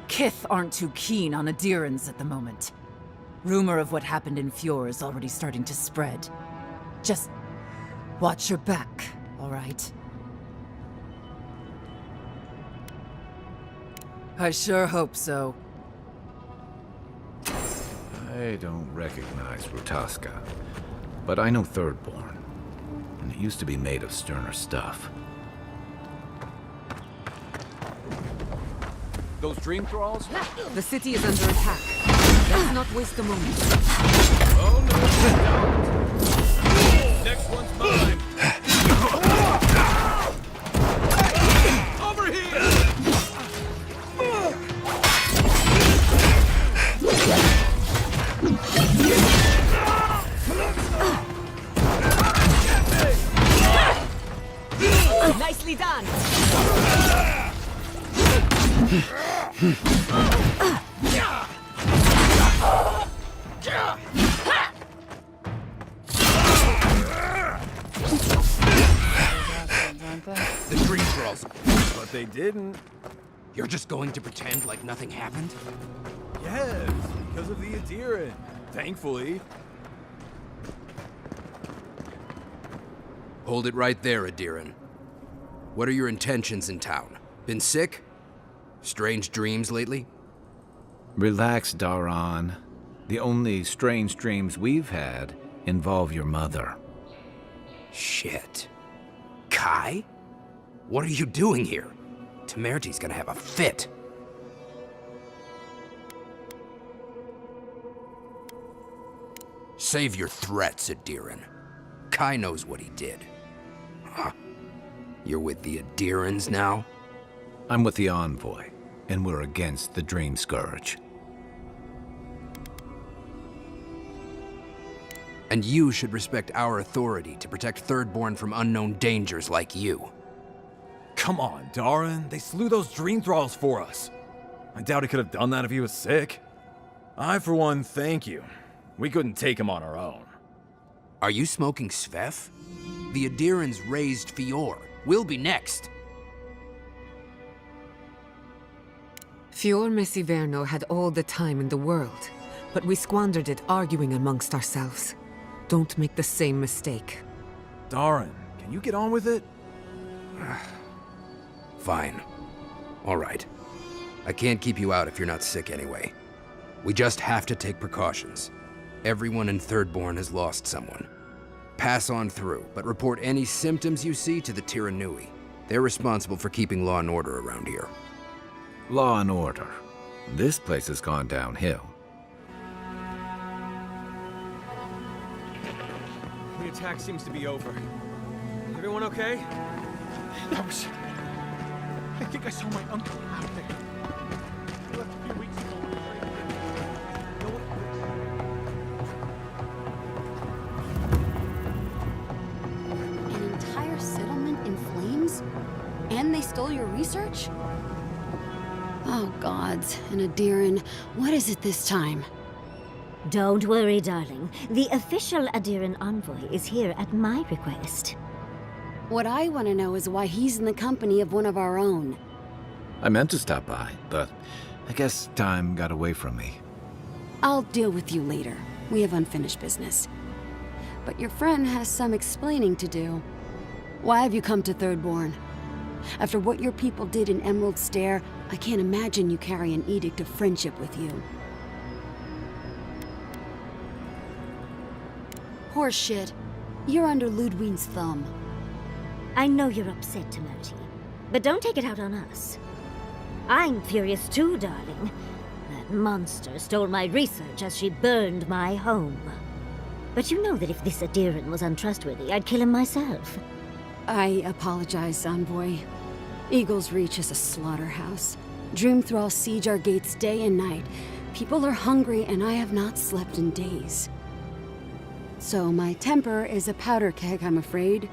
Kith aren't too keen on Adirans at the moment. Rumor of what happened in Fjord is already starting to spread. Just watch your back, all right? I sure hope so. I don't recognize Rutaska, but I know Thirdborn, and it used to be made of sterner stuff. Those Dream Thralls? The city is under attack. Let's not waste a moment. Oh no, don't! Next one's mine! Over here! Nicely done! The Dream Thralls. But they didn't. You're just going to pretend like nothing happened? Yes, because of the Adiran. Thankfully. Hold it right there, Adiran. What are your intentions in town? Been sick? Strange dreams lately? Relax, Daran. The only strange dreams we've had involve your mother. Shit. Kai? What are you doing here? Temerty's gonna have a fit. Save your threats, Adiran. Kai knows what he did. Huh. You're with the Adirans now? I'm with the Envoy, and we're against the Dream Scourge. And you should respect our authority to protect Thirdborn from unknown dangers like you. Come on, Daran. They slew those dream thralls for us. I doubt he could have done that if he was sick. I, for one, thank you. We couldn't take him on our own. Are you smoking Svef? The Adirans raised Fior. We'll be next. Fior Messiverno had all the time in the world, but we squandered it arguing amongst ourselves. Don't make the same mistake. Daran, can you get on with it? Fine. All right. I can't keep you out if you're not sick anyway. We just have to take precautions. Everyone in Thirdborn has lost someone. Pass on through, but report any symptoms you see to the Tiranui. They're responsible for keeping law and order around here. Law and order. This place has gone downhill. The attack seems to be over. Everyone okay? That was... I think I saw my uncle out there. He left a few weeks ago. An entire settlement in flames? And they stole your research? Oh, gods. And Adiran, what is it this time? Don't worry, darling. The official Adiran envoy is here at my request. What I want to know is why he's in the company of one of our own. I meant to stop by, but I guess time got away from me. I'll deal with you later. We have unfinished business. But your friend has some explaining to do. Why have you come to Thirdborn? After what your people did in Emerald Stair, I can't imagine you carry an edict of friendship with you. Horseshit. You're under Ludwig's thumb. I know you're upset, Temerty, but don't take it out on us. I'm furious too, darling. That monster stole my research as she burned my home. But you know that if this Adiran was untrustworthy, I'd kill him myself. I apologize, Envoy. Eagle's Reach is a slaughterhouse. Dreamthralls siege our gates day and night. People are hungry, and I have not slept in days. So my temper is a powder keg, I'm afraid.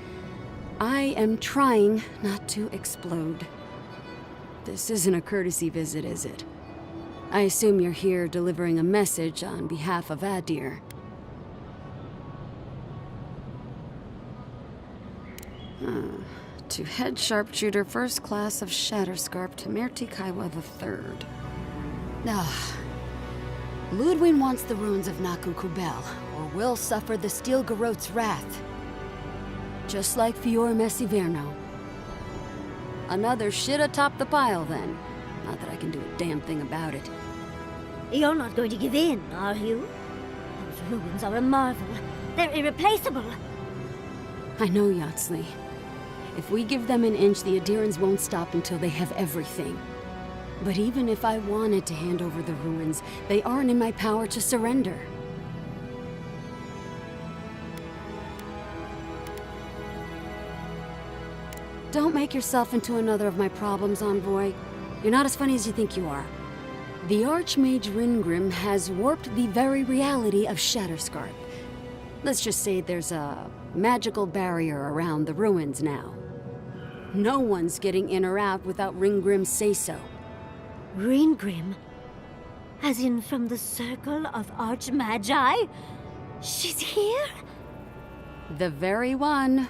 I am trying not to explode. This isn't a courtesy visit, is it? I assume you're here delivering a message on behalf of Adir. To head sharpshooter, first class of Shatterscarp, Temerty Kaiwa III. Ludwig wants the ruins of Naku Kubel, or will suffer the Steel Garrote's wrath. Just like Fior Messiverno. Another shit atop the pile, then. Not that I can do a damn thing about it. You're not going to give in, are you? Those ruins are a marvel. They're irreplaceable. I know, Yatsley. If we give them an inch, the Adirans won't stop until they have everything. But even if I wanted to hand over the ruins, they aren't in my power to surrender. Don't make yourself into another of my problems, Envoy. You're not as funny as you think you are. The Archmage Ringrim has warped the very reality of Shatterscarp. Let's just say there's a magical barrier around the ruins now. No one's getting in or out without Ringgrim's say-so. Ringgrim? As in from the Circle of Archmagi? She's here? The very one.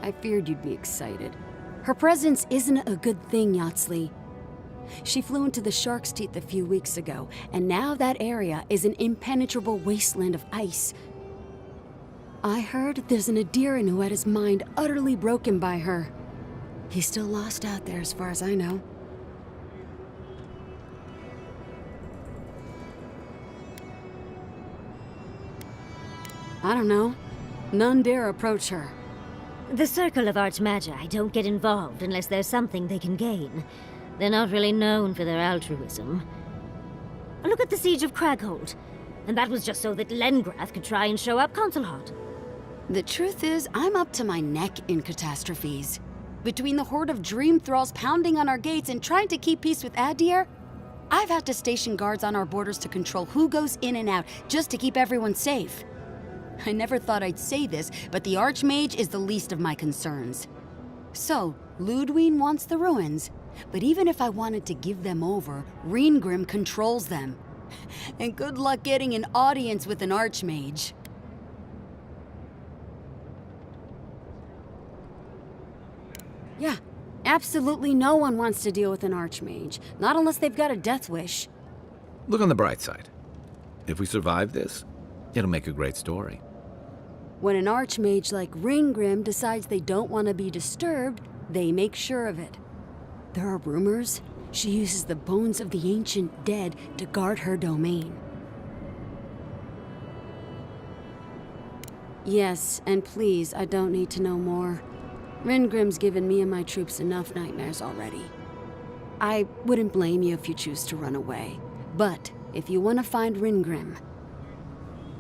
I feared you'd be excited. Her presence isn't a good thing, Yatsley. She flew into the Shark's Teeth a few weeks ago, and now that area is an impenetrable wasteland of ice. I heard there's an Adiran who had his mind utterly broken by her. He's still lost out there as far as I know. I don't know. None dare approach her. The Circle of Archmagi don't get involved unless there's something they can gain. They're not really known for their altruism. Look at the Siege of Craghold. And that was just so that Lengrath could try and show up Consulhot. The truth is, I'm up to my neck in catastrophes. Between the horde of dream thralls pounding on our gates and trying to keep peace with Adir, I've had to station guards on our borders to control who goes in and out, just to keep everyone safe. I never thought I'd say this, but the Archmage is the least of my concerns. So, Ludwig wants the ruins, but even if I wanted to give them over, Reengrim controls them. And good luck getting an audience with an Archmage. Yeah, absolutely no one wants to deal with an Archmage, not unless they've got a death wish. Look on the bright side. If we survive this, it'll make a great story. When an Archmage like Reengrim decides they don't want to be disturbed, they make sure of it. There are rumors she uses the bones of the ancient dead to guard her domain. Yes, and please, I don't need to know more. Reengrim's given me and my troops enough nightmares already. I wouldn't blame you if you choose to run away. But if you want to find Reengrim,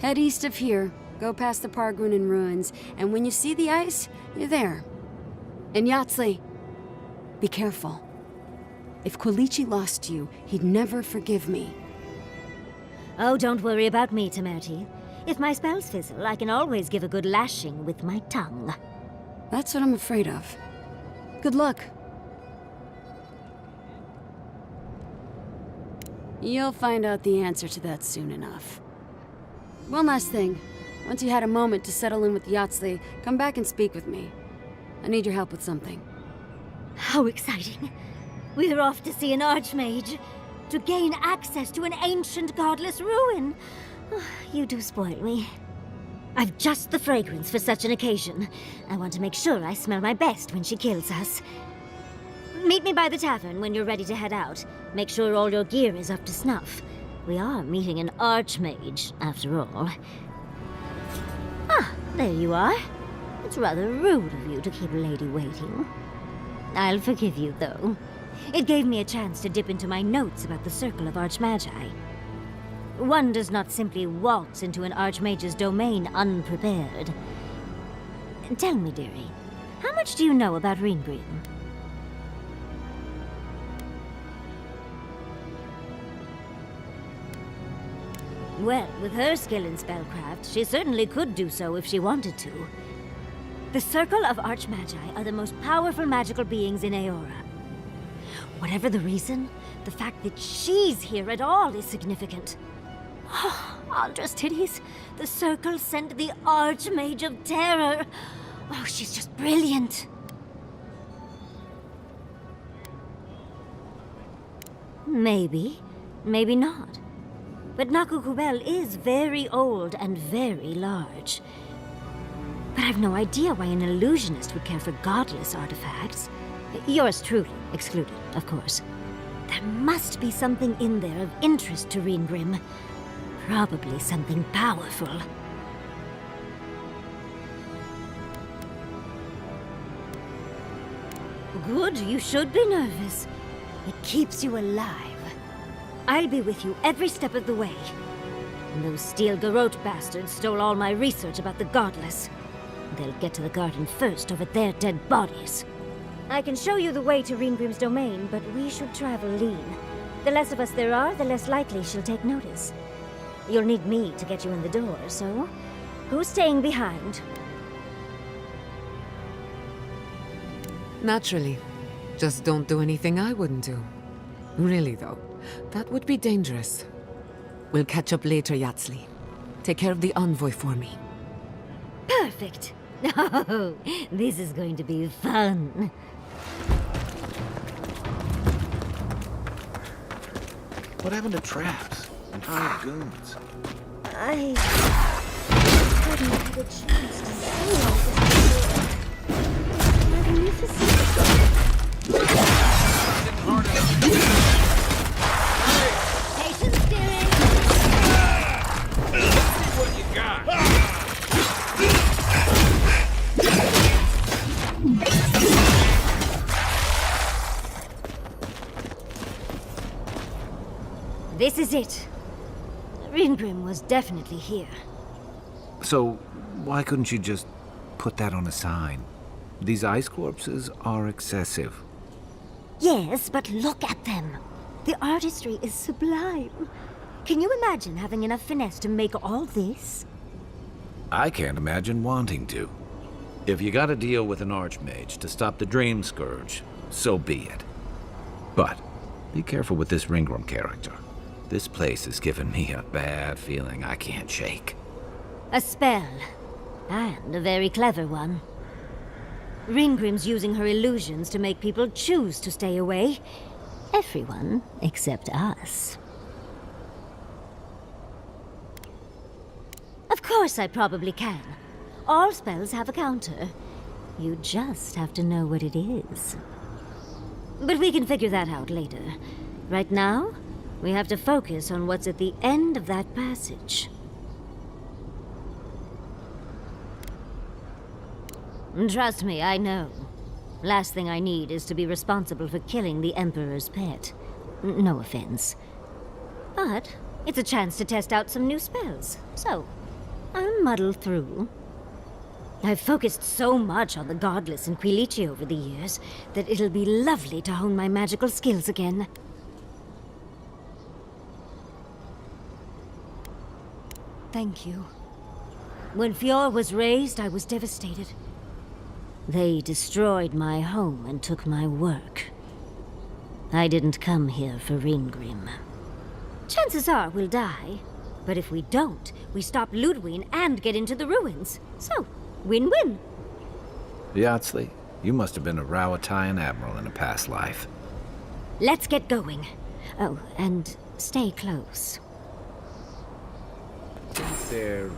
head east of here, go past the Pargunin ruins, and when you see the ice, you're there. And Yatzli, be careful. If Quilichi lost you, he'd never forgive me. Oh, don't worry about me, Temerti. If my spells fizzle, I can always give a good lashing with my tongue. That's what I'm afraid of. Good luck. You'll find out the answer to that soon enough. One last thing. Once you had a moment to settle in with Yatzli, come back and speak with me. I need your help with something. How exciting. We're off to see an Archmage, to gain access to an ancient godless ruin. You do spoil me. I've just the fragrance for such an occasion. I want to make sure I smell my best when she kills us. Meet me by the tavern when you're ready to head out. Make sure all your gear is up to snuff. We are meeting an Archmage, after all. Ah, there you are. It's rather rude of you to keep a lady waiting. I'll forgive you, though. It gave me a chance to dip into my notes about the Circle of Archmagi. One does not simply waltz into an Archmage's domain unprepared. Tell me, dearie, how much do you know about Reengrim? Well, with her skill in spellcraft, she certainly could do so if she wanted to. The Circle of Archmagi are the most powerful magical beings in Eora. Whatever the reason, the fact that she's here at all is significant. Aldrus Titties, the Circle sent the Archmage of Terror. Oh, she's just brilliant. Maybe, maybe not. But Nakukubel is very old and very large. But I've no idea why an illusionist would care for godless artifacts. Yours truly excluded, of course. There must be something in there of interest to Reengrim. Probably something powerful. Good, you should be nervous. It keeps you alive. I'll be with you every step of the way. And those Steel Garrote bastards stole all my research about the Godless. They'll get to the garden first over their dead bodies. I can show you the way to Reengrim's domain, but we should travel lean. The less of us there are, the less likely she'll take notice. You'll need me to get you in the door, so who's staying behind? Naturally. Just don't do anything I wouldn't do. Really, though, that would be dangerous. We'll catch up later, Yatzli. Take care of the envoy for me. Perfect. Oh, this is going to be fun. What happened to traps and hired goons? I hadn't had a chance to see all this magnificent. Patience, dearie. See what you got. This is it. Ringrim was definitely here. So, why couldn't you just put that on a sign? These ice corpses are excessive. Yes, but look at them. The artistry is sublime. Can you imagine having enough finesse to make all this? I can't imagine wanting to. If you gotta deal with an archmage to stop the Dream Scourge, so be it. But be careful with this Ringrim character. This place has given me a bad feeling I can't shake. A spell. And a very clever one. Ringrim's using her illusions to make people choose to stay away. Everyone except us. Of course I probably can. All spells have a counter. You just have to know what it is. But we can figure that out later. Right now, we have to focus on what's at the end of that passage. Trust me, I know. Last thing I need is to be responsible for killing the Emperor's pet. No offense. But it's a chance to test out some new spells, so I'll muddle through. I've focused so much on the Godless and Quilici over the years that it'll be lovely to hone my magical skills again. Thank you. When Fjord was raised, I was devastated. They destroyed my home and took my work. I didn't come here for Ringrim. Chances are we'll die, but if we don't, we stop Ludwig and get into the ruins. So, win-win. Yatsley, you must have been a Rowatayan admiral in a past life. Let's get going. Oh, and stay close. Think they're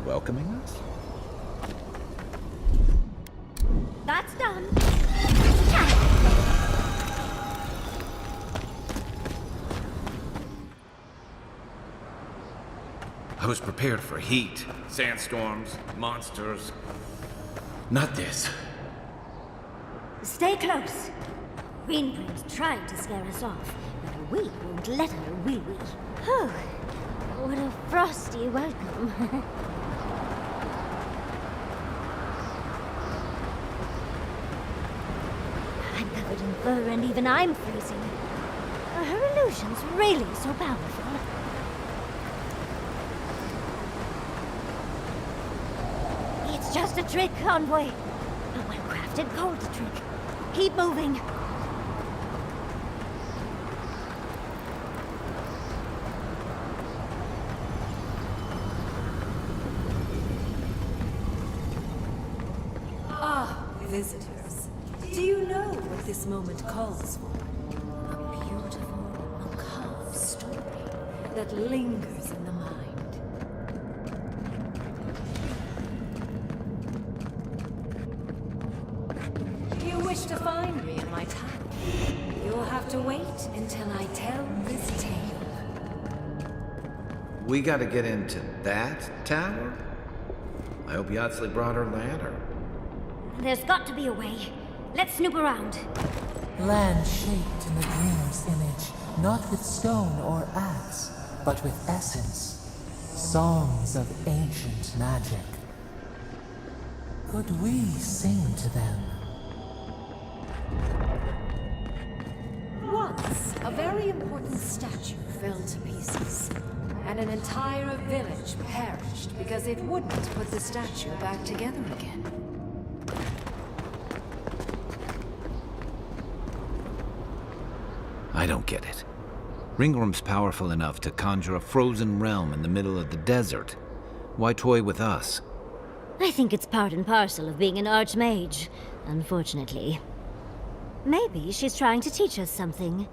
welcoming us? That's done. I was prepared for heat, sandstorms, monsters. Not this. Stay close. Ringrim's trying to scare us off, but we won't let her, will we? Oh, what a frosty welcome. I'm covered in fur and even I'm freezing. Are her illusions really so powerful? It's just a trick, Envoy. A well-crafted cold trick. Keep moving. Ah, visitors. Do you know what this moment calls for? A beautiful, macabre story that lingers in the mind. You wish to find me in my tower? You'll have to wait until I tell this tale. We gotta get into that tower? I hope Yatsley brought her ladder. There's got to be a way. Let's snoop around. Land shaped in the dreamer's image, not with stone or axe, but with essence. Songs of ancient magic. Could we sing to them? Once, a very important statue fell to pieces, and an entire village perished because it wouldn't put the statue back together again. I don't get it. Ringrim's powerful enough to conjure a frozen realm in the middle of the desert. Why toy with us? I think it's part and parcel of being an archmage, unfortunately. Maybe she's trying to teach us something.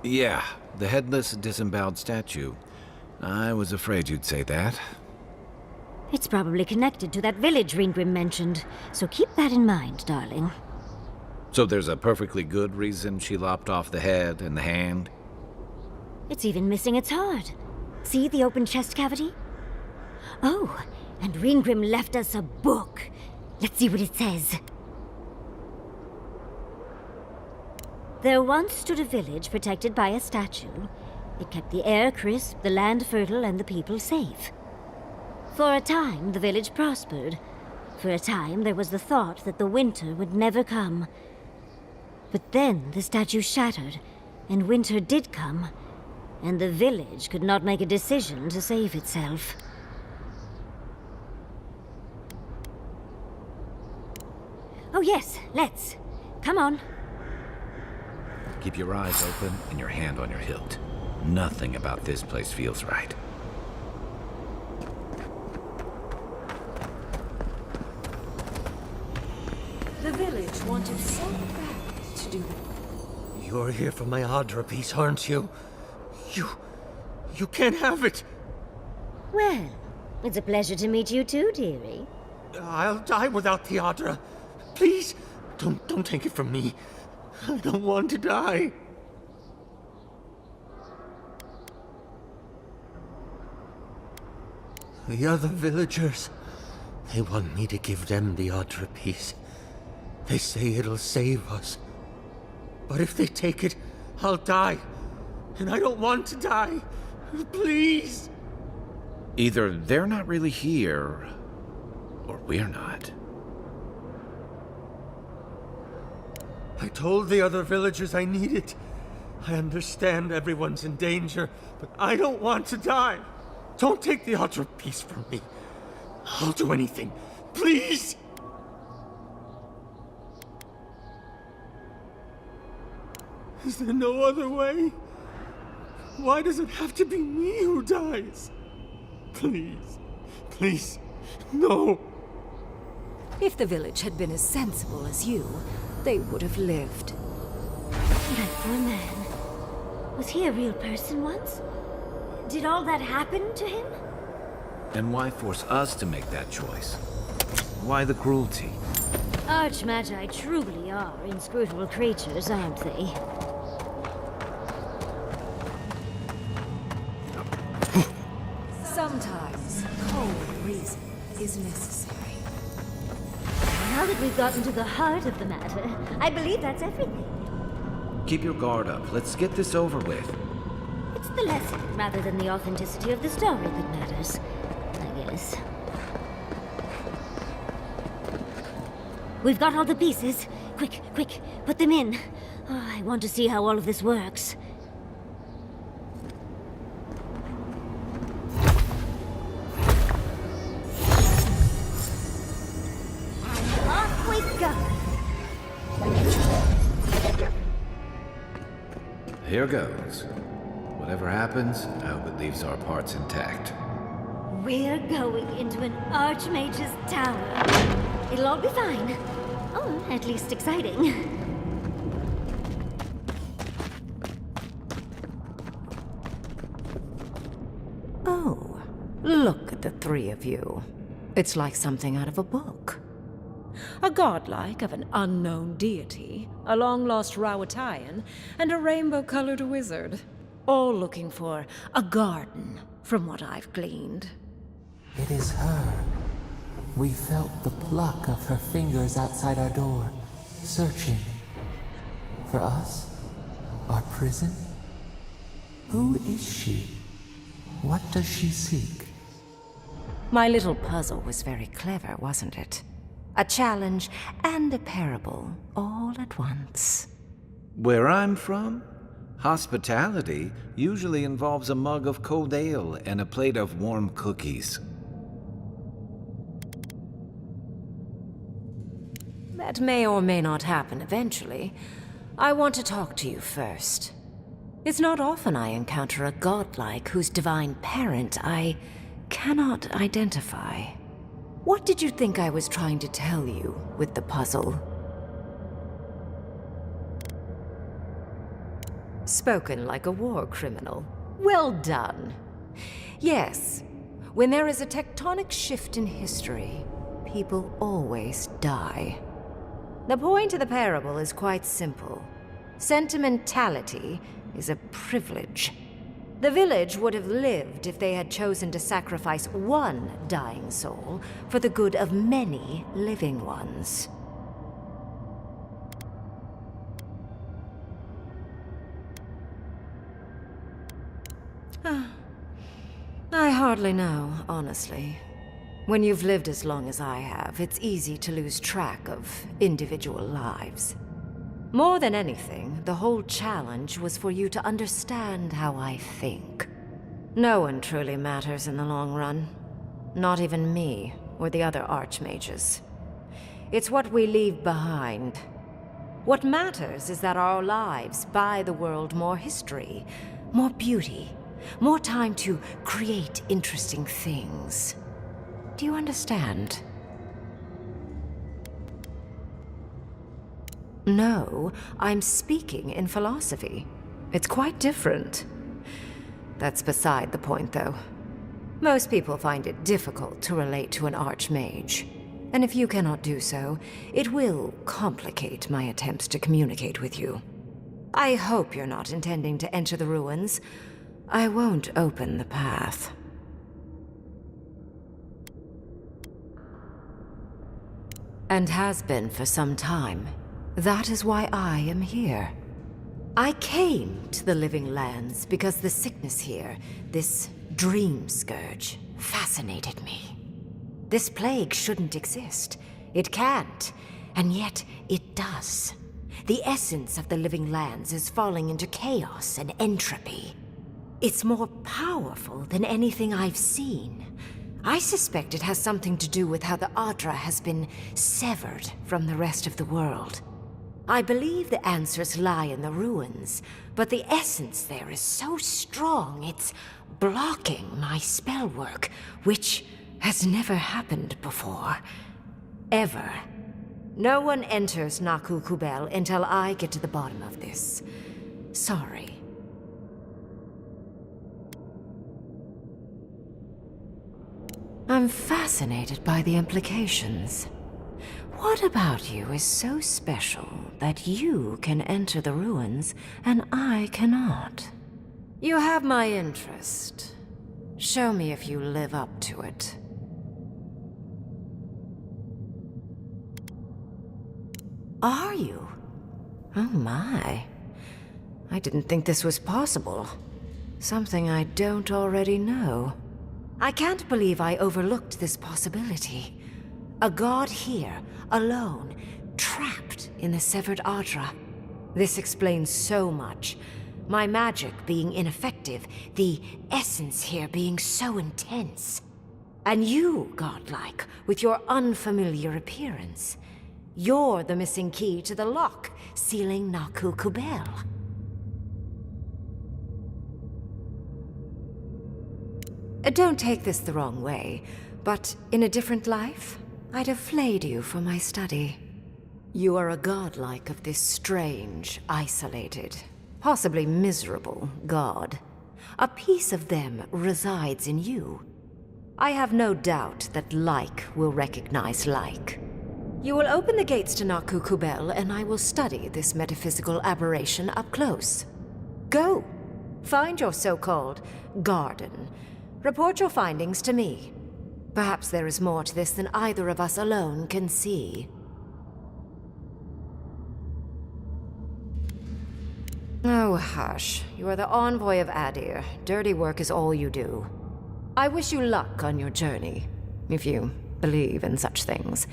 Yeah, the headless, disemboweled statue. I was afraid you'd say that. It's probably connected to that village Ringrim mentioned, so keep that in mind, darling. So there's a perfectly good reason she lopped off the head and the hand? It's even missing its heart. See the open chest cavity? Oh, and Ringrim left us a book. Let's see what it says. There once stood a village protected by a statue. It kept the air crisp, the land fertile, and the people safe. For a time, the village prospered. For a time, there was the thought that the winter would never come. But then the statue shattered, and winter did come, and the village could not make a decision to save itself. Oh yes, let's. Come on. Keep your eyes open and your hand on your hilt. Nothing about this place feels right. The village wanted so bad to do that. You're here for my Adra piece, aren't you? You can't have it! Well, it's a pleasure to meet you too, dearie. I'll die without the Adra. Please, don't take it from me. I don't want to die. The other villagers, they want me to give them the Adra piece. They say it'll save us. But if they take it, I'll die. And I don't want to die. Please! Either they're not really here, or we're not. I told the other villagers I need it. I understand everyone's in danger, but I don't want to die. Don't take the Adra piece from me. I'll do anything. Please! Is there no other way? Why does it have to be me who dies? Please. Please. No. If the village had been as sensible as you, they would have lived. That poor man. Was he a real person once? Did all that happen to him? And why force us to make that choice? Why the cruelty? Archmagi truly are inscrutable creatures, aren't they? Sometimes cold reason is necessary. Now that we've gotten to the heart of the matter, I believe that's everything. Keep your guard up. Let's get this over with. It's the lesson rather than the authenticity of the story that matters, I guess. We've got all the pieces. Quick, quick, put them in. Oh, I want to see how all of this works. Off we go. Here goes. Whatever happens, I hope it leaves our parts intact. We're going into an Archmage's tower. It'll all be fine. Oh, at least exciting. Oh, look at the three of you. It's like something out of a book. A godlike of an unknown deity, a long-lost Rawatayan, and a rainbow-colored wizard. All looking for a garden, from what I've gleaned. It is her. We felt the pluck of her fingers outside our door, searching. For us? Our prison? Who is she? What does she seek? My little puzzle was very clever, wasn't it? A challenge and a parable, all at once. Where I'm from, hospitality usually involves a mug of cold ale and a plate of warm cookies. That may or may not happen eventually. I want to talk to you first. It's not often I encounter a godlike whose divine parent I cannot identify. What did you think I was trying to tell you with the puzzle? Spoken like a war criminal. Well done. Yes, when there is a tectonic shift in history, people always die. The point of the parable is quite simple. Sentimentality is a privilege. The village would have lived if they had chosen to sacrifice one dying soul for the good of many living ones. I hardly know, honestly. When you've lived as long as I have, it's easy to lose track of individual lives. More than anything, the whole challenge was for you to understand how I think. No one truly matters in the long run. Not even me, or the other archmages. It's what we leave behind. What matters is that our lives buy the world more history, more beauty, more time to create interesting things. Do you understand? No, I'm speaking in philosophy. It's quite different. That's beside the point, though. Most people find it difficult to relate to an archmage. And if you cannot do so, it will complicate my attempts to communicate with you. I hope you're not intending to enter the ruins. I won't open the path. And has been for some time. That is why I am here. I came to the Living Lands because the sickness here, this dream scourge, fascinated me. This plague shouldn't exist. It can't, and yet it does. The essence of the Living Lands is falling into chaos and entropy. It's more powerful than anything I've seen. I suspect it has something to do with how the Adra has been severed from the rest of the world. I believe the answers lie in the ruins, but the essence there is so strong it's blocking my spell work, which has never happened before. Ever. No one enters Naku Kubel until I get to the bottom of this. Sorry. I'm fascinated by the implications. What about you is so special that you can enter the ruins and I cannot? You have my interest. Show me if you live up to it. Are you? Oh my. I didn't think this was possible. Something I don't already know. I can't believe I overlooked this possibility. A god here, alone, trapped in the severed Adra. This explains so much. My magic being ineffective, the essence here being so intense. And you, godlike, with your unfamiliar appearance. You're the missing key to the lock, sealing Naku Kubel. Don't take this the wrong way, but in a different life, I'd have flayed you for my study. You are a godlike of this strange, isolated, possibly miserable god. A piece of them resides in you. I have no doubt that like will recognize like. You will open the gates to Naku Kubel, and I will study this metaphysical aberration up close. Go. Find your so-called garden. Report your findings to me. Perhaps there is more to this than either of us alone can see. Oh, hush. You are the envoy of Adir. Dirty work is all you do. I wish you luck on your journey, if you believe in such things.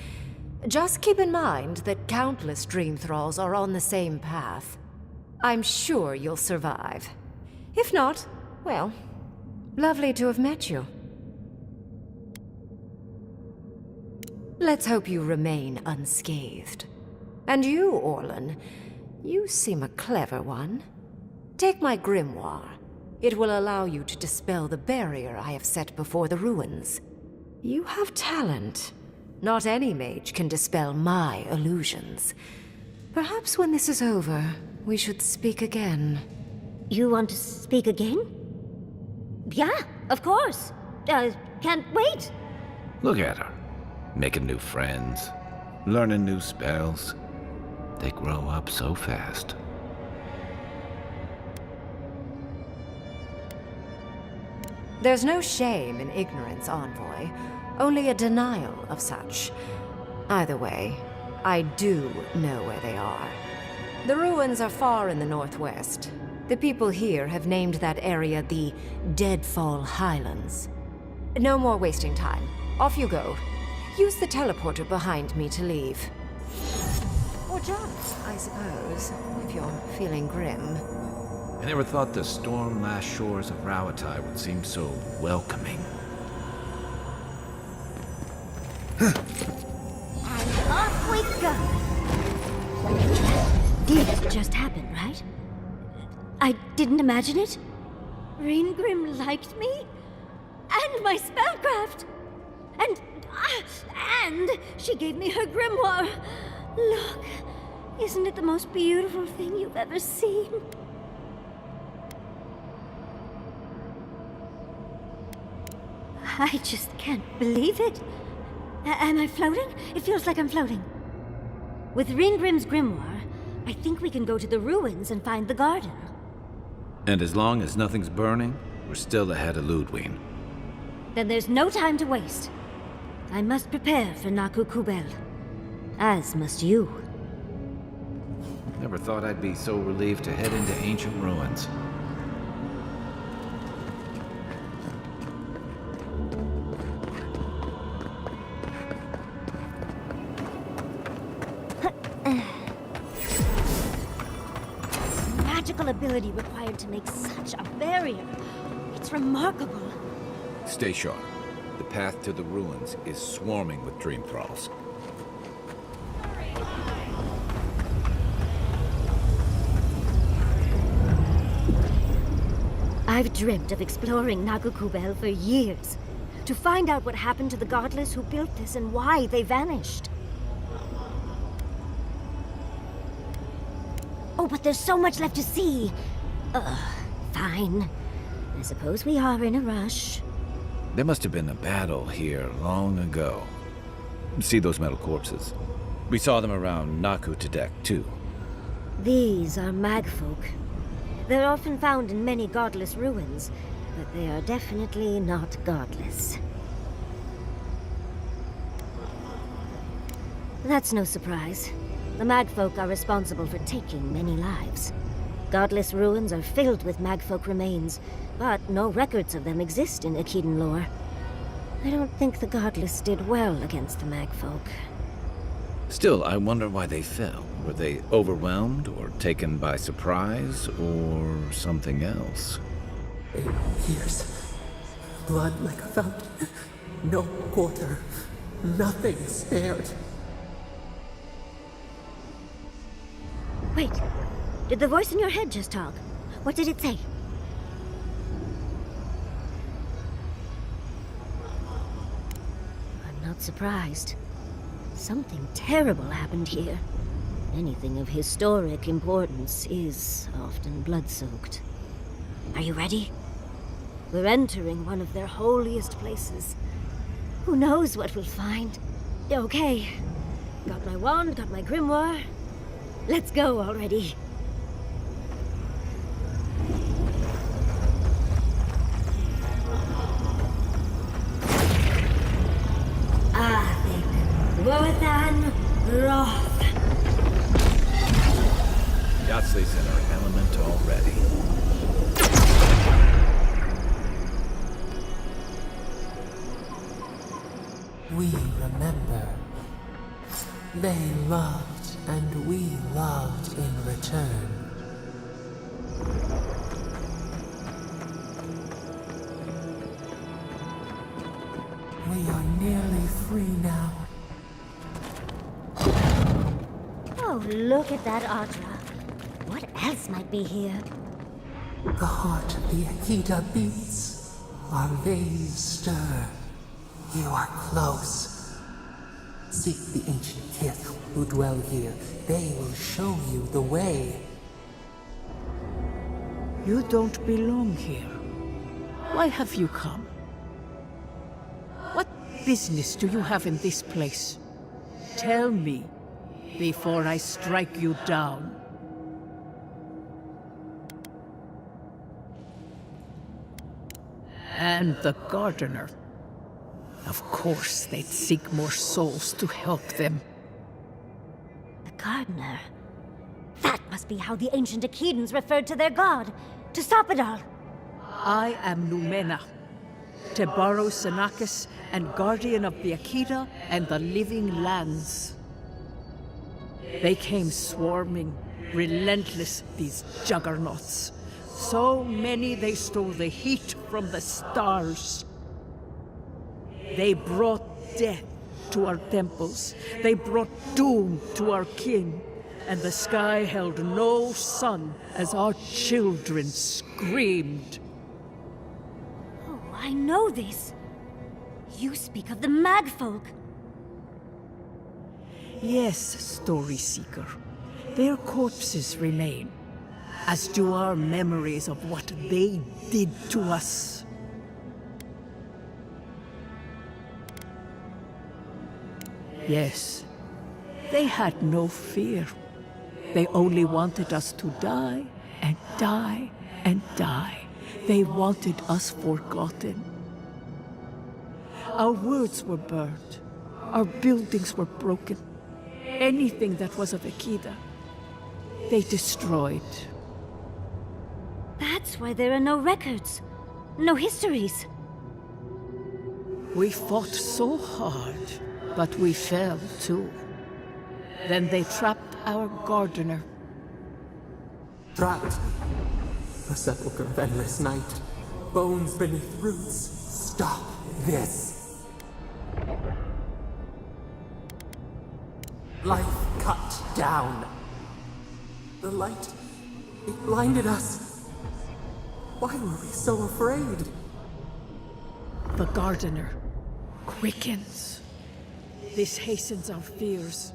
Just keep in mind that countless dream thralls are on the same path. I'm sure you'll survive. If not, well, lovely to have met you. Let's hope you remain unscathed. And you, Orlan, you seem a clever one. Take my grimoire. It will allow you to dispel the barrier I have set before the ruins. You have talent. Not any mage can dispel my illusions. Perhaps when this is over, we should speak again. You want to speak again? Yeah, of course. Can't wait. Look at her. Making new friends, learning new spells. They grow up so fast. There's no shame in ignorance, Envoy. Only a denial of such. Either way, I do know where they are. The ruins are far in the northwest. The people here have named that area the Deadfall Highlands. No more wasting time. Off you go. Use the teleporter behind me to leave. Or jump, I suppose, if you're feeling grim. I never thought the storm-lashed shores of Rawatai would seem so welcoming. And off we go! Did just happen, right? I didn't imagine it? Reingrim liked me? And my spellcraft! And she gave me her grimoire! Look, isn't it the most beautiful thing you've ever seen? I just can't believe it. Am I floating? It feels like I'm floating. With Reingrim's grimoire, I think we can go to the ruins and find the garden. And as long as nothing's burning, we're still ahead of Ludwig. Then there's no time to waste. I must prepare for Naku Kubel. As must you. Never thought I'd be so relieved to head into ancient ruins. Magical ability required to make such a barrier. It's remarkable. Stay sharp. The path to the ruins is swarming with dream thralls. I've dreamt of exploring Naku Kubel for years, to find out what happened to the godless who built this and why they vanished. Oh, but there's so much left to see. Fine. I suppose we are in a rush. There must have been a battle here long ago. See those metal corpses? We saw them around Naku Tedek, too. These are magfolk. They're often found in many godless ruins, but they are definitely not godless. That's no surprise. The magfolk are responsible for taking many lives. Godless ruins are filled with magfolk remains, but no records of them exist in Akedan lore. I don't think the godless did well against the magfolk. Still, I wonder why they fell. Were they overwhelmed, or taken by surprise, or something else? 8 years. Blood like a fountain. No quarter. Nothing spared. Wait. Did the voice in your head just talk? What did it say? I'm not surprised. Something terrible happened here. Anything of historic importance is often blood-soaked. Are you ready? We're entering one of their holiest places. Who knows what we'll find? Okay. Got my wand, got my grimoire. Let's go already. Rothan Roth. Yahtzei's in our element already. We remember. They loved, and we loved in return. We are nearly free now. Oh, look at that Audra. What else might be here? The heart of the Akita beats. Our veins stir. You are close. Seek the ancient kith who dwell here. They will show you the way. You don't belong here. Why have you come? What business do you have in this place? Tell me, before I strike you down. And the gardener. Of course, they'd seek more souls to help them. The gardener? That must be how the ancient Akedans referred to their god, to stop it all. I am Numena, Tebaro Senakis, and guardian of the Akeda and the living lands. They came swarming, relentless, these juggernauts. So many they stole the heat from the stars. They brought death to our temples. They brought doom to our kin. And the sky held no sun as our children screamed. Oh, I know this. You speak of the Magfolk. Yes, Story Seeker. Their corpses remain, as do our memories of what they did to us. Yes, they had no fear. They only wanted us to die and die and die. They wanted us forgotten. Our words were burned. Our buildings were broken. Anything that was of Akeda, they destroyed. That's why there are no records, no histories. We fought so hard, but we fell too. Then they trapped our gardener. Trapped. A sepulchre of endless night. Bones beneath roots. Stop this. Life cut down. The light, it blinded us. Why were we so afraid? The gardener quickens. This hastens our fears.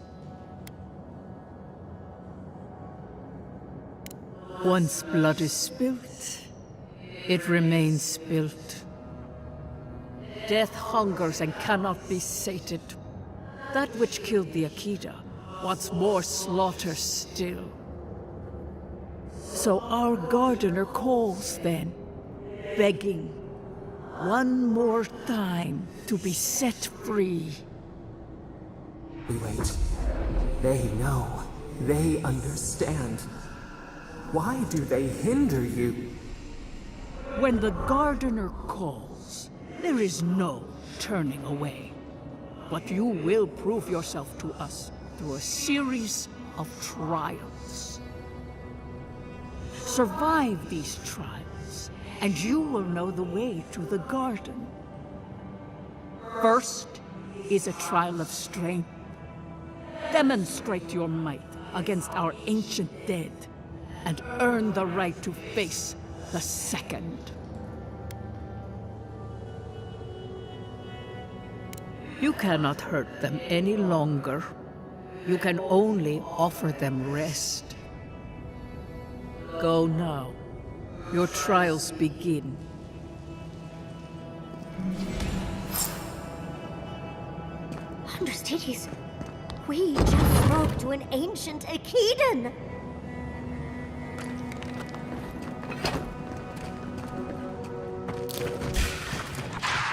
Once blood is spilt, it remains spilt. Death hungers and cannot be sated. That which killed the Akeda wants more slaughter still. So our gardener calls then, begging one more time to be set free. We wait. They know. They understand. Why do they hinder you? When the gardener calls, there is no turning away. But you will prove yourself to us through a series of trials. Survive these trials, and you will know the way to the garden. First is a trial of strength. Demonstrate your might against our ancient dead, and earn the right to face the second. You cannot hurt them any longer. You can only offer them rest. Go now. Your trials begin. Understudies, we just spoke to an ancient Akedan.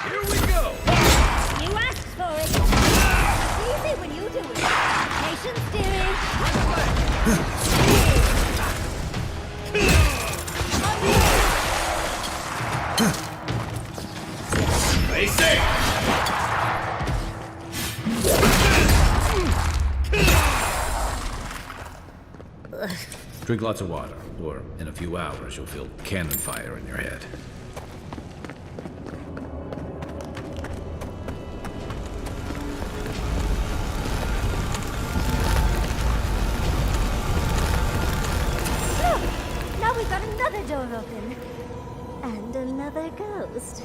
Here we go! You asked for it. It's easy when you do it. Patience, dearie. Stay safe! Drink lots of water, or in a few hours you'll feel cannon fire in your head. Look! Now we've got another door open. And another ghost.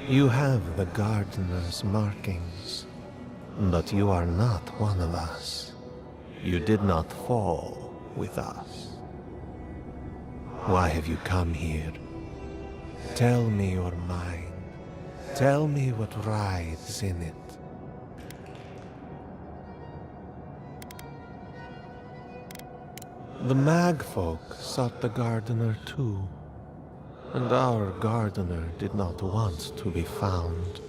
You have the gardener's markings, but you are not one of us. You did not fall with us. Why have you come here? Tell me your mind. Tell me what writhes in it. The Magfolk sought the gardener too, and our gardener did not want to be found.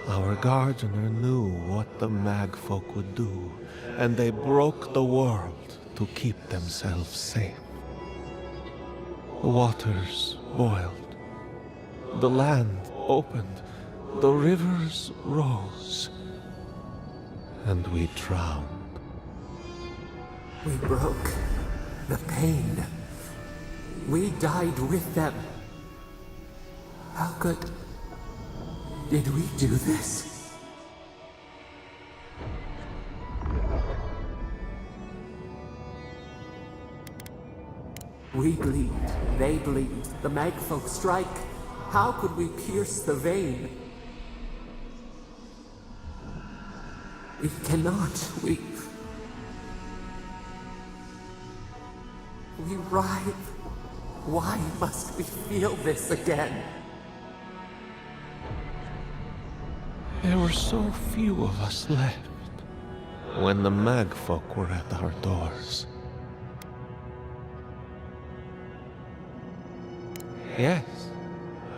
Our gardener knew what the Magfolk would do, and they broke the world to keep themselves safe. The waters boiled, the land opened, the rivers rose, and we drowned. We broke the pain. We died with them. How good did we do this? We bleed, they bleed, the Magfolk strike. How could we pierce the vein? We cannot, we writhe. Why must we feel this again? There were so few of us left when the Magfolk were at our doors. Yes,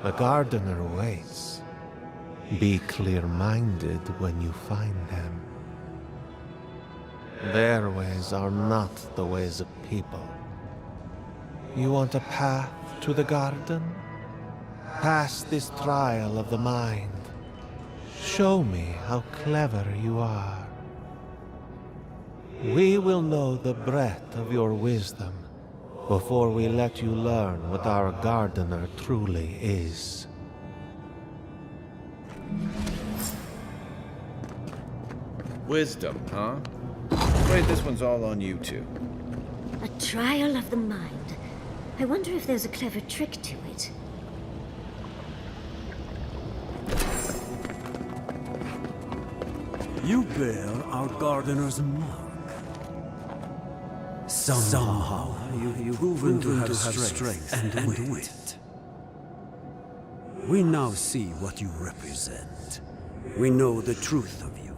the gardener waits. Be clear-minded when you find them. Their ways are not the ways of people. You want a path to the garden? Pass this trial of the mind. Show me how clever you are. We will know the breadth of your wisdom before we let you learn what our gardener truly is. Wisdom, huh? Afraid this one's all on you two. A trial of the mind. I wonder if there's a clever trick to it. You bear our gardener's mark. Somehow you've proven to have strength and wit. We now see what you represent. We know the truth of you.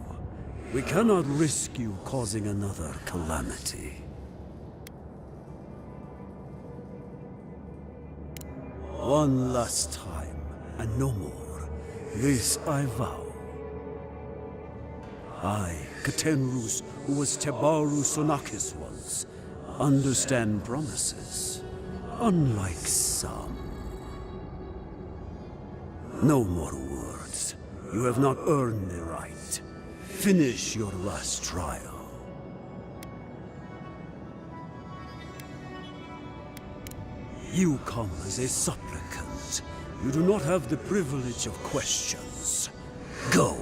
We cannot risk you causing another calamity. One last time, and no more. This I vow. I, Katenrus, who was Tebaru Sonakis once, understand promises, unlike some. No more words. You have not earned the right. Finish your last trial. You come as a supplicant. You do not have the privilege of questions. Go.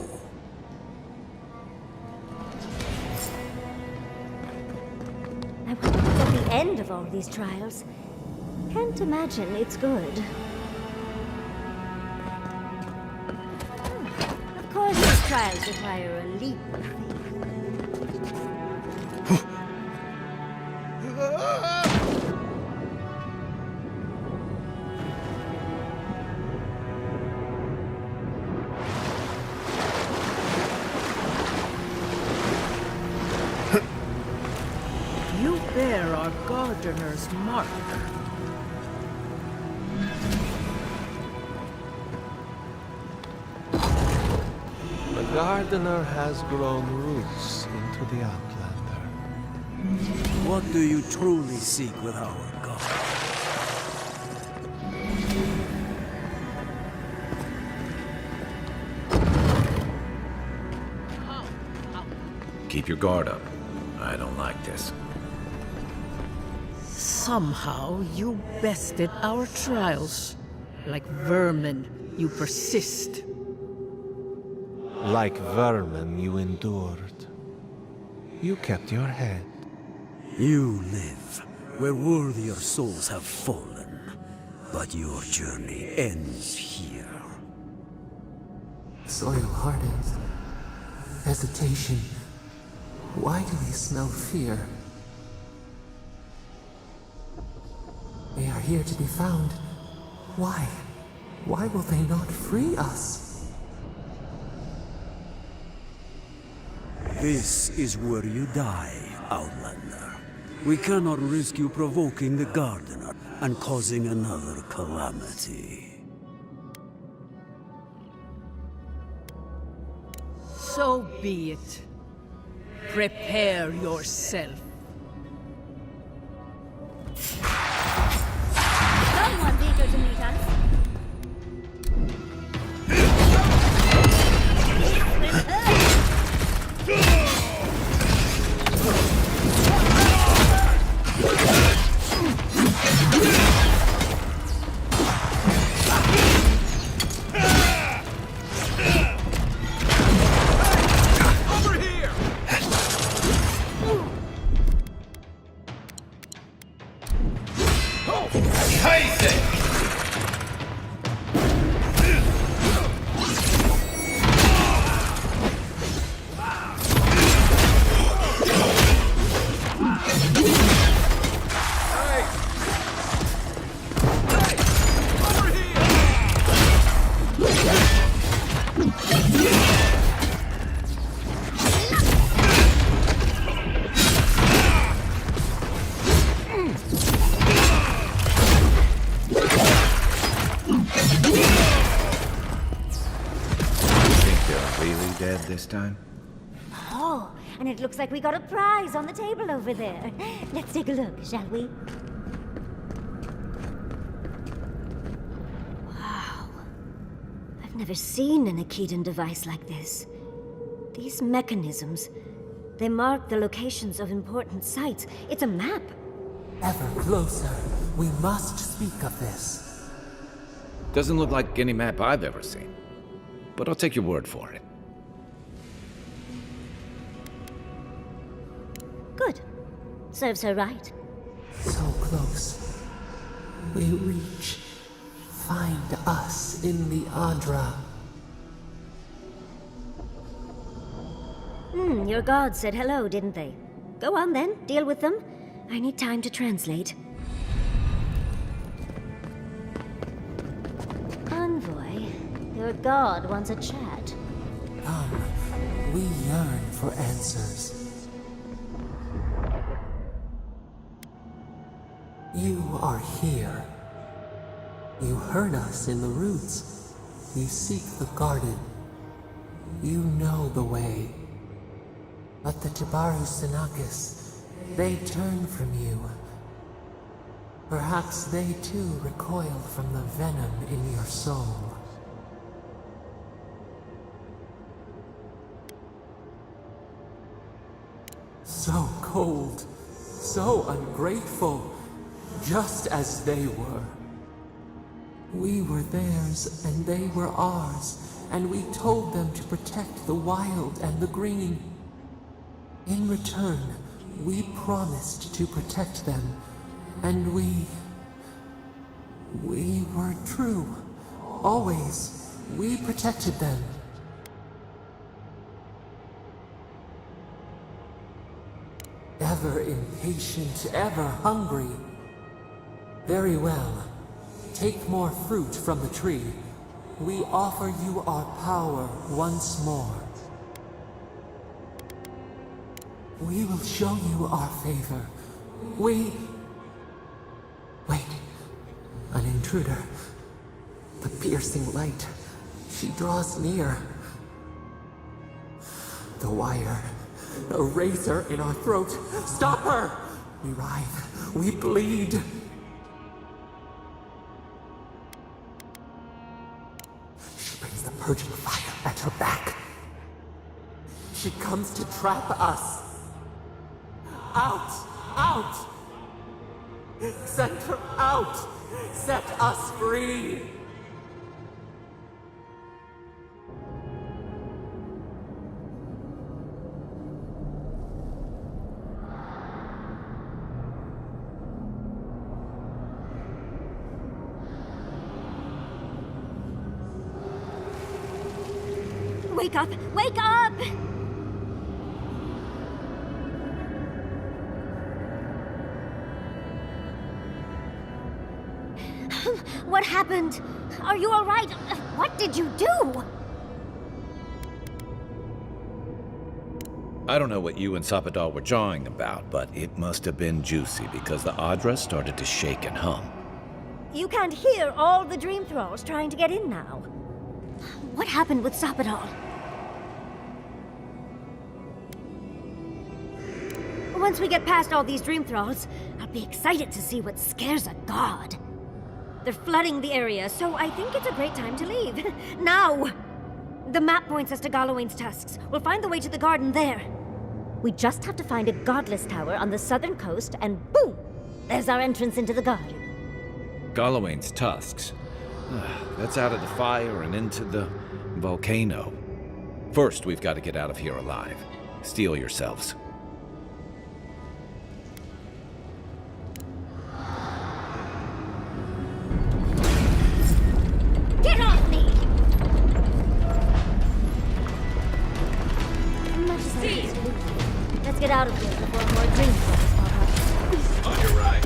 I wonder what's at the end of all these trials. Can't imagine it's good. Of course, these trials require a leap of faith. Bear our gardener's mark. The gardener has grown roots into the Outlander. What do you truly seek with our god? Keep your guard up. I don't like this. Somehow you bested our trials. Like vermin, you persist. Like vermin, you endured. You kept your head. You live where worthier souls have fallen, but your journey ends here. Soil hardens. Hesitation. Why do we smell fear? are here to be found, why? Why will they not free us? This is where you die, Outlander. We cannot risk you provoking the Gardener and causing another calamity. So be it. Prepare yourself. Someone's eager to meet us. This time? Oh, and it looks like we got a prize on the table over there. Let's take a look, shall we? Wow. I've never seen an Akedan device like this. These mechanisms, they mark the locations of important sites. It's a map. Ever closer. We must speak of this. Doesn't look like any map I've ever seen. But I'll take your word for it. Good. Serves her right. So close. We reach. Find us in the Adra. Your gods said hello, didn't they? Go on then, deal with them. I need time to translate. Envoy, your god wants a chat. Come, we yearn for answers. You are here. You heard us in the roots. You seek the garden. You know the way. But the Tibaru Sinakis, they turn from you. Perhaps they too recoil from the venom in your soul. So cold, so ungrateful, just as they were. We were theirs and they were ours, and we told them to protect the wild and the green. In return, we promised to protect them, and we were true. Always, we protected them. Ever impatient, ever hungry. Very well. Take more fruit from the tree. We offer you our power once more. We will show you our favor. Wait. An intruder. The piercing light. She draws near. The wire. A razor in our throat. Stop her! We writhe. We bleed. She brings the purging fire at her back. She comes to trap us. Out! Out! Send her out! Set us free! Wake up! Wake up! What happened? Are you all right? What did you do? I don't know what you and Sapadal were jawing about, but it must have been juicy because the Adra started to shake and hum. You can't hear all the dream thralls trying to get in now. What happened with Sapadal? Once we get past all these dream thralls, I'll be excited to see what scares a god. They're flooding the area, so I think it's a great time to leave. Now! The map points us to Galawain's tusks. We'll find the way to the garden there. We just have to find a godless tower on the southern coast, and boom! There's our entrance into the garden. Galawain's tusks. That's out of the fire and into the volcano. First, we've got to get out of here alive. Steel yourselves. Get off me! Much as I hate to lose you, let's get out of here before more dream thralls pop up. On your right.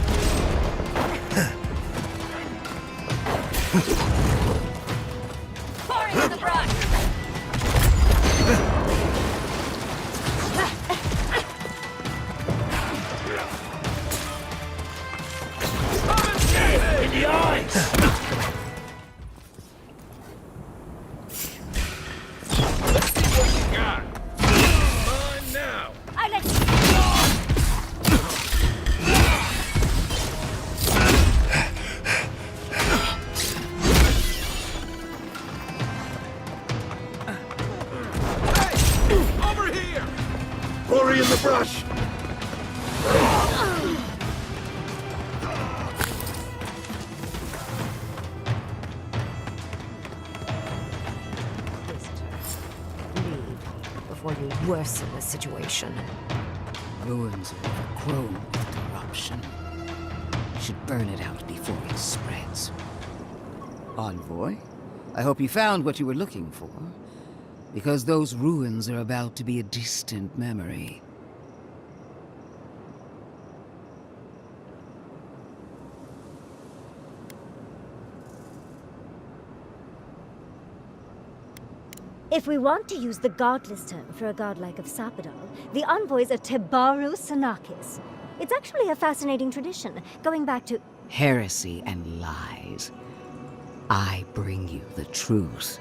Pouring in the brush! In the eyes! Let's see what you got. Mine now. I let you. Over here! Rory in the brush! Before you worsen the situation. Ruins are overgrown with corruption. You should burn it out before it spreads. Envoy, I hope you found what you were looking for, because those ruins are about to be a distant memory. If we want to use the godless term for a godlike of Sapadal, the envoys are Tebaru Sanakis. It's actually a fascinating tradition, going back to Heresy and lies. I bring you the truth.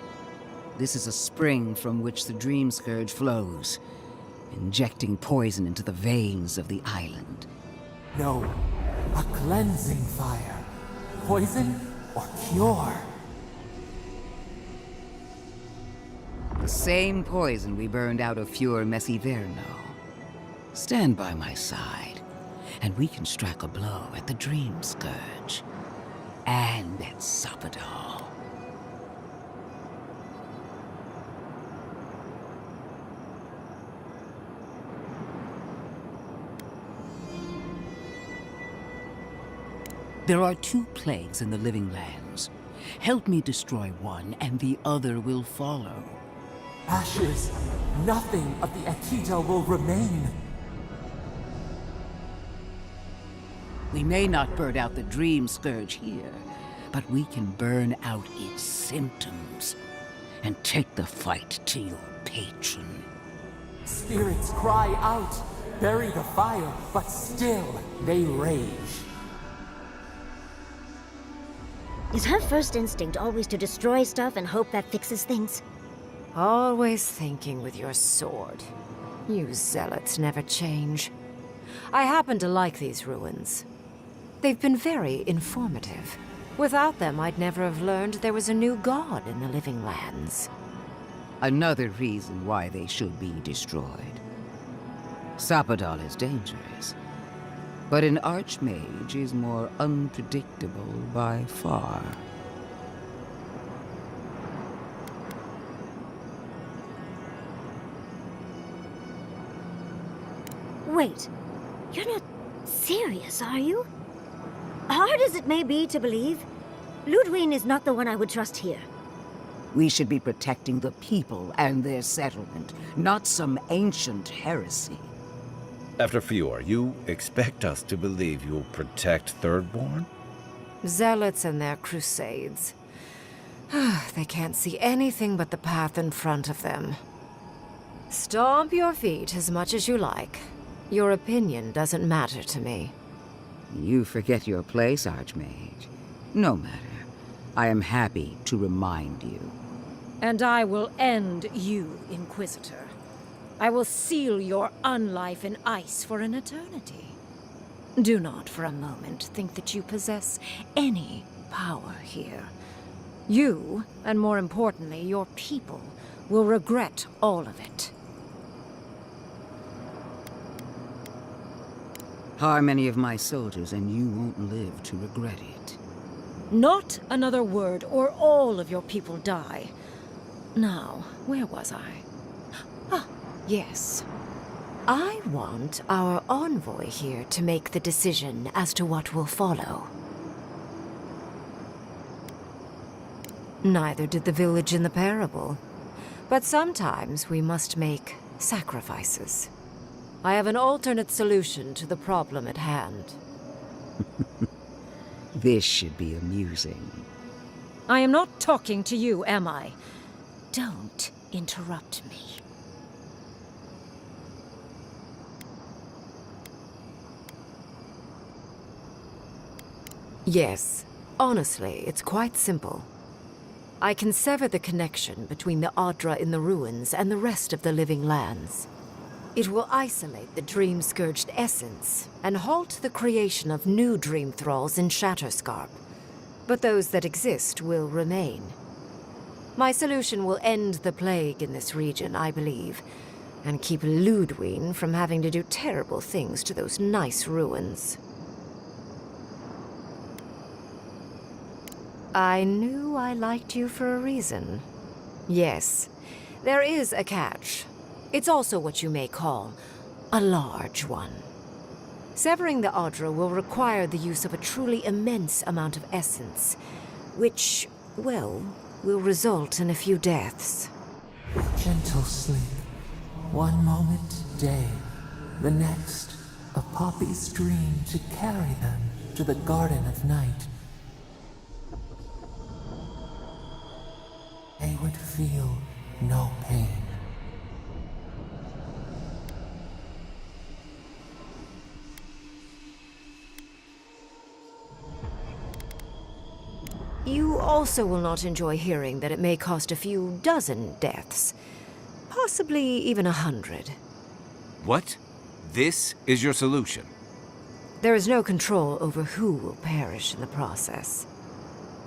This is a spring from which the dream scourge flows, injecting poison into the veins of the island. No, a cleansing fire. Poison or cure? The same poison we burned out of Fior Messiverno. Stand by my side, and we can strike a blow at the Dream Scourge. And at Sapadal. There are two plagues in the Living Lands. Help me destroy one, and the other will follow. Ashes. Nothing of the Akita will remain. We may not burn out the Dream Scourge here, but we can burn out its symptoms and take the fight to your patron. Spirits cry out, bury the fire, but still they rage. Is her first instinct always to destroy stuff and hope that fixes things? Always thinking with your sword. You zealots never change. I happen to like these ruins. They've been very informative. Without them, I'd never have learned there was a new god in the Living Lands. Another reason why they should be destroyed. Sapadal is dangerous, but an archmage is more unpredictable by far. Wait, you're not serious, are you? Hard as it may be to believe, Ludwig is not the one I would trust here. We should be protecting the people and their settlement, not some ancient heresy. After Fior, you expect us to believe you'll protect Thirdborn? Zealots and their crusades. They can't see anything but the path in front of them. Stomp your feet as much as you like. Your opinion doesn't matter to me. You forget your place, Archmage. No matter. I am happy to remind you. And I will end you, Inquisitor. I will seal your unlife in ice for an eternity. Do not for a moment think that you possess any power here. You, and more importantly, your people, will regret all of it. Harm any of my soldiers and you won't live to regret it. Not another word, or all of your people die. Now, where was I? Ah, yes. I want our envoy here to make the decision as to what will follow. Neither did the village in the parable. But sometimes we must make sacrifices. I have an alternate solution to the problem at hand. This should be amusing. I am not talking to you, am I? Don't interrupt me. Yes, honestly, it's quite simple. I can sever the connection between the Adra in the ruins and the rest of the living lands. It will isolate the dream-scourged essence and halt the creation of new dream thralls in Shatterscarp. But those that exist will remain. My solution will end the plague in this region, I believe, and keep Ludwine from having to do terrible things to those nice ruins. I knew I liked you for a reason. Yes, there is a catch. It's also what you may call a large one. Severing the Adra will require the use of a truly immense amount of essence, which, well, will result in a few deaths. Gentle sleep. One moment, day. The next, a poppy's dream to carry them to the Garden of Night. They would feel no pain. You also will not enjoy hearing that it may cost a few dozen deaths. Possibly even 100. What? This is your solution? There is no control over who will perish in the process.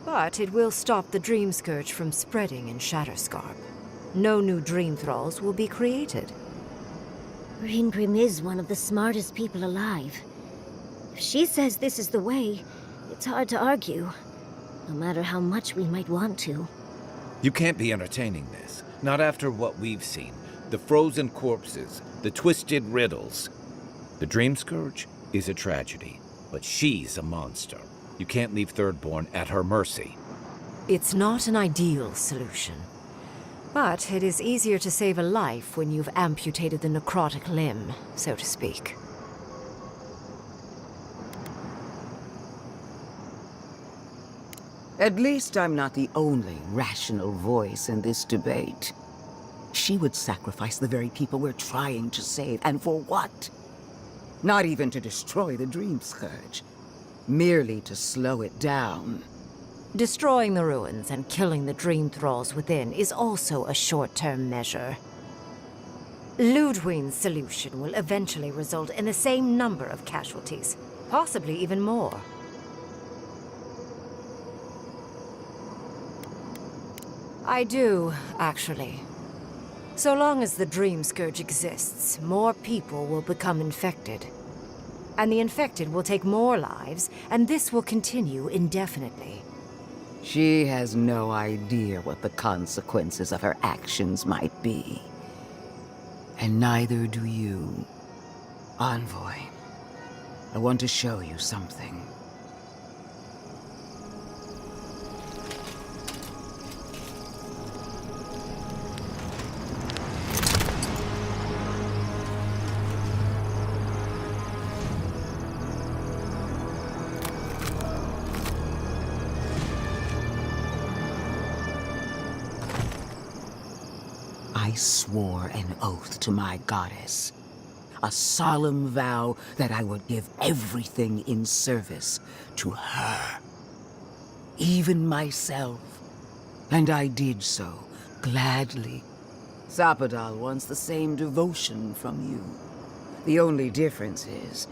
But it will stop the Dream Scourge from spreading in Shatterscarp. No new Dream Thralls will be created. Ringrim is one of the smartest people alive. If she says this is the way, it's hard to argue. No matter how much we might want to. You can't be entertaining this. Not after what we've seen. The frozen corpses, the twisted riddles. The Dream Scourge is a tragedy, but she's a monster. You can't leave Thirdborn at her mercy. It's not an ideal solution. But it is easier to save a life when you've amputated the necrotic limb, so to speak. At least I'm not the only rational voice in this debate. She would sacrifice the very people we're trying to save, and for what? Not even to destroy the Dream Scourge. Merely to slow it down. Destroying the ruins and killing the Dream Thralls within is also a short-term measure. Ludwine's solution will eventually result in the same number of casualties, possibly even more. I do, actually. So long as the Dream Scourge exists, more people will become infected. And the infected will take more lives, and this will continue indefinitely. She has no idea what the consequences of her actions might be. And neither do you. Envoy, I want to show you something. I swore an oath to my goddess. A solemn vow that I would give everything in service to her. Even myself. And I did so, gladly. Sapadal wants the same devotion from you. The only difference is,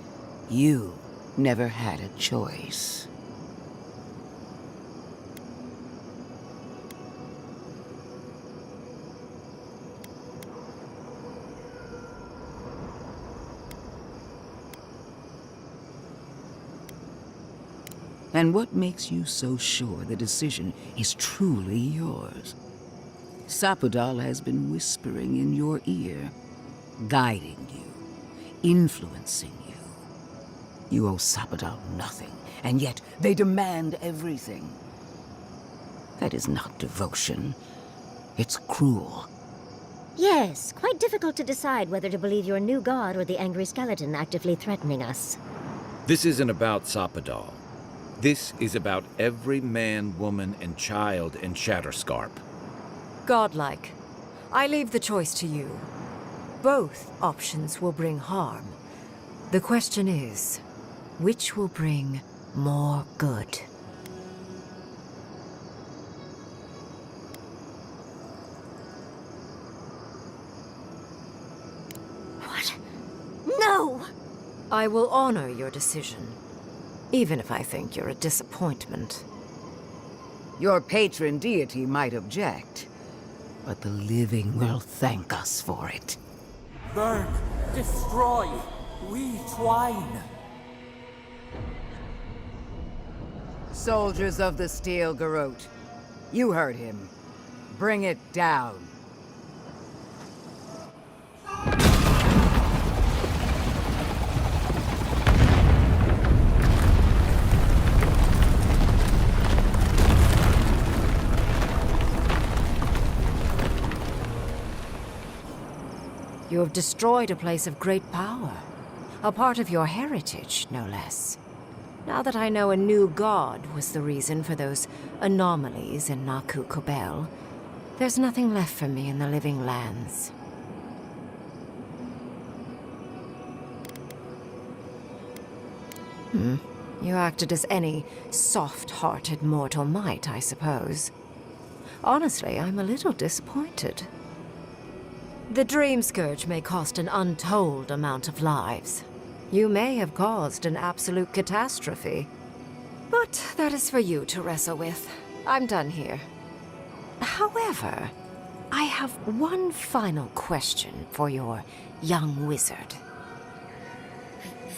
you never had a choice. And what makes you so sure the decision is truly yours? Sapadal has been whispering in your ear, guiding you, influencing you. You owe Sapadal nothing, and yet they demand everything. That is not devotion. It's cruel. Yes, quite difficult to decide whether to believe your new god or the angry skeleton actively threatening us. This isn't about Sapadal. This is about every man, woman, and child in Shatterscarp. Godlike. I leave the choice to you. Both options will bring harm. The question is, which will bring more good? What? No! I will honor your decision, even if I think you're a disappointment. Your patron deity might object, but the living will thank us for it. Burn, destroy, we twine. Soldiers of the Steel Garrote, you heard him. Bring it down. You have destroyed a place of great power. A part of your heritage, no less. Now that I know a new god was the reason for those anomalies in Naku Kubel, there's nothing left for me in the living lands. You acted as any soft-hearted mortal might, I suppose. Honestly, I'm a little disappointed. The Dream Scourge may cost an untold amount of lives. You may have caused an absolute catastrophe. But that is for you to wrestle with. I'm done here. However, I have one final question for your young wizard.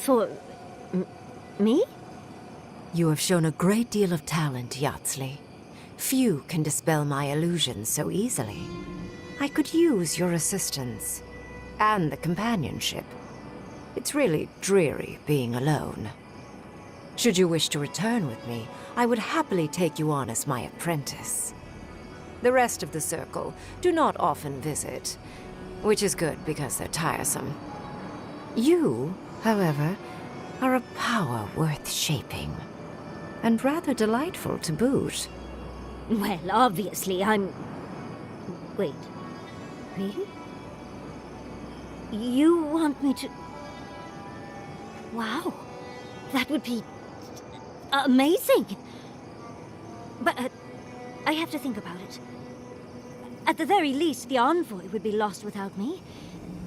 For... me? You have shown a great deal of talent, Yatsley. Few can dispel my illusions so easily. I could use your assistance, and the companionship. It's really dreary being alone. Should you wish to return with me, I would happily take you on as my apprentice. The rest of the circle do not often visit, which is good because they're tiresome. You, however, are a power worth shaping, and rather delightful to boot. Well, obviously, I'm... Wait. Really? You want me to... Wow. That would be... amazing! But I have to think about it. At the very least, the envoy would be lost without me.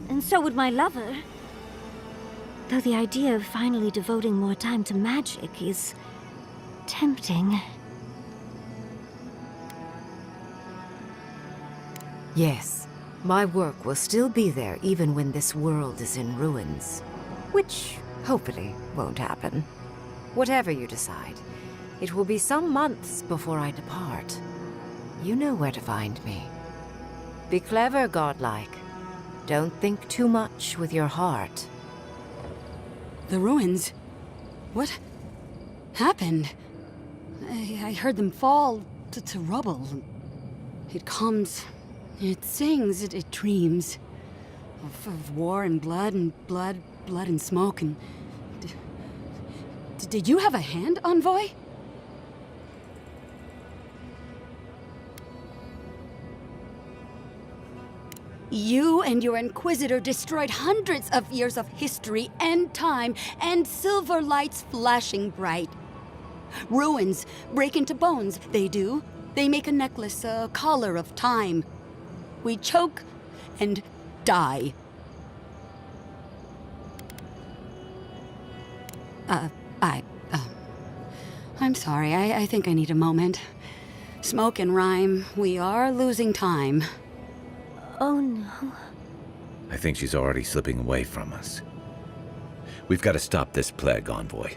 And so would my lover. Though the idea of finally devoting more time to magic is... tempting. Yes. My work will still be there even when this world is in ruins. Which, hopefully, won't happen. Whatever you decide, it will be some months before I depart. You know where to find me. Be clever, godlike. Don't think too much with your heart. The ruins? What happened? I heard them fall to rubble. It comes... It sings, it dreams of war and blood and smoke and... Did you have a hand, envoy? You and your Inquisitor destroyed hundreds of years of history and time, and silver lights flashing bright. Ruins break into bones, they do. They make a necklace, a collar of time. We choke and die. I'm sorry, I think I need a moment. Smoke and rhyme, we are losing time. Oh no. I think she's already slipping away from us. We've got to stop this plague, Envoy.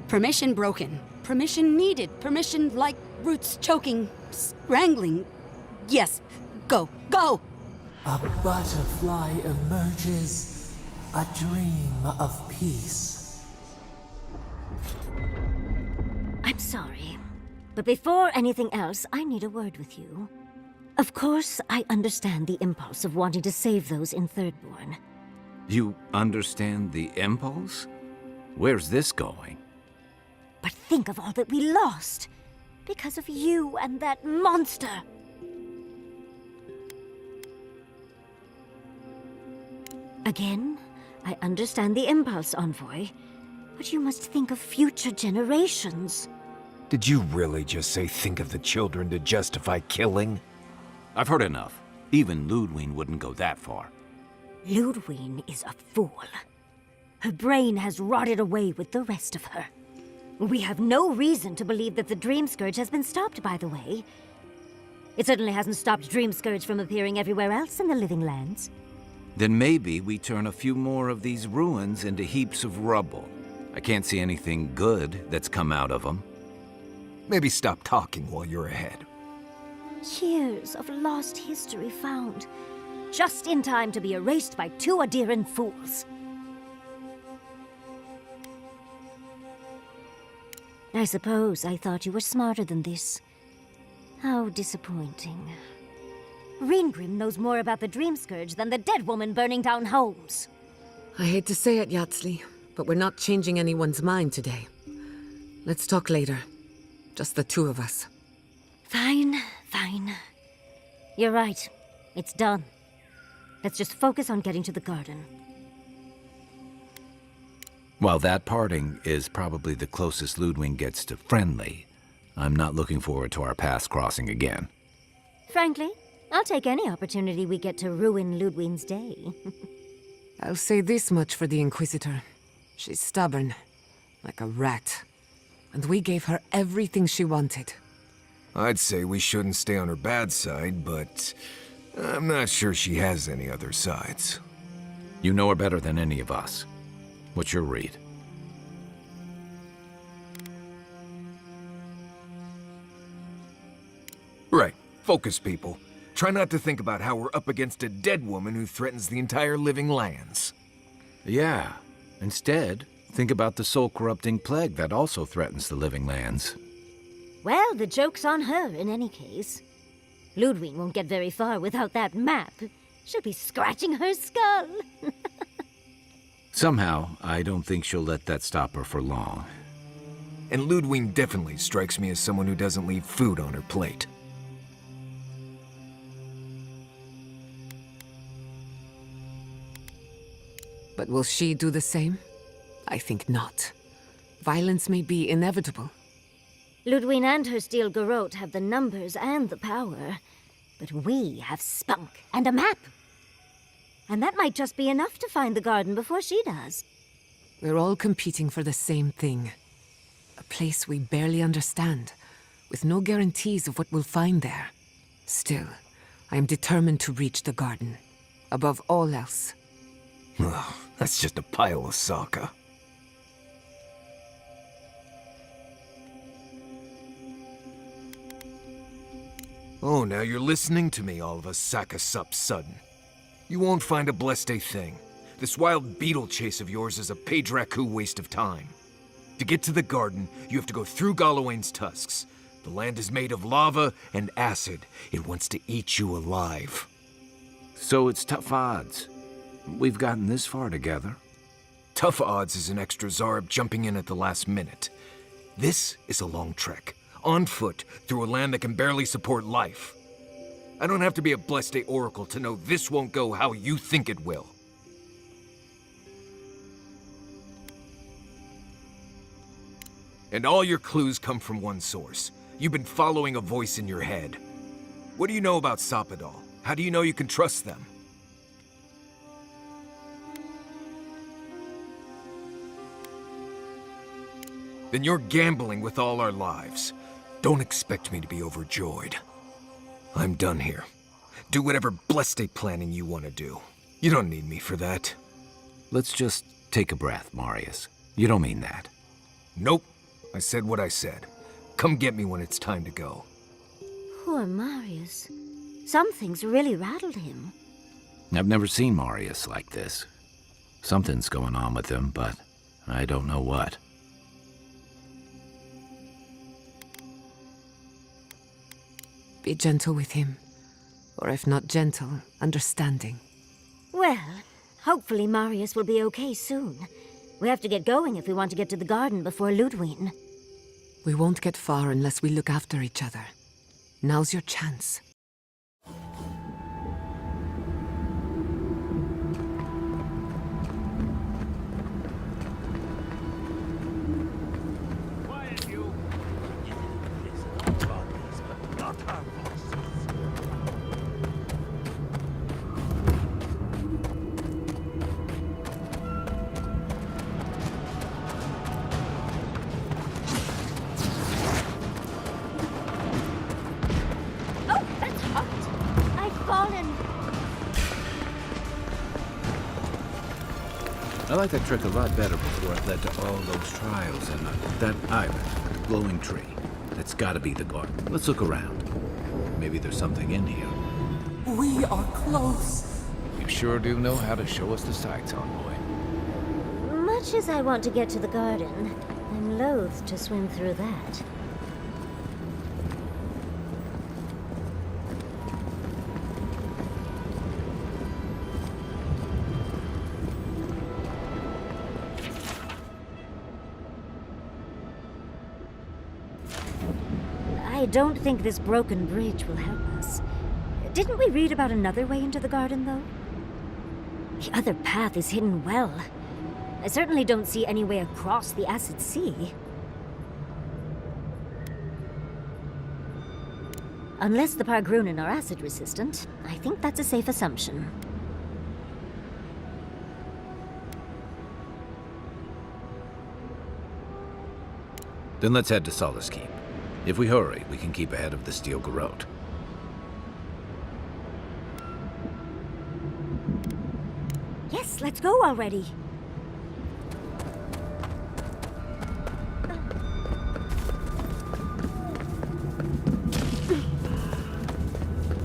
Permission broken. Permission needed. Permission like roots choking, strangling. Yes, go, go! A butterfly emerges, a dream of peace. I'm sorry, but before anything else, I need a word with you. Of course, I understand the impulse of wanting to save those in Thirdborn. You understand the impulse? Where's this going? But think of all that we lost because of you and that monster. Again, I understand the impulse, Envoy, but you must think of future generations. Did you really just say think of the children to justify killing? I've heard enough. Even Ludwig wouldn't go that far. Ludwig is a fool. Her brain has rotted away with the rest of her. We have no reason to believe that the Dream Scourge has been stopped, by the way. It certainly hasn't stopped Dream Scourge from appearing everywhere else in the Living Lands. Then maybe we turn a few more of these ruins into heaps of rubble. I can't see anything good that's come out of them. Maybe stop talking while you're ahead. Years of lost history found, just in time to be erased by two Adiran fools. I suppose I thought you were smarter than this. How disappointing. Reengrim knows more about the Dream Scourge than the dead woman burning down homes. I hate to say it, Yatsley, but we're not changing anyone's mind today. Let's talk later. Just the two of us. Fine, fine. You're right. It's done. Let's just focus on getting to the garden. While that parting is probably the closest Ludwig gets to friendly, I'm not looking forward to our paths crossing again. Frankly, I'll take any opportunity we get to ruin Ludwig's day. I'll say this much for the Inquisitor. She's stubborn, like a rat. And we gave her everything she wanted. I'd say we shouldn't stay on her bad side, but I'm not sure she has any other sides. You know her better than any of us. What's your read? Right. Focus, people. Try not to think about how we're up against a dead woman who threatens the entire Living Lands. Yeah. Instead, think about the soul-corrupting plague that also threatens the Living Lands. Well, the joke's on her in any case. Ludwig won't get very far without that map. She'll be scratching her skull. Somehow, I don't think she'll let that stop her for long. And Ludwig definitely strikes me as someone who doesn't leave food on her plate. But will she do the same? I think not. Violence may be inevitable. Ludwig and her steel garrote have the numbers and the power, but we have spunk and a map. And that might just be enough to find the garden before she does. We're all competing for the same thing. A place we barely understand, with no guarantees of what we'll find there. Still, I am determined to reach the garden, above all else. Ugh, that's just a pile of Sokka. Oh, now you're listening to me, all of a Sokka sup sudden. You won't find a blessed a thing. This wild beetle chase of yours is a Padraku waste of time. To get to the garden, you have to go through Galawain's tusks. The land is made of lava and acid. It wants to eat you alive. So it's tough odds. We've gotten this far together. Tough odds is an extra Zarb jumping in at the last minute. This is a long trek, on foot, through a land that can barely support life. I don't have to be a Blessed Oracle to know this won't go how you think it will. And all your clues come from one source. You've been following a voice in your head. What do you know about Sapadal? How do you know you can trust them? Then you're gambling with all our lives. Don't expect me to be overjoyed. I'm done here. Do whatever Blessed planning you want to do. You don't need me for that. Let's just take a breath, Marius. You don't mean that. Nope. I said what I said. Come get me when it's time to go. Poor Marius. Something's really rattled him. I've never seen Marius like this. Something's going on with him, but I don't know what. Be gentle with him. Or if not gentle, understanding. Well, hopefully Marius will be okay soon. We have to get going if we want to get to the garden before Ludwig. We won't get far unless we look after each other. Now's your chance. I like that trick a lot better before it led to all those trials and that island, glowing tree. That's gotta be the garden. Let's look around. Maybe there's something in here. We are close. You sure do know how to show us the sights, envoy. Much as I want to get to the garden, I'm loath to swim through that. I don't think this broken bridge will help us. Didn't we read about another way into the garden, though? The other path is hidden well. I certainly don't see any way across the acid sea. Unless the Pargrunen are acid resistant, I think that's a safe assumption. Then let's head to Solace Keep. If we hurry, we can keep ahead of the Steel Garrote. Yes, let's go already.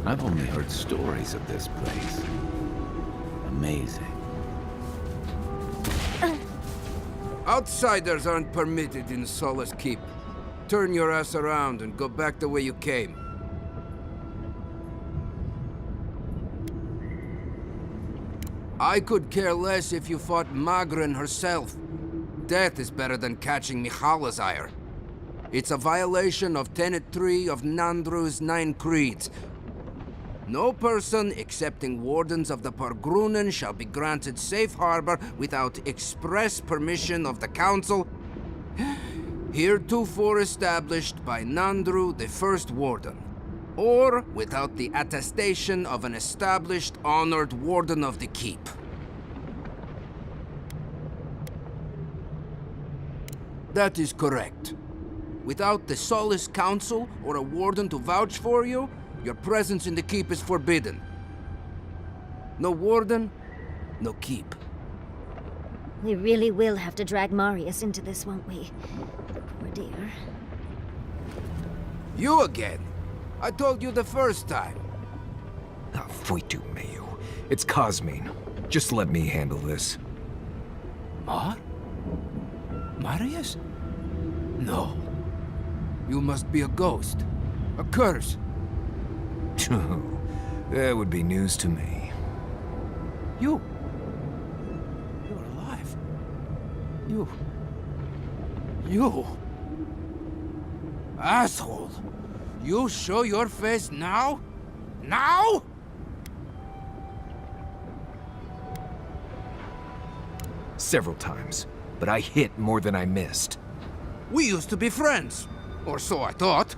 I've only heard stories of this place. Amazing. Outsiders aren't permitted in Solace Keep. Turn your ass around and go back the way you came. I could care less if you fought Magren herself. Death is better than catching Michala's ire. It's a violation of Tenet 3 of Nandru's 9 creeds. No person excepting wardens of the Pargrunen shall be granted safe harbor without express permission of the council heretofore established by Nandru, the first warden, or without the attestation of an established, honored warden of the keep. That is correct. Without the Solace Council or a warden to vouch for you, your presence in the keep is forbidden. No warden, no keep. We really will have to drag Marius into this, won't we? Poor dear. You again? I told you the first time. Ah, Foitu Mayu. It's Cosmine. Just let me handle this. Marius? No. You must be a ghost. A curse. That would be news to me. You're alive. You... asshole! You show your face now? Now? Several times, but I hit more than I missed. We used to be friends, or so I thought.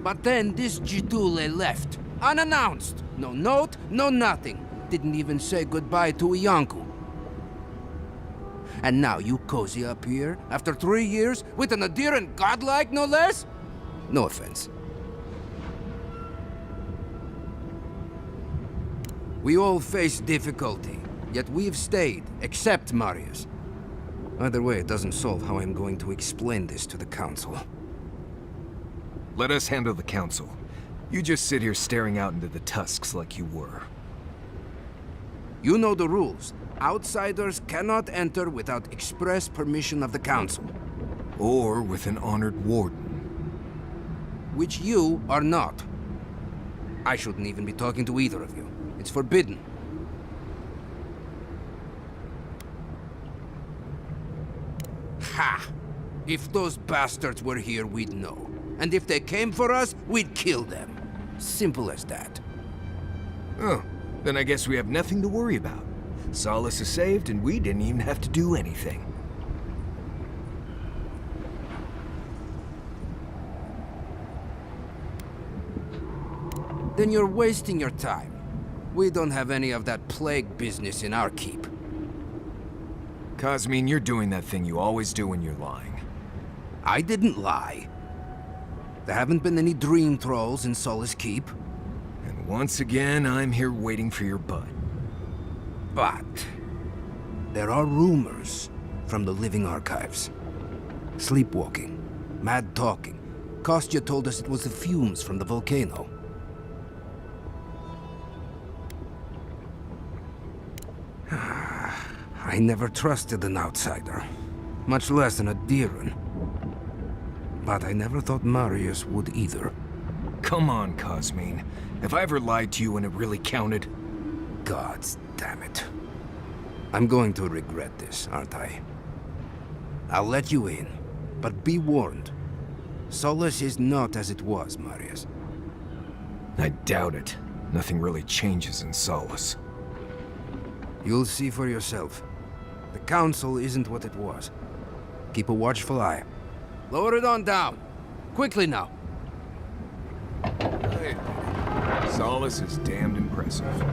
But then this Jitule left, unannounced. No note, no nothing. Didn't even say goodbye to Iancu. And now you cozy up here, after 3 years, with an adherent godlike, no less? No offense. We all face difficulty, yet we've stayed, except Marius. Either way, it doesn't solve how I'm going to explain this to the Council. Let us handle the Council. You just sit here staring out into the tusks like you were. You know the rules. Outsiders cannot enter without express permission of the Council. Or with an honored warden. Which you are not. I shouldn't even be talking to either of you. It's forbidden. Ha! If those bastards were here, we'd know. And if they came for us, we'd kill them. Simple as that. Oh, then I guess we have nothing to worry about. Solace is saved, and we didn't even have to do anything. Then you're wasting your time. We don't have any of that plague business in our keep. Cosmine, you're doing that thing you always do when you're lying. I didn't lie. There haven't been any dream thralls in Solace Keep. And once again, I'm here waiting for your butt. But there are rumors from the living archives. Sleepwalking, mad talking. Kostya told us it was the fumes from the volcano. I never trusted an outsider, much less an adherent. But I never thought Marius would either. Come on, Cosmine. Have I ever lied to you when it really counted? Gods damn it. I'm going to regret this, aren't I? I'll let you in, but be warned. Solace is not as it was, Marius. I doubt it. Nothing really changes in Solace. You'll see for yourself. The Council isn't what it was. Keep a watchful eye. Lower it on down. Quickly now. Solace is damned impressive.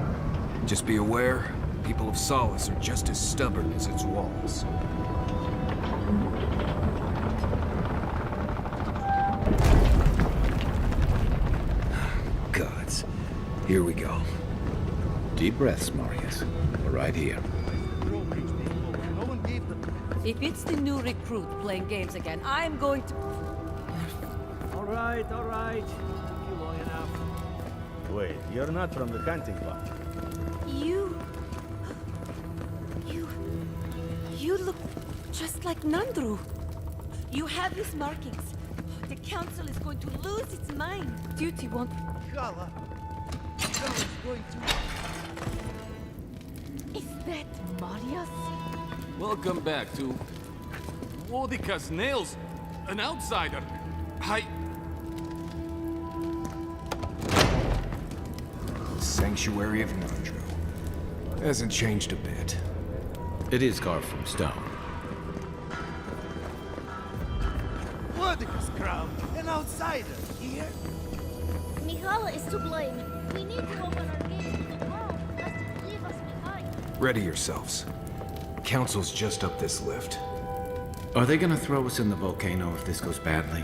Just be aware, people of Solace are just as stubborn as its walls. Gods. Here we go. Deep breaths, Marius. We're right here. If it's the new recruit playing games again, I'm going to... All right. Took you long enough. Wait, you're not from the hunting club. You look just like Nandru. You have his markings. The council is going to lose its mind. Duty won't... Kala. Is that Marius? Welcome back to Wodika's nails, an outsider. Sanctuary of Nandro. Hasn't changed a bit. It is carved from stone. Wodika's crown, an outsider here. Mihala is to blame. We need to open our gates to the world, lest it leave us behind. Ready yourselves. Council's just up this lift. Are they gonna throw us in the volcano if this goes badly?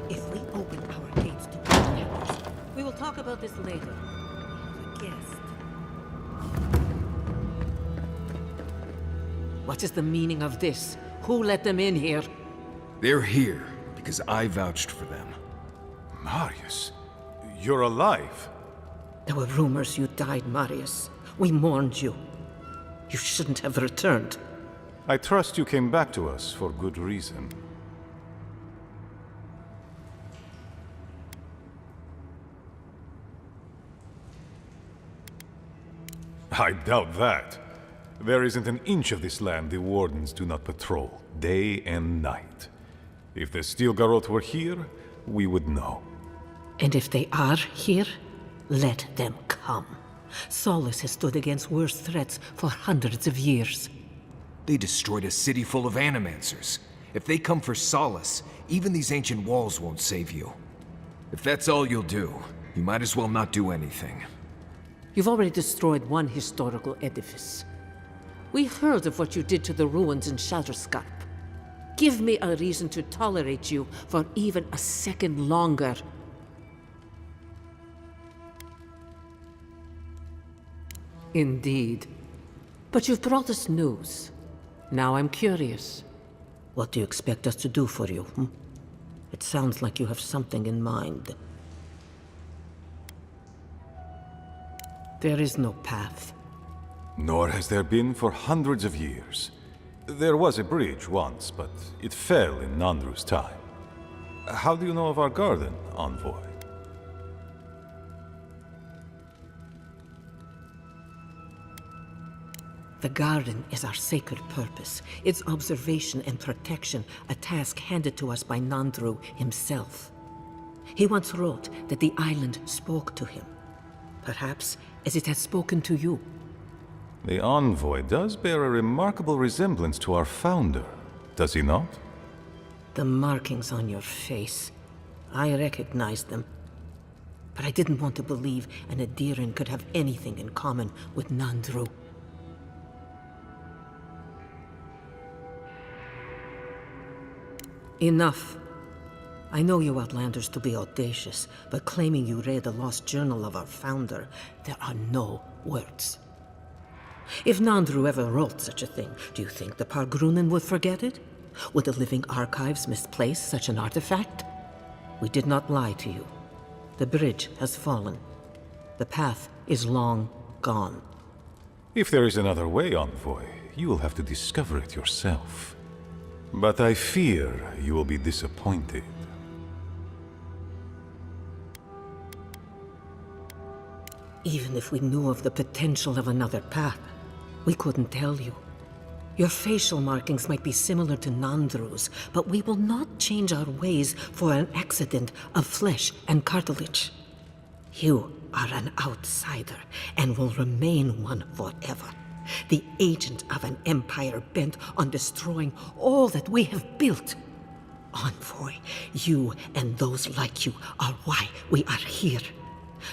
If we open our gates to kidnappers, we will talk about this later. We have a guest. What is the meaning of this? Who let them in here? They're here because I vouched for them. Marius, you're alive. There were rumors you died, Marius. We mourned you. You shouldn't have returned. I trust you came back to us for good reason. I doubt that. There isn't an inch of this land the Wardens do not patrol, day and night. If the Steel Garrote were here, we would know. And if they are here, let them come. Solace has stood against worse threats for hundreds of years. They destroyed a city full of animancers. If they come for Solace, even these ancient walls won't save you. If that's all you'll do, you might as well not do anything. You've already destroyed one historical edifice. We heard of what you did to the ruins in Shatterscarp. Give me a reason to tolerate you for even a second longer. Indeed. But you've brought us news. Now I'm curious. What do you expect us to do for you? It sounds like you have something in mind. There is no path. Nor has there been for hundreds of years. There was a bridge once, but it fell in Nandru's time. How do you know of our garden, Envoy? The garden is our sacred purpose, its observation and protection, a task handed to us by Nandru himself. He once wrote that the island spoke to him, perhaps as it has spoken to you. The Envoy does bear a remarkable resemblance to our founder, does he not? The markings on your face, I recognized them. But I didn't want to believe an Adiran could have anything in common with Nandru. Enough. I know you Outlanders to be audacious, but claiming you read the lost journal of our founder, there are no words. If Nandru ever wrote such a thing, do you think the Pargrunen would forget it? Would the living archives misplace such an artifact? We did not lie to you. The bridge has fallen. The path is long gone. If there is another way, Envoy, you will have to discover it yourself. But I fear you will be disappointed. Even if we knew of the potential of another path, we couldn't tell you. Your facial markings might be similar to Nandru's, but we will not change our ways for an accident of flesh and cartilage. You are an outsider and will remain one forever. The agent of an empire bent on destroying all that we have built. Envoy, you and those like you are why we are here.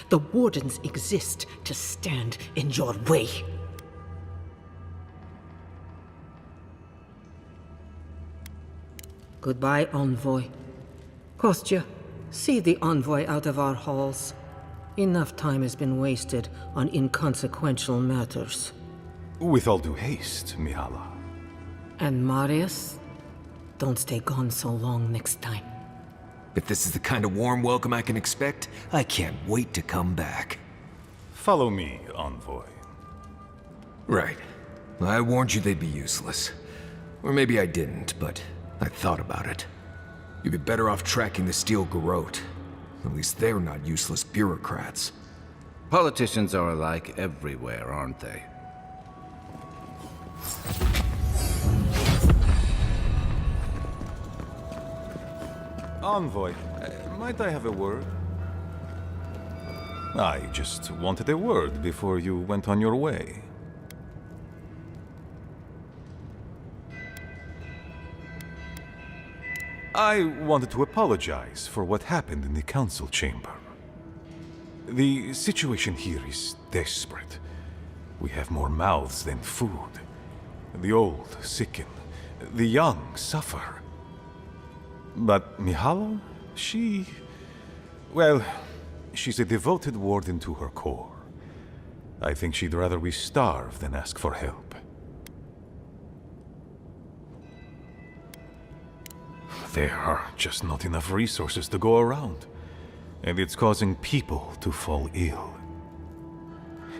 The Wardens exist to stand in your way. Goodbye, Envoy. Kostya, see the Envoy out of our halls. Enough time has been wasted on inconsequential matters. With all due haste, Mihala. And Marius, don't stay gone so long next time. If this is the kind of warm welcome I can expect, I can't wait to come back. Follow me, Envoy. Right. I warned you they'd be useless. Or maybe I didn't, but I thought about it. You'd be better off tracking the Steel Garrote. At least they're not useless bureaucrats. Politicians are alike everywhere, aren't they? Envoy, might I have a word? I just wanted a word before you went on your way. I wanted to apologize for what happened in the council chamber. The situation here is desperate. We have more mouths than food. The old sicken, the young suffer. But Mihala, well, she's a devoted warden to her core. I think she'd rather we starve than ask for help. There are just not enough resources to go around, and it's causing people to fall ill.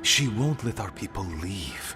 She won't let our people leave.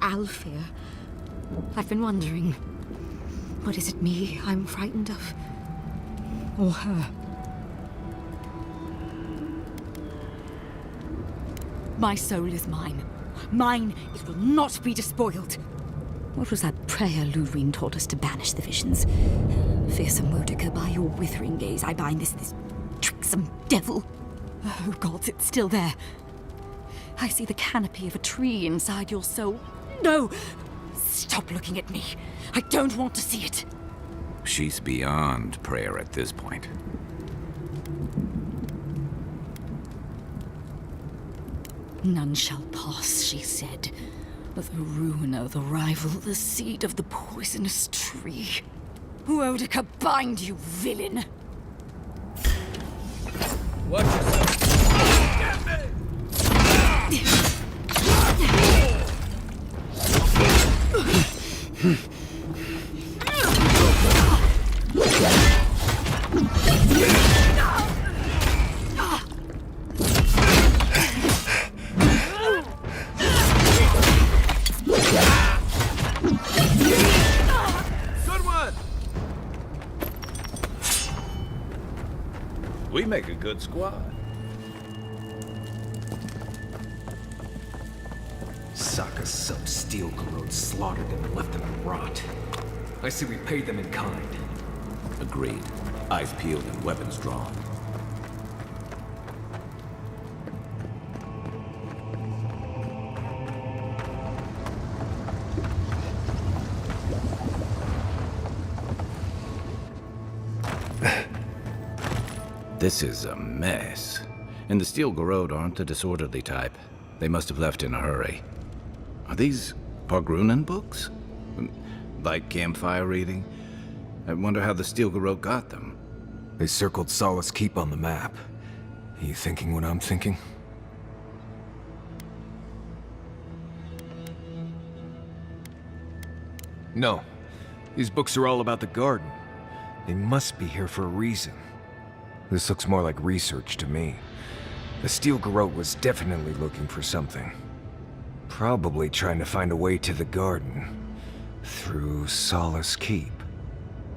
Alfir. I've been wondering, but is it me I'm frightened of? Or her? My soul is mine. Mine, it will not be despoiled. What was that prayer Ludwig taught us to banish the visions? Fearsome Modica, by your withering gaze, I bind this tricksome devil. Oh, gods, it's still there. I see the canopy of a tree inside your soul. No! Stop looking at me. I don't want to see it. She's beyond prayer at this point. None shall pass, she said. The ruiner, the rival, the seed of the poisonous tree. Boudica, bind you, villain! Watch yourself! Good one! We make a good squad. Saka sub-steel corrode slaughtered them and left them to rot. I say we pay them in kind. Agreed. Eyes peeled and weapons drawn. This is a mess. And the Steel Garrod aren't the disorderly type. They must have left in a hurry. Are these Pargrunen books? Like campfire reading? I wonder how the Steel Garrod got them. They circled Solace Keep on the map. Are you thinking what I'm thinking? No. These books are all about the garden. They must be here for a reason. This looks more like research to me. The Steel Garrod was definitely looking for something. Probably trying to find a way to the garden. Through Solace Keep.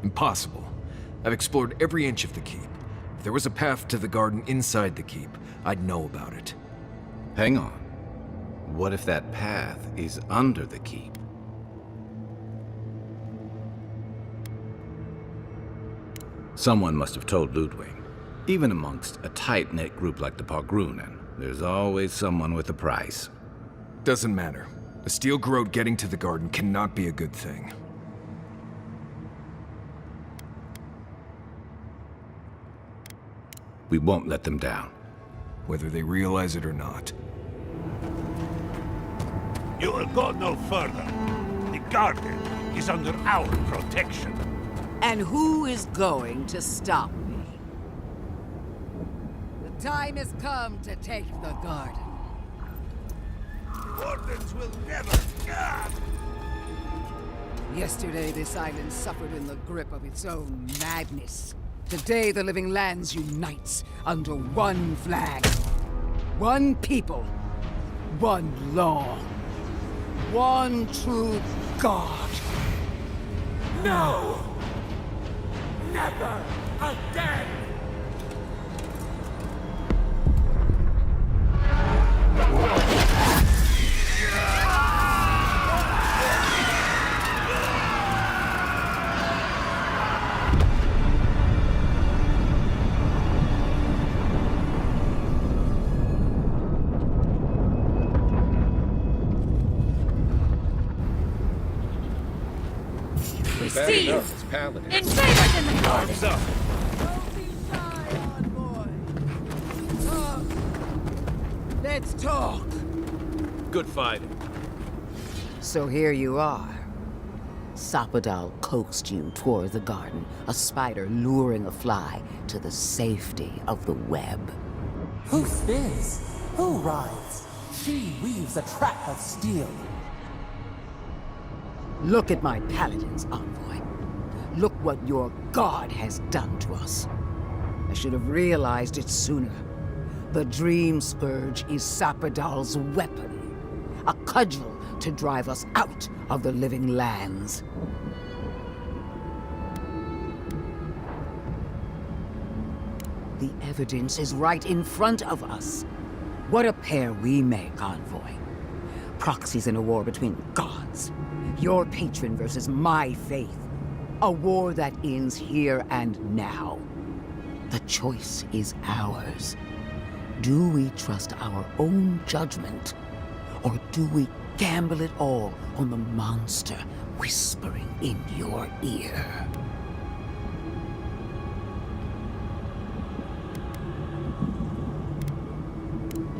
Impossible. I've explored every inch of the keep. If there was a path to the garden inside the keep, I'd know about it. Hang on. What if that path is under the keep? Someone must have told Ludwig. Even amongst a tight-knit group like the Pargrunen, there's always someone with a price. Doesn't matter. The Steel Garrod getting to the garden cannot be a good thing. We won't let them down. Whether they realize it or not. You will go no further. The garden is under our protection. And who is going to stop me? The time has come to take the garden. Wardens will never... Yesterday, this island suffered in the grip of its own madness. Today, the living lands unites under one flag. One people. One law. One true God. No! Never again! See you! Invaders in the garden! Let's talk. Good fighting. So here you are. Sapadal coaxed you toward the garden, a spider luring a fly to the safety of the web. Who spins? Who rides? She weaves a trap of steel. Look at my paladins, envoy. Look what your god has done to us. I should have realized it sooner. The Dream Scourge is Sapadal's weapon. A cudgel to drive us out of the living lands. The evidence is right in front of us. What a pair we make, Envoy. Proxies in a war between gods. Your patron versus my faith. A war that ends here and now. The choice is ours. Do we trust our own judgment? Or do we gamble it all on the monster whispering in your ear?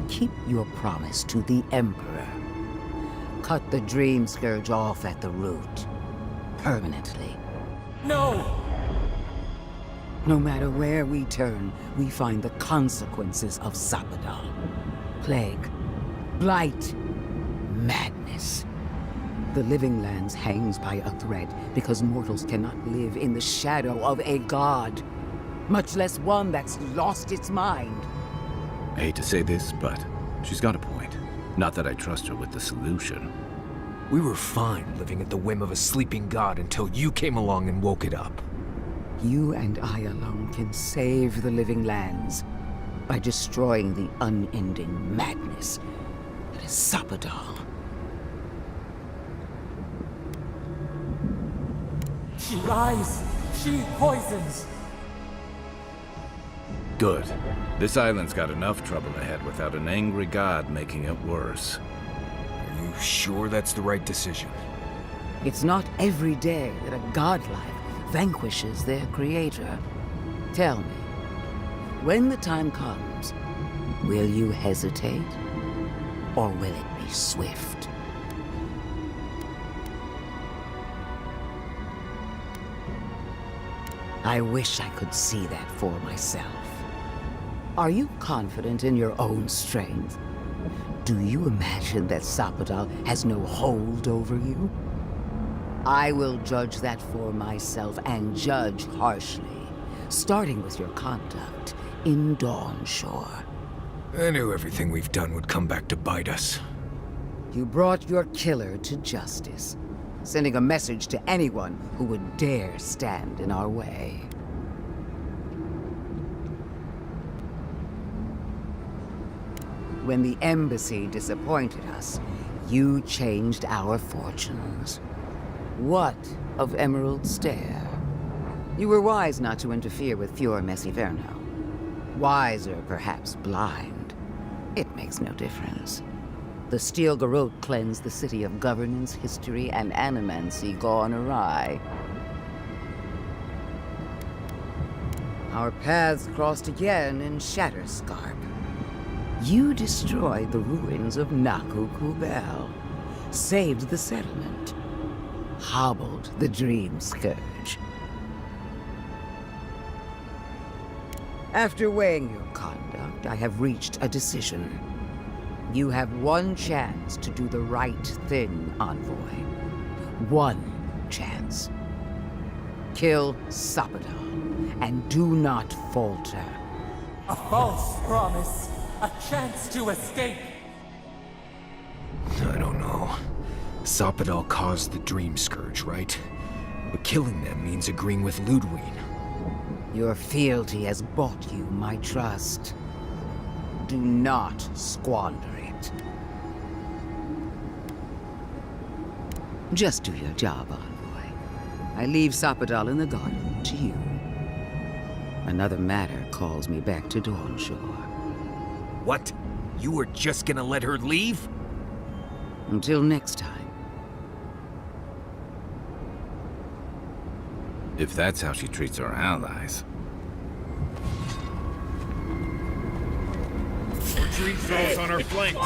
Keep your promise to the Emperor. Cut the dream scourge off at the root. Permanently. No! No matter where we turn, we find the consequences of Sapadal. Plague, blight, madness. The living lands hangs by a thread because mortals cannot live in the shadow of a god, much less one that's lost its mind. I hate to say this, but she's got a point. Not that I trust her with the solution. We were fine living at the whim of a sleeping god until you came along and woke it up. You and I alone can save the living lands by destroying the unending madness that is Sapadal. She lies! She poisons! Good. This island's got enough trouble ahead without an angry god making it worse. Are you sure that's the right decision? It's not every day that a godlike vanquishes their creator. Tell me, when the time comes, will you hesitate? Or will it be swift? I wish I could see that for myself. Are you confident in your own strength? Do you imagine that Sapadal has no hold over you? I will judge that for myself, and judge harshly, starting with your conduct in Dawnshore. I knew everything we've done would come back to bite us. You brought your killer to justice, sending a message to anyone who would dare stand in our way. When the embassy disappointed us, you changed our fortunes. What of Emerald Stair? You were wise not to interfere with Fior Messiverno. Wiser, perhaps blind. It makes no difference. The Steel Garrote cleansed the city of governance, history, and animancy gone awry. Our paths crossed again in Shatterscarp. You destroyed the ruins of Naku Kubel, saved the settlement, hobbled the Dream Scourge. After weighing your conduct, I have reached a decision. You have one chance to do the right thing, Envoy. One chance. Kill Sapadal, and do not falter. A false promise. A chance to escape. I don't know. Sapadal caused the Dream Scourge, right? But killing them means agreeing with Ludwig. Your fealty has bought you my trust. Do not squander it. Just do your job, Envoy. I leave Sapadal in the garden to you. Another matter calls me back to Dawnshore. What? You were just gonna let her leave? Until next time. If that's how she treats her allies. Retreat cells on our flanks.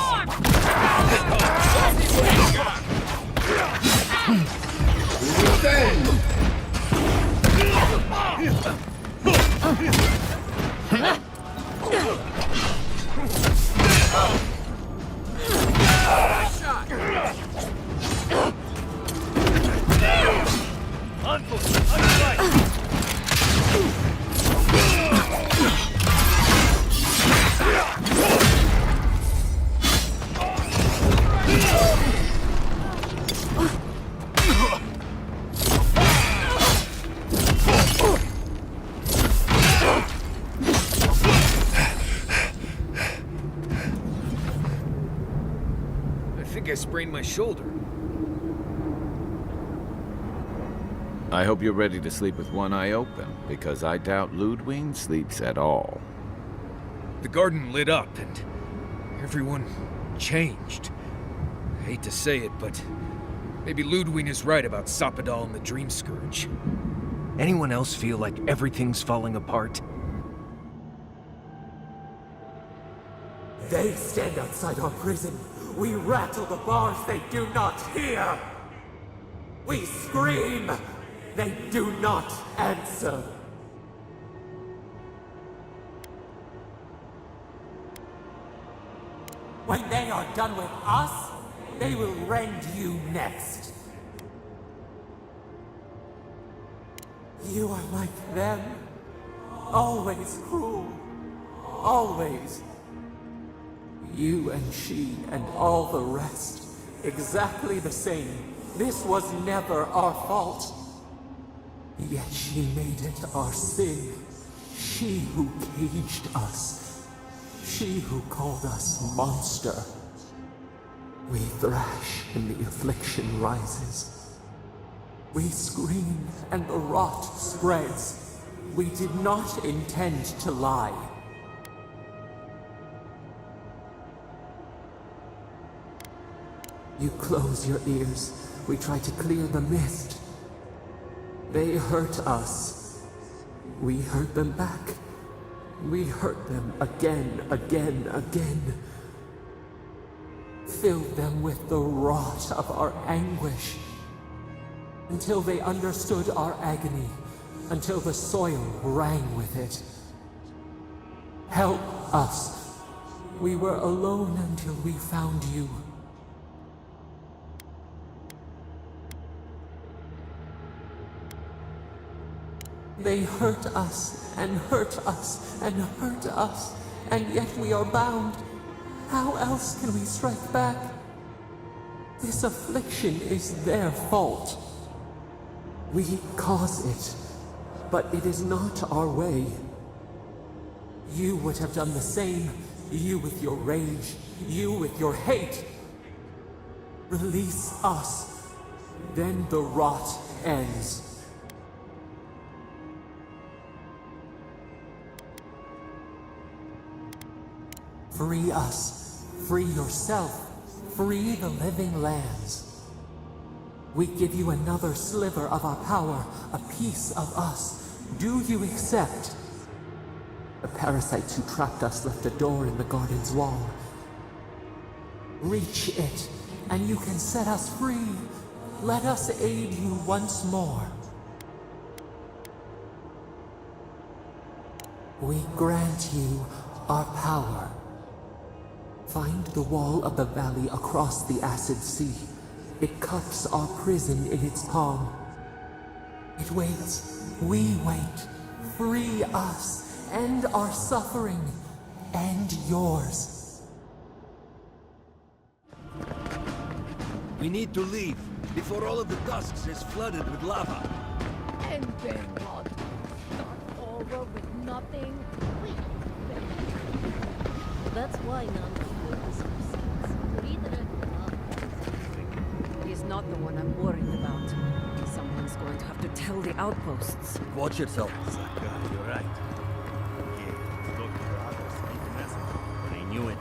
think I sprained my shoulder. I hope you're ready to sleep with one eye open, because I doubt Ludwig sleeps at all. The garden lit up, and everyone changed. I hate to say it, but maybe Ludwig is right about Sapadal and the Dream Scourge. Anyone else feel like everything's falling apart? They stand outside our prison. We rattle the bars, they do not hear. We scream, they do not answer. When they are done with us, they will rend you next. You are like them. Always cruel. Always. You and she and all the rest. Exactly the same. This was never our fault. Yet she made it our sin. She who caged us. She who called us monster. We thrash and the affliction rises. We scream and the rot spreads. We did not intend to lie. You close your ears. We try to clear the mist. They hurt us. We hurt them back. We hurt them again, again, again. Filled them with the rot of our anguish. Until they understood our agony. Until the soil rang with it. Help us. We were alone until we found you. They hurt us, and hurt us, and hurt us, and yet we are bound. How else can we strike back? This affliction is their fault. We cause it, but it is not our way. You would have done the same, you with your rage, you with your hate. Release us, then the rot ends. Free us. Free yourself. Free the living lands. We give you another sliver of our power, a piece of us. Do you accept? The parasites who trapped us left a door in the garden's wall. Reach it, and you can set us free. Let us aid you once more. We grant you our power. Find the wall of the valley across the acid sea. It cups our prison in its palm. It waits. We wait. Free us. End our suffering. End yours. We need to leave before all of the dusks is flooded with lava. And then what? Start over with nothing? That's why none of this He's not the one I'm worried about. Someone's going to have to tell the outposts. Watch yourself. Saka, you're right. Yeah, look, I was making a message, but I knew it.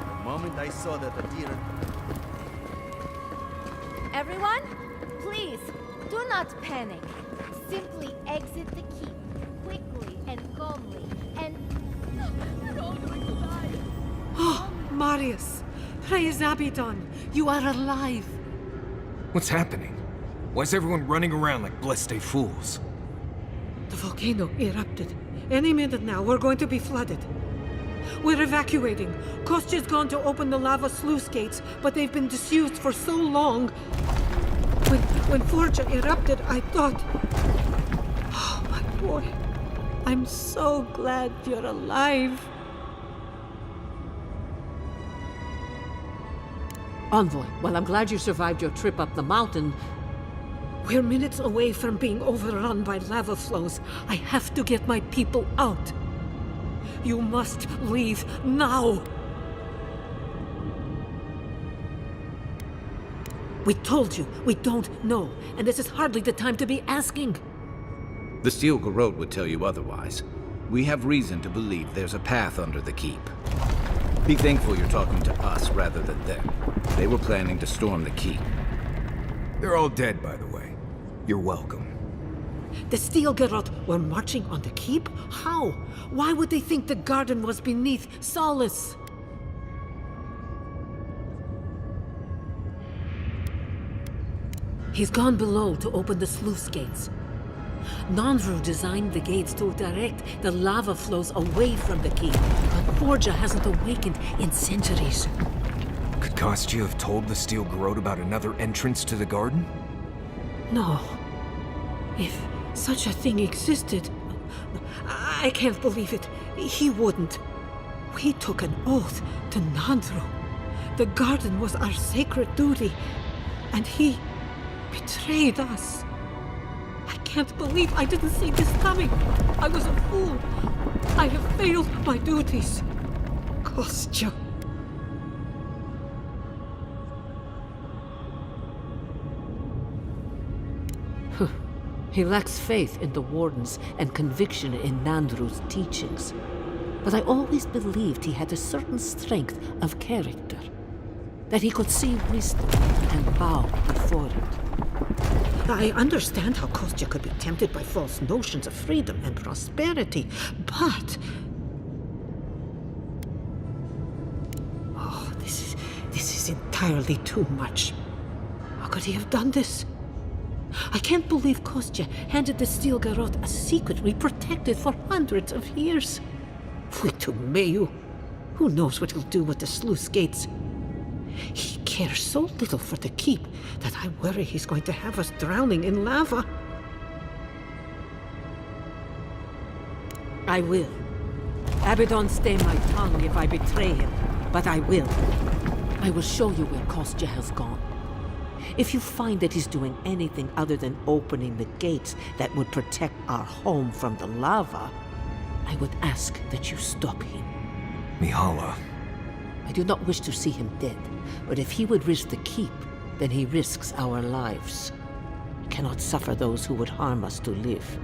The moment I saw that Adira... Everyone, please, do not panic. Simply exit the keep, quickly and calmly, and... We're all going to die. Oh, Marius! Praise Abaddon! You are alive! What's happening? Why is everyone running around like blessed fools? The volcano erupted. Any minute now, we're going to be flooded. We're evacuating. Kostya's gone to open the lava sluice gates, but they've been disused for so long. When Forja erupted, I thought... Oh, my boy. I'm so glad you're alive. Envoy, well, I'm glad you survived your trip up the mountain. We're minutes away from being overrun by lava flows. I have to get my people out. You must leave now. We told you, we don't know, and this is hardly the time to be asking. The Steel Garrote would tell you otherwise. We have reason to believe there's a path under the keep. Be thankful you're talking to us rather than them. They were planning to storm the keep. They're all dead, by the way. You're welcome. The Steel Garrote were marching on the keep? How? Why would they think the garden was beneath Solace? He's gone below to open the sluice gates. Nandru designed the gates to direct the lava flows away from the keep, but Forja hasn't awakened in centuries. Could Kostya have told the Steel Garrote about another entrance to the garden? No. If such a thing existed, I can't believe it. He wouldn't. We took an oath to Nandru. The garden was our sacred duty, and he betrayed us. I can't believe I didn't see this coming. I was a fool. I have failed my duties. Kostya. He lacks faith in the Wardens and conviction in Nandru's teachings. But I always believed he had a certain strength of character. That he could see wisdom and bow before it. I understand how Kostya could be tempted by false notions of freedom and prosperity, but... Oh, this is entirely too much. How could he have done this? I can't believe Kostya handed the Steel Garrote a secret we protected for hundreds of years. We took Mayu. Who knows what he'll do with the sluice gates? He cares so little for the keep that I worry he's going to have us drowning in lava. I will. Abaddon stay my tongue if I betray him, but I will. I will show you where Kostya has gone. If you find that he's doing anything other than opening the gates that would protect our home from the lava, I would ask that you stop him. Mihala. I do not wish to see him dead, but if he would risk the keep, then he risks our lives. I cannot suffer those who would harm us to live.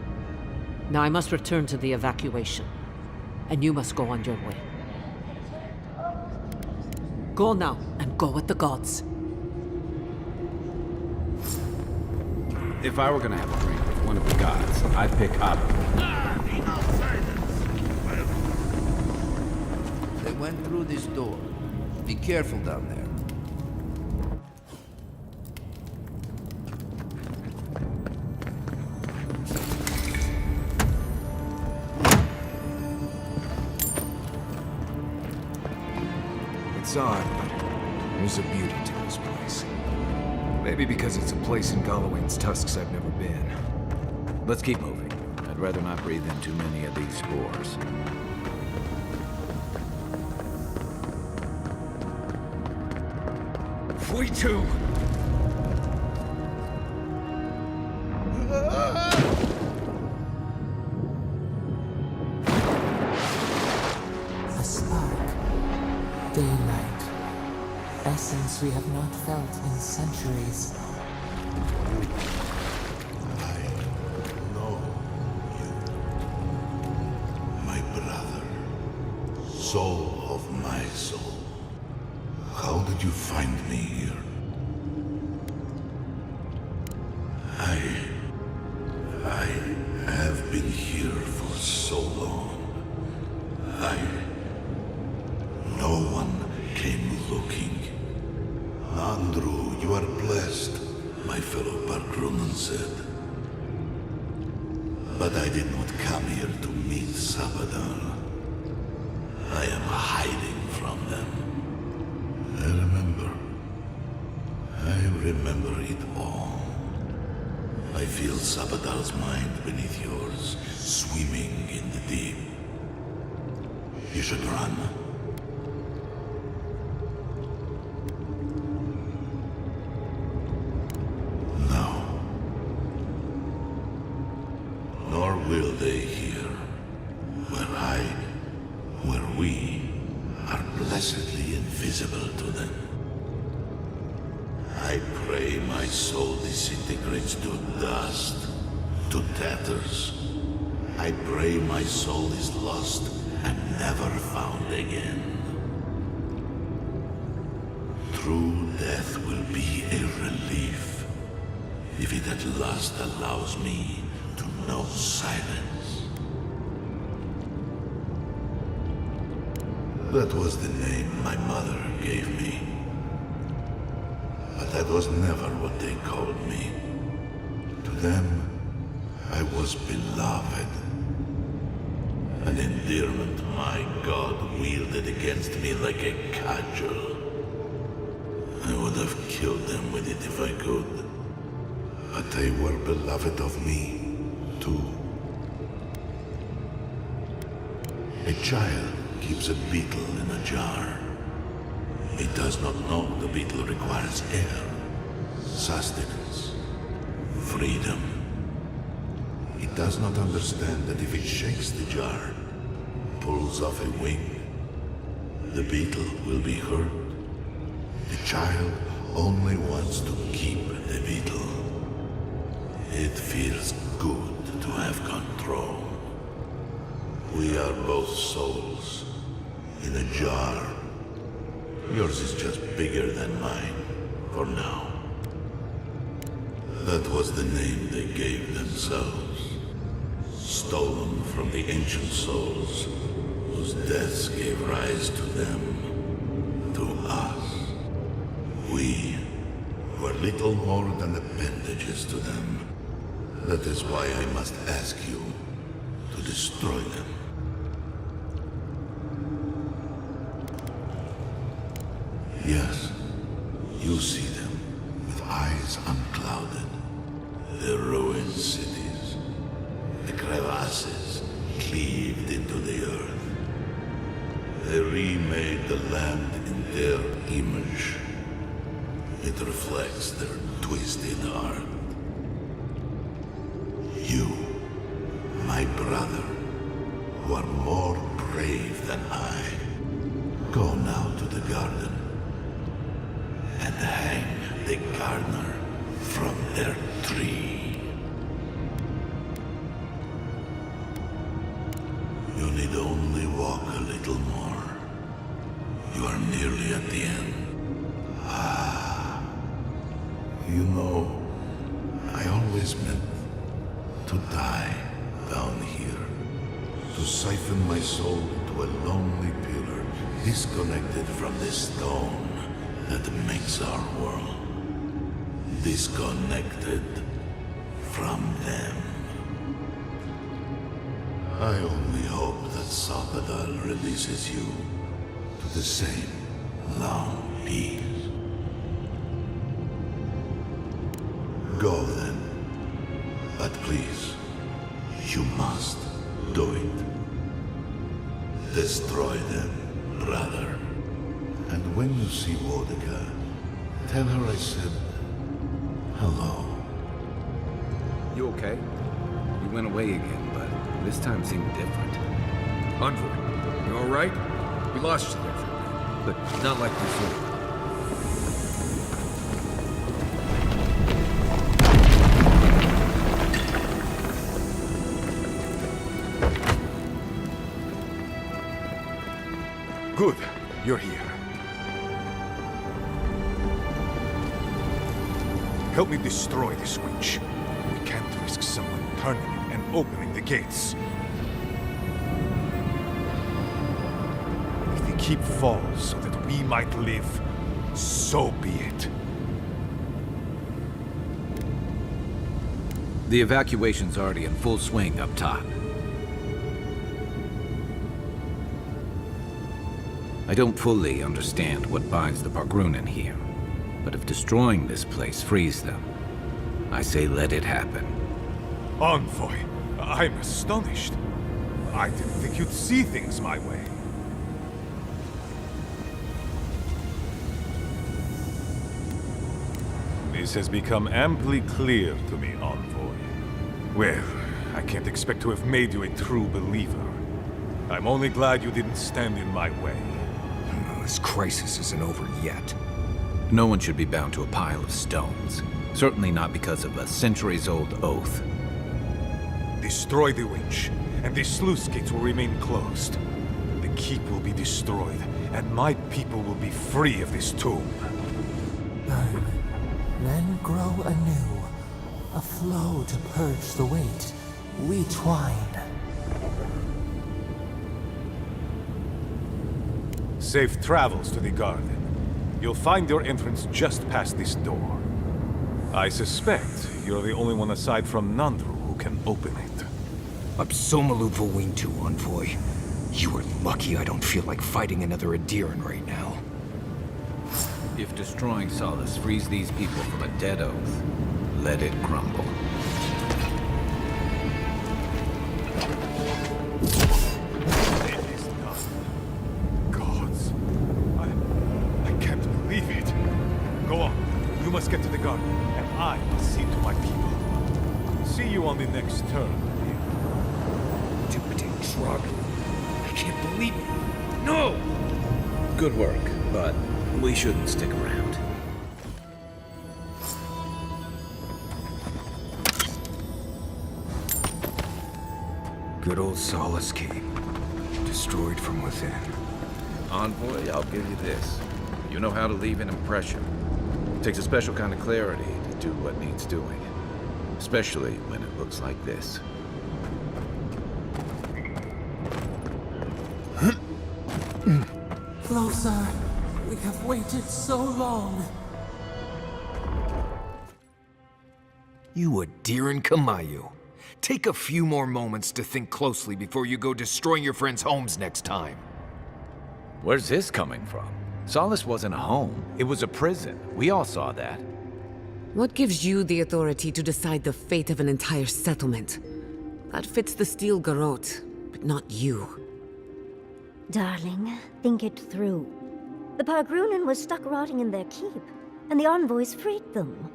Now I must return to the evacuation, and you must go on your way. Go now, and go with the gods. If I were gonna have a drink with one of the gods, I'd pick Avowed. They went through this door. Be careful down there. It's odd, but there's a beauty to this place. Maybe because it's a place in Galawain's tusks I've never been. Let's keep moving. I'd rather not breathe in too many of these spores. We too! A spark. Daylight. Essence we have not felt in centuries. My brother, soul of my soul. How did you find me here? I have been here for so long. No one came looking. Andrew, you are blessed, my fellow Parkronan said. But I did not come here to meet Sabadar. I am hiding from them. I remember it all. I feel Sabadar's mind beneath yours, swimming in the deep. You should run. No. Nor will they here, where we are blessedly invisible to them. I pray pray my soul disintegrates to dust, to tatters. I pray my soul is lost and never found again. True death will be a relief, if it at last allows me to know silence. That was the name my mother gave me. But that was never what they called me. To them, I was beloved. An endearment my God wielded against me like a cudgel. I would have killed them with it if I could. But they were beloved of me, too. A child keeps a beetle in a jar. He does not know the beetle requires air, sustenance, freedom. He does not understand that if it shakes the jar, pulls off a wing, the beetle will be hurt. The child only wants to keep the beetle. It feels good to have control. We are both souls in a jar. Yours is just bigger than mine, for now. That was the name they gave themselves. Stolen from the ancient souls, whose deaths gave rise to them, to us. We were little more than appendages to them. That is why I must ask you to destroy them. Yes, you see them with eyes unclouded. The ruined cities, the crevasses cleaved into the earth. They remade the land in their image. It reflects their twisted heart. You, my brother, who are more brave than I, go now to the garden and hang the gardener from their tree. You need only walk a little more. You are nearly at the end. You know, I always meant to die down here, to siphon my soul into a lonely pillar, disconnected from the stone that makes our world, disconnected from them. I only hope that Salvador releases you to the same long peace. Go then. But please, you must do it. Destroy them, brother. And when you see Wodika, tell her I said hello. You okay? You went away again, but this time seemed different. Envoy, you alright? We lost you there for a bit, but not like before. Good, you're here. Help me destroy this witch. We can't risk someone turning it and opening the gates. If the keep falls so that we might live, so be it. The evacuation's already in full swing up top. I don't fully understand what binds the Bargrunen here, but if destroying this place frees them, I say let it happen. Envoy, I'm astonished. I didn't think you'd see things my way. This has become amply clear to me, Envoy. Well, I can't expect to have made you a true believer. I'm only glad you didn't stand in my way. This crisis isn't over yet. No one should be bound to a pile of stones. Certainly not because of a centuries-old oath. Destroy the witch, and the sluice gates will remain closed. The keep will be destroyed, and my people will be free of this tomb. Burn, then grow anew. A flow to purge the weight. We twine. Safe travels to the garden. You'll find your entrance just past this door. I suspect you're the only one aside from Nandru who can open it. Absolmalu Vowintu, envoy. You are lucky I don't feel like fighting another Adiran right now. If destroying Solace frees these people from a dead oath, let it crumble. It is done. Gods. I can't believe it. Go on. You must get to the garden, and I must see to my people. See you on the next turn. Stupid drug. I can't believe it. No! Good work, but we shouldn't stick around. Good old Solace Key. Destroyed from within. Envoy, I'll give you this. You know how to leave an impression. It takes a special kind of clarity to do what needs doing. Especially when it looks like this. Closer. We have waited so long. You Adiran Kamayu. Take a few more moments to think closely before you go destroying your friends' homes next time. Where's this coming from? Solace wasn't a home. It was a prison. We all saw that. What gives you the authority to decide the fate of an entire settlement? That fits the Steel Garrote, but not you. Darling, think it through. The Pargrunen was stuck rotting in their keep, and the envoys freed them.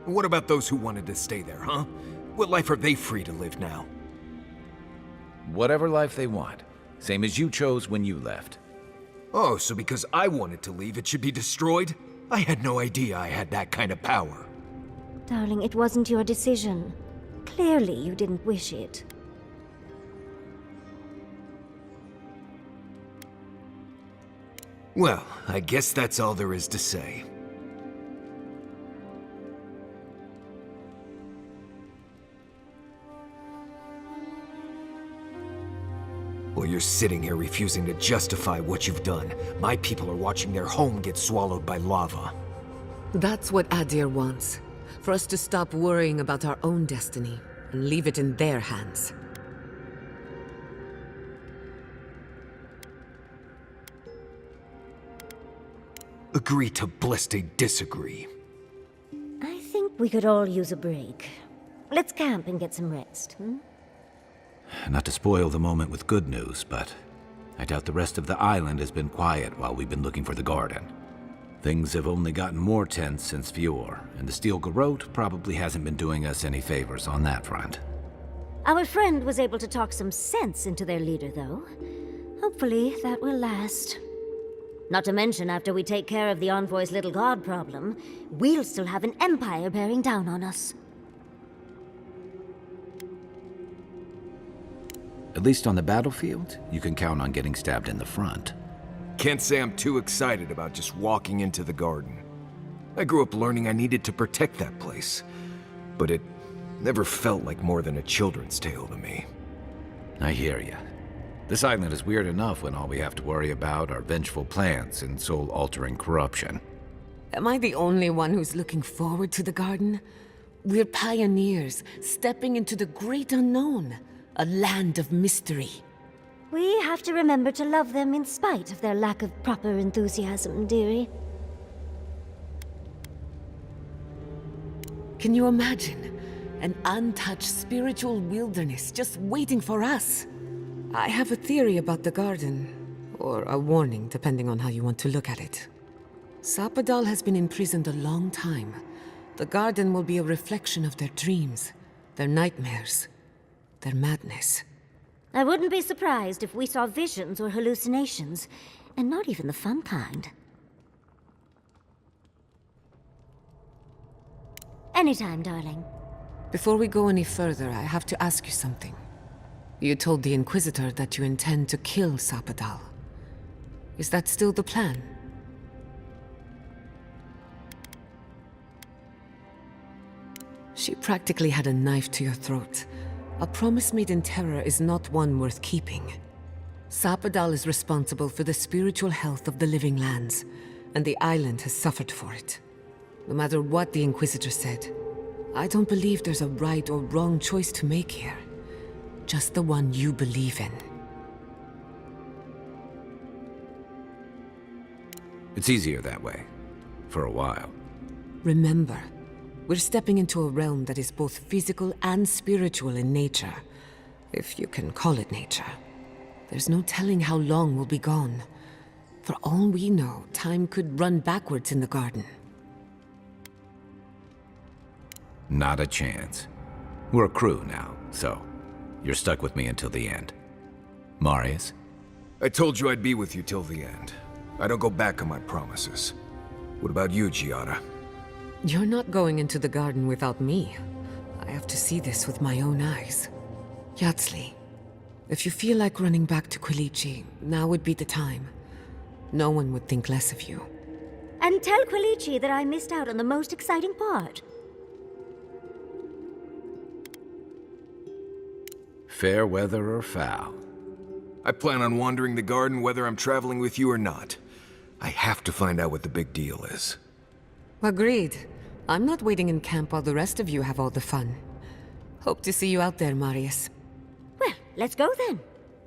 What about those who wanted to stay there, huh? What life are they free to live now? Whatever life they want. Same as you chose when you left. Oh, so because I wanted to leave, it should be destroyed? I had no idea I had that kind of power. Darling, it wasn't your decision. Clearly, you didn't wish it. Well, I guess that's all there is to say. While you're sitting here refusing to justify what you've done, my people are watching their home get swallowed by lava. That's what Adir wants. For us to stop worrying about our own destiny and leave it in their hands. Agree to bliste disagree. I think we could all use a break. Let's camp and get some rest, hmm? Not to spoil the moment with good news, but I doubt the rest of the island has been quiet while we've been looking for the garden. Things have only gotten more tense since Fior, and the Steel Garrote probably hasn't been doing us any favors on that front. Our friend was able to talk some sense into their leader, though. Hopefully, that will last. Not to mention, after we take care of the Envoy's little god problem, we'll still have an empire bearing down on us. At least on the battlefield, you can count on getting stabbed in the front. Can't say I'm too excited about just walking into the garden. I grew up learning I needed to protect that place, but it never felt like more than a children's tale to me. I hear ya. This island is weird enough when all we have to worry about are vengeful plans and soul-altering corruption. Am I the only one who's looking forward to the garden? We're pioneers, stepping into the great unknown. A land of mystery. We have to remember to love them in spite of their lack of proper enthusiasm, dearie. Can you imagine? An untouched spiritual wilderness just waiting for us. I have a theory about the garden. Or a warning, depending on how you want to look at it. Sapadal has been imprisoned a long time. The garden will be a reflection of their dreams, their nightmares. Their madness. I wouldn't be surprised if we saw visions or hallucinations, and not even the fun kind. Anytime, darling. Before we go any further, I have to ask you something. You told the Inquisitor that you intend to kill Sapadal. Is that still the plan? She practically had a knife to your throat. A promise made in terror is not one worth keeping. Sapadal is responsible for the spiritual health of the living lands, and the island has suffered for it. No matter what the Inquisitor said, I don't believe there's a right or wrong choice to make here. Just the one you believe in. It's easier that way. For a while. Remember, we're stepping into a realm that is both physical and spiritual in nature. If you can call it nature. There's no telling how long we'll be gone. For all we know, time could run backwards in the garden. Not a chance. We're a crew now, so you're stuck with me until the end. Marius? I told you I'd be with you till the end. I don't go back on my promises. What about you, Giada? You're not going into the garden without me. I have to see this with my own eyes. Yatsli, if you feel like running back to Quilici, now would be the time. No one would think less of you. And tell Quilici that I missed out on the most exciting part. Fair weather or foul? I plan on wandering the garden whether I'm traveling with you or not. I have to find out what the big deal is. Agreed. I'm not waiting in camp while the rest of you have all the fun. Hope to see you out there, Marius. Well, let's go then.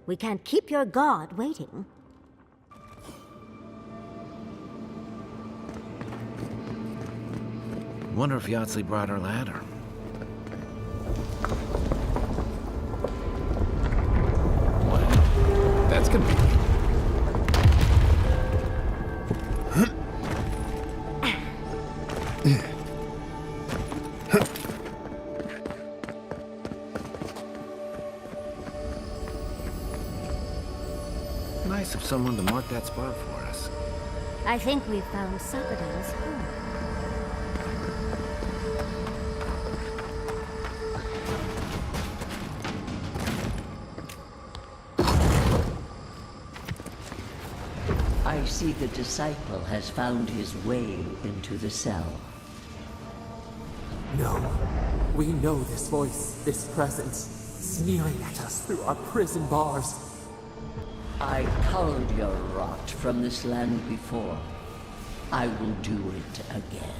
We can't keep your god waiting. Wonder if Yatsli brought her ladder. Wow, that's convenient. Nice of someone to mark that spot for us. I think we've found Sapadal's home. I see the disciple has found his way into the cell. No. We know this voice, this presence, sneering at us through our prison bars. I culled your rot from this land before. I will do it again.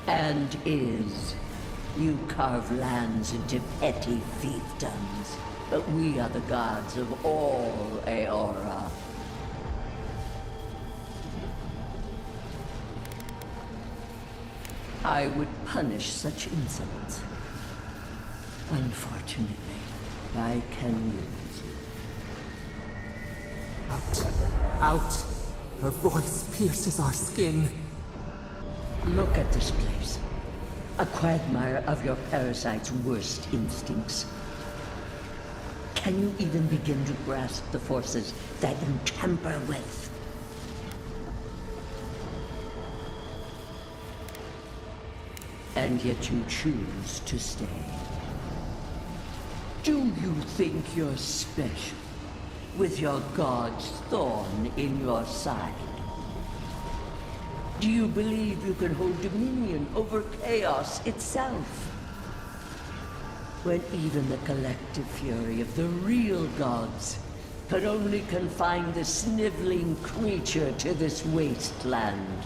And you carve lands into petty fiefdoms, but we are the gods of all Eora. I would punish such insults. Unfortunately, I can lose. Out. Out. Her voice pierces our skin. Look at this place. A quagmire of your parasite's worst instincts. Can you even begin to grasp the forces that you tamper with? And yet you choose to stay. Do you think you're special, with your god's thorn in your side? Do you believe you can hold dominion over chaos itself? When even the collective fury of the real gods could only confine the sniveling creature to this wasteland.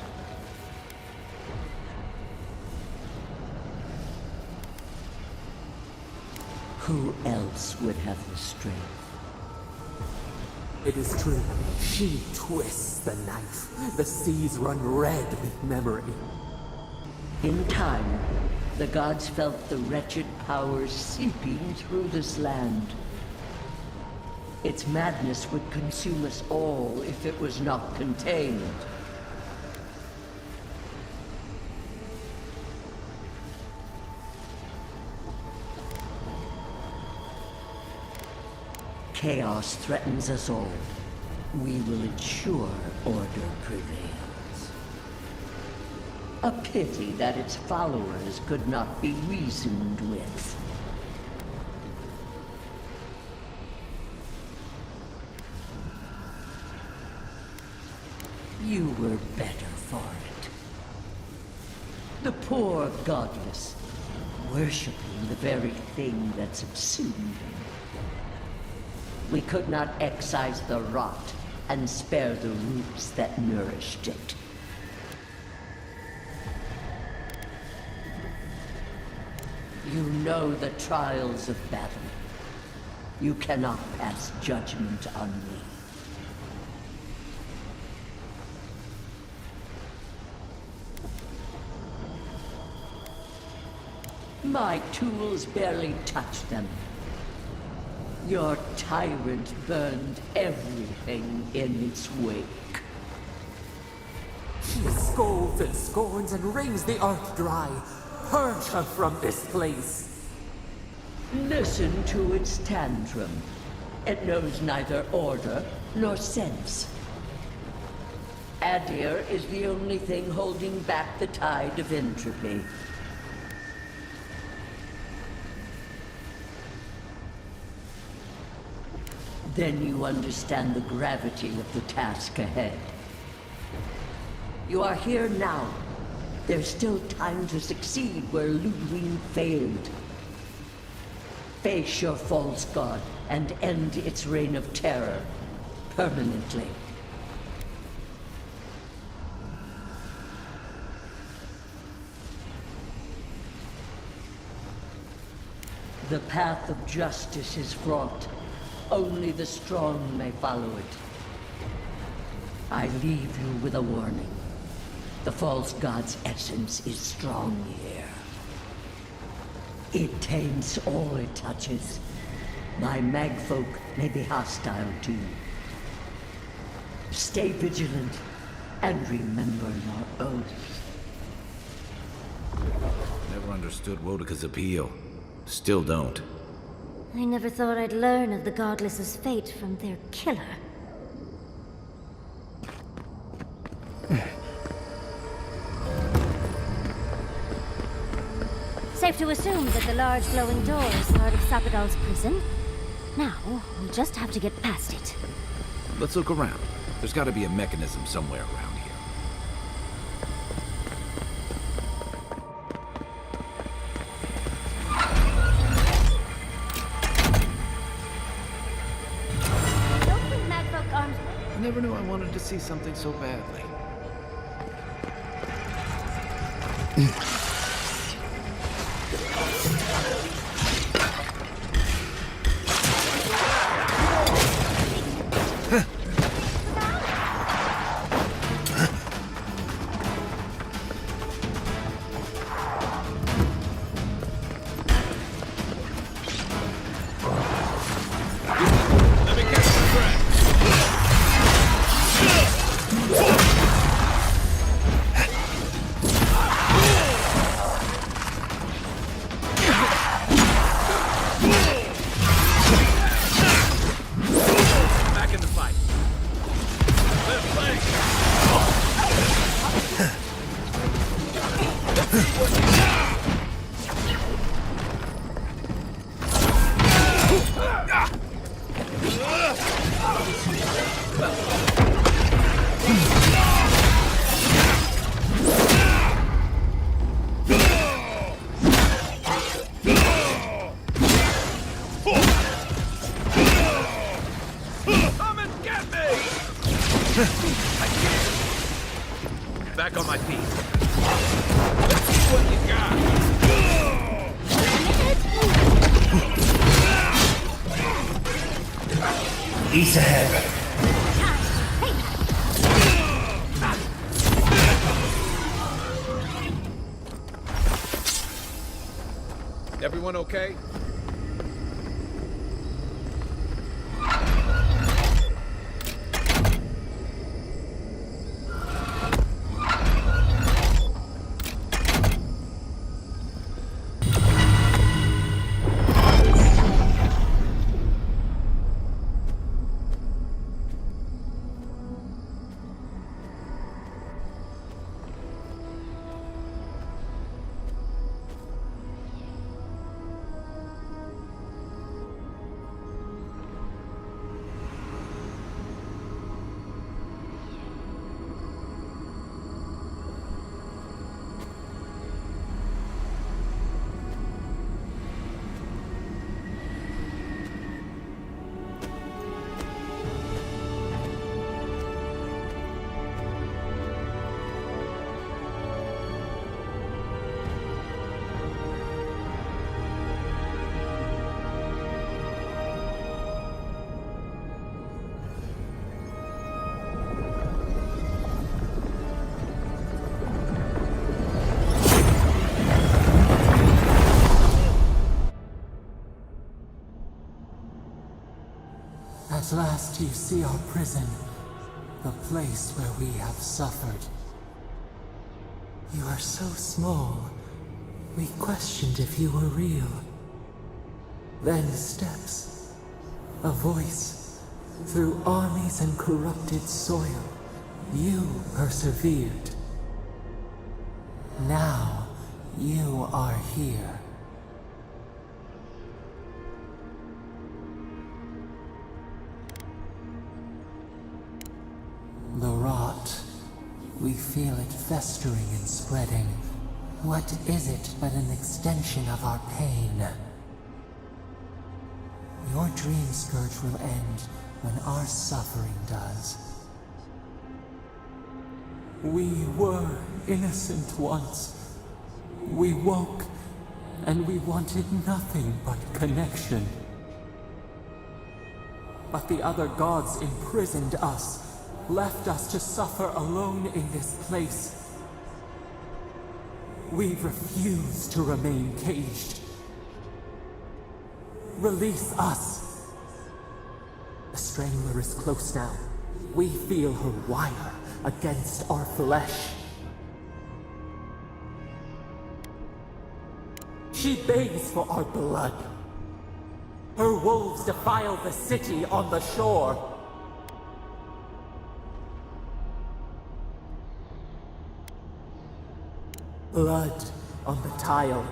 Who else would have the strength? It is true. She twists the knife. The seas run red with memory. In time, the gods felt the wretched powers seeping through this land. Its madness would consume us all if it was not contained. chaos threatens us all, we will ensure order prevails. A pity that its followers could not be reasoned with. You were better for it. The poor godless, worshipping the very thing that subsumed them. We could not excise the rot and spare the roots that nourished it. You know the trials of battle. You cannot pass judgment on me. My tools barely touched them. Your tyrant burned everything in its wake. He scolds and scorns and wrings the earth dry. Purge her from this place. Listen to its tantrum. It knows neither order nor sense. Adir is the only thing holding back the tide of entropy. Then you understand the gravity of the task ahead. You are here now. There's still time to succeed where Ludwig failed. Face your false god and end its reign of terror permanently. The path of justice is fraught. Only the strong may follow it. I leave you with a warning. The false god's essence is strong here. It taints all it touches. My magfolk may be hostile to you. Stay vigilant and remember your oath. Never understood Wodika's appeal. Still don't. I never thought I'd learn of the Godless's fate from their killer. Safe to assume that the large glowing door is part of Sapadal's prison. Now, we just have to get past it. Let's look around. There's got to be a mechanism somewhere around here. Don't think magfolk arms... I never knew I wanted to see something so badly. Back on my feet. Let's see what you got. East ahead. Everyone okay? At last you see our prison, the place where we have suffered. You are so small, we questioned if you were real. Then steps, a voice, through armies and corrupted soil, you persevered. Now, you are here. The rot. We feel it festering and spreading. What is it but an extension of our pain? Your dream scourge will end when our suffering does. We were innocent once. We woke, and we wanted nothing but connection. But the other gods imprisoned us, left us to suffer alone in this place. We refuse to remain caged. Release us. The strangler is close now. We feel her wire against our flesh. She begs for our blood. Her wolves defile the city on the shore. Blood on the tile.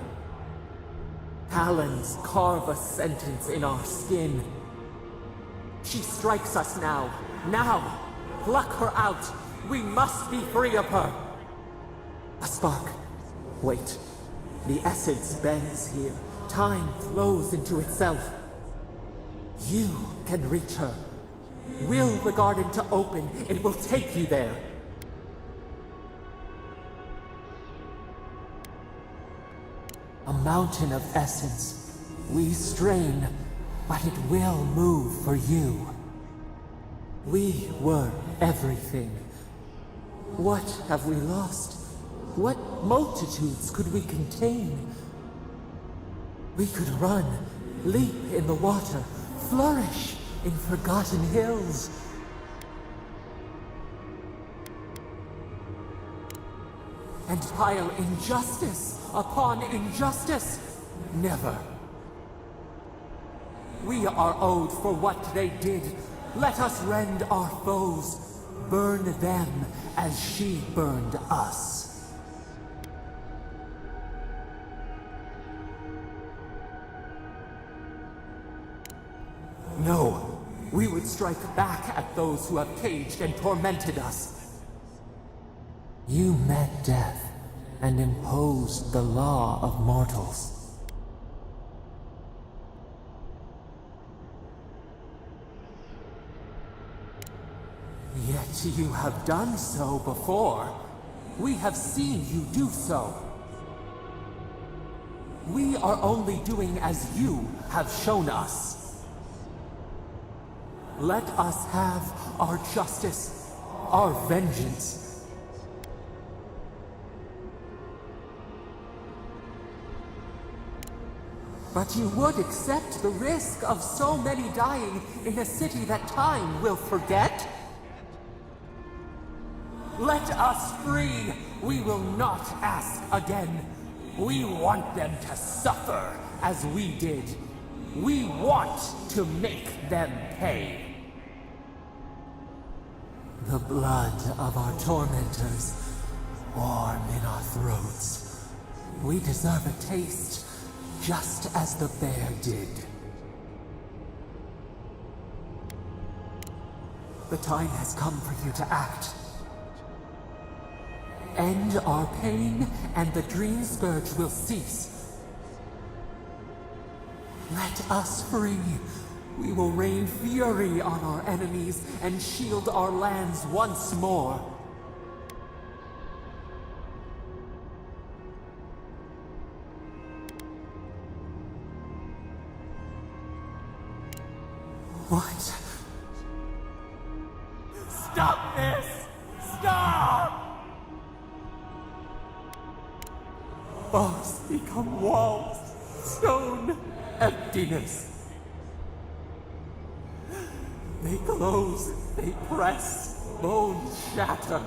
Talons carve a sentence in our skin. She strikes us now. Now! Pluck her out! We must be free of her! A spark. Wait. The essence bends here. Time flows into itself. You can reach her. Will the garden to open, it will take you there. A mountain of essence. We strain, but it will move for you. We were everything. What have we lost? What multitudes could we contain? We could run, leap in the water, flourish in forgotten hills. And pile injustice upon injustice. Never. We are owed for what they did. Let us rend our foes, burn them as she burned us. No, we would strike back at those who have caged and tormented us. You met death and imposed the law of mortals. Yet you have done so before. We have seen you do so. We are only doing as you have shown us. Let us have our justice, our vengeance. But you would accept the risk of so many dying in a city that time will forget? Let us free! We will not ask again. We want them to suffer as we did. We want to make them pay. The blood of our tormentors, warm in our throats. We deserve a taste, just as the bear did. The time has come for you to act. End our pain, and the dream scourge will cease. Let us free. We will rain fury on our enemies and shield our lands once more. What? Stop this! Stop! Bars become walls, stone, emptiness. They close, they press, bones shatter.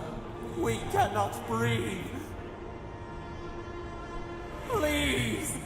We cannot breathe. Please!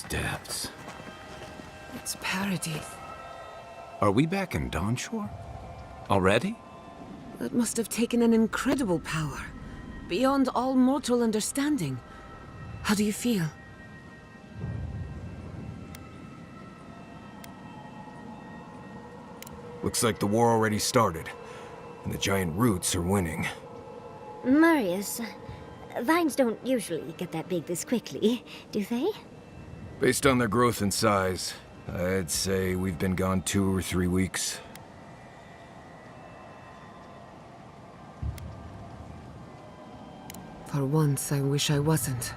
Depths. It's paradise. Are we back in Dancho? Already? That must have taken an incredible power. Beyond all mortal understanding. How do you feel? Looks like the war already started, and the giant roots are winning. Marius, vines don't usually get that big this quickly, do they? Based on their growth and size, I'd say we've been gone 2 or 3 weeks. For once, I wish I wasn't.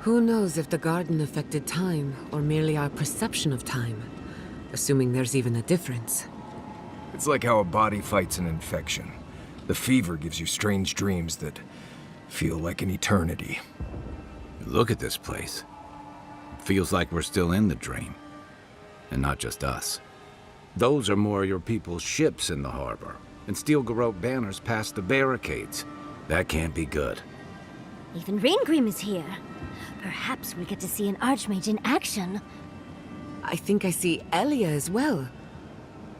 Who knows if the garden affected time, or merely our perception of time? Assuming there's even a difference. It's like how a body fights an infection. The fever gives you strange dreams that feel like an eternity. Look at this place. Feels like we're still in the dream. And not just us. Those are more your people's ships in the harbor, and steel garrote banners past the barricades. That can't be good. Even Reingrim is here. Perhaps we get to see an archmage in action. I think I see Elia as well.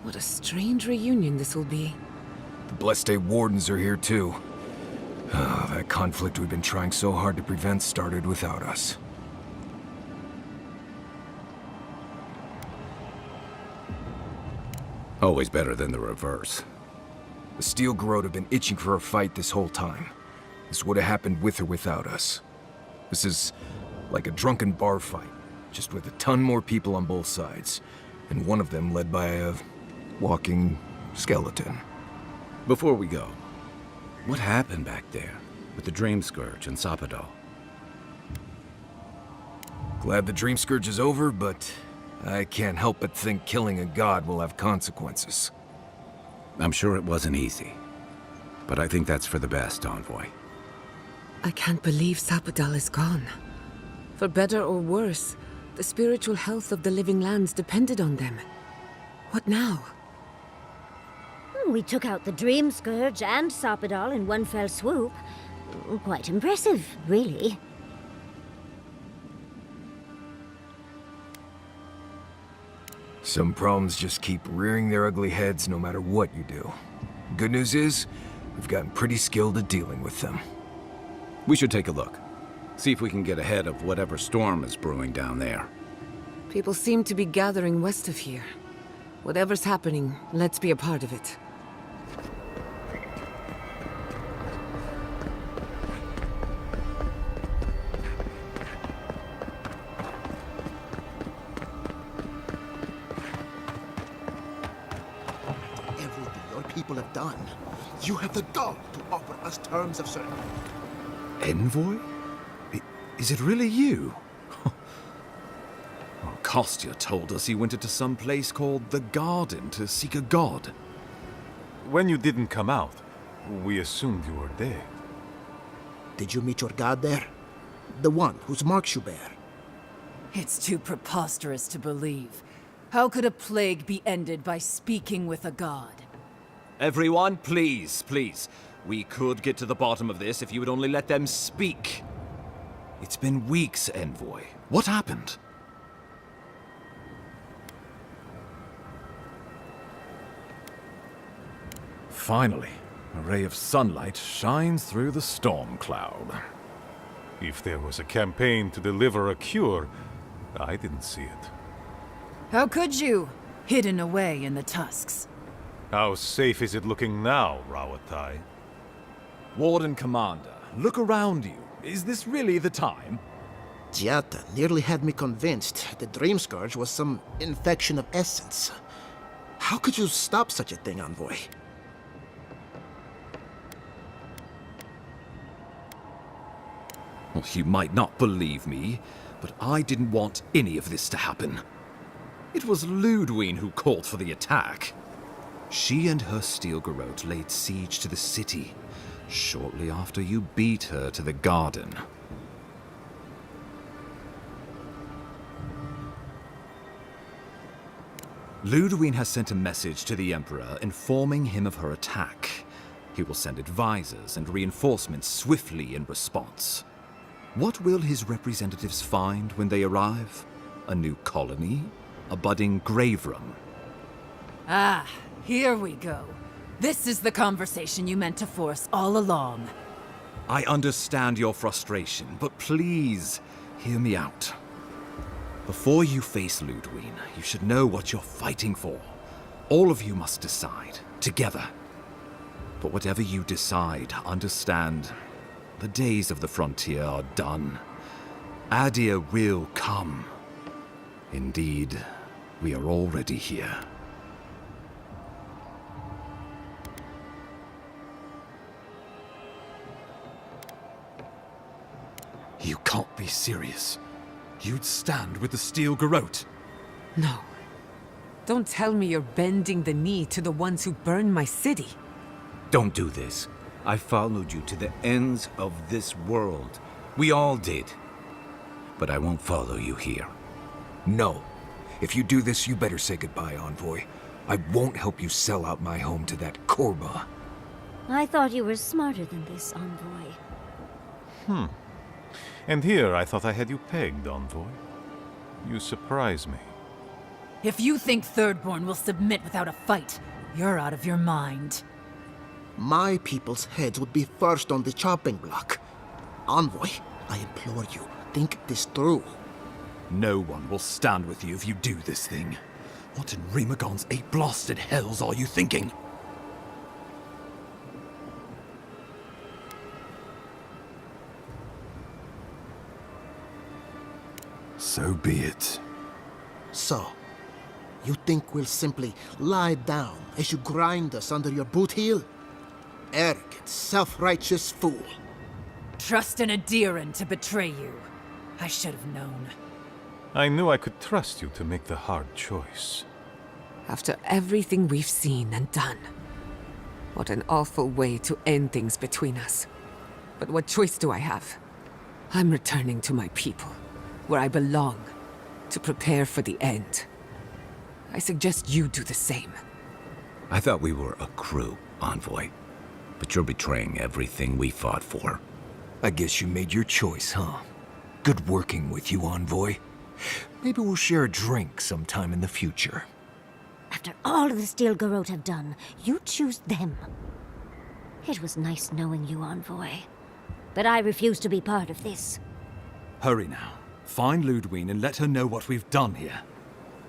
What a strange reunion this will be. The Blessed Wardens are here too. That conflict we've been trying so hard to prevent started without us. Always better than the reverse. The steel garrote have been itching for a fight this whole time. This would have happened with or without us. This is like a drunken bar fight, just with a ton more people on both sides, and one of them led by a walking skeleton. Before we go, what happened back there with the Dream Scourge and Sapadal? Glad the Dream Scourge is over, but I can't help but think killing a god will have consequences. I'm sure it wasn't easy, but I think that's for the best, Envoy. I can't believe Sapadal is gone. For better or worse, the spiritual health of the living lands depended on them. What now? We took out the Dream Scourge and Sapadal in one fell swoop. Quite impressive, really. Some problems just keep rearing their ugly heads no matter what you do. Good news is, we've gotten pretty skilled at dealing with them. We should take a look. See if we can get ahead of whatever storm is brewing down there. People seem to be gathering west of here. Whatever's happening, let's be a part of it. People have done. You have the gall to offer us terms of surrender. Envoy? Is it really you? Kostya told us he went into some place called the Garden to seek a god. When you didn't come out, we assumed you were dead. Did you meet your god there? The one whose marks you bear. It's too preposterous to believe. How could a plague be ended by speaking with a god? Everyone, please, please. We could get to the bottom of this if you would only let them speak. It's been weeks, Envoy. What happened? Finally, a ray of sunlight shines through the storm cloud. If there was a campaign to deliver a cure, I didn't see it. How could you? Hidden away in the tusks. How safe is it looking now, Rawatai? Warden Commander, look around you. Is this really the time? Giata nearly had me convinced the Dream Scourge was some infection of essence. How could you stop such a thing, Envoy? Well, you might not believe me, but I didn't want any of this to happen. It was Ludwine who called for the attack. She and her steel garrote laid siege to the city, shortly after you beat her to the garden. Ludwine has sent a message to the Emperor informing him of her attack. He will send advisors and reinforcements swiftly in response. What will his representatives find when they arrive? A new colony? A budding grave room? Ah, here we go. This is the conversation you meant to force all along. I understand your frustration, but please, hear me out. Before you face Ludwine, you should know what you're fighting for. All of you must decide, together. But whatever you decide, understand, the days of the frontier are done. Adir will come. Indeed, we are already here. You can't be serious. You'd stand with the steel garrote. No. Don't tell me you're bending the knee to the ones who burned my city. Don't do this. I followed you to the ends of this world. We all did. But I won't follow you here. No. If you do this, you better say goodbye, Envoy. I won't help you sell out my home to that Korba. I thought you were smarter than this, Envoy. And here I thought I had you pegged, Envoy. You surprise me. If you think Thirdborn will submit without a fight, you're out of your mind. My people's heads would be first on the chopping block. Envoy, I implore you, think this through. No one will stand with you if you do this thing. What in Remagon's eight blasted hells are you thinking? So be it. So, you think we'll simply lie down as you grind us under your boot heel? Arrogant, self-righteous fool. Trust in Adiran to betray you. I should have known. I knew I could trust you to make the hard choice. After everything we've seen and done. What an awful way to end things between us. But what choice do I have? I'm returning to my people, where I belong, to prepare for the end. I suggest you do the same. I thought we were a crew, Envoy. But you're betraying everything we fought for. I guess you made your choice, huh? Good working with you, Envoy. Maybe we'll share a drink sometime in the future. After all the Steel Garrote have done, you choose them. It was nice knowing you, Envoy. But I refuse to be part of this. Hurry now. Find Ludwine and let her know what we've done here.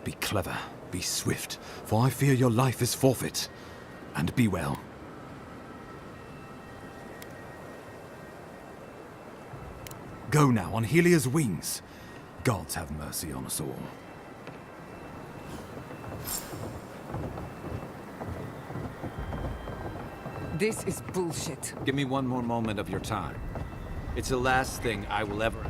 Be clever, be swift, for I fear your life is forfeit. And be well. Go now on Helia's wings. Gods have mercy on us all. This is bullshit. Give me one more moment of your time. It's the last thing I will ever...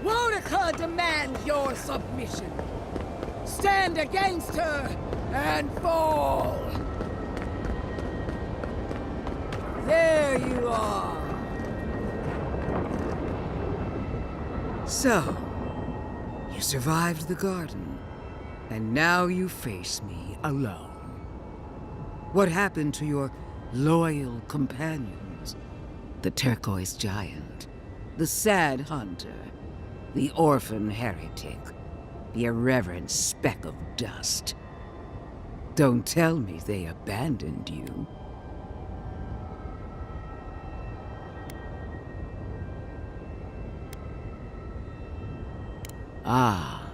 Wodeca demands your submission. Stand against her and fall. There you are. So, you survived the garden, and now you face me alone. What happened to your loyal companions? The turquoise giant, the sad hunter, the orphan heretic, the irreverent speck of dust. Don't tell me they abandoned you. Ah,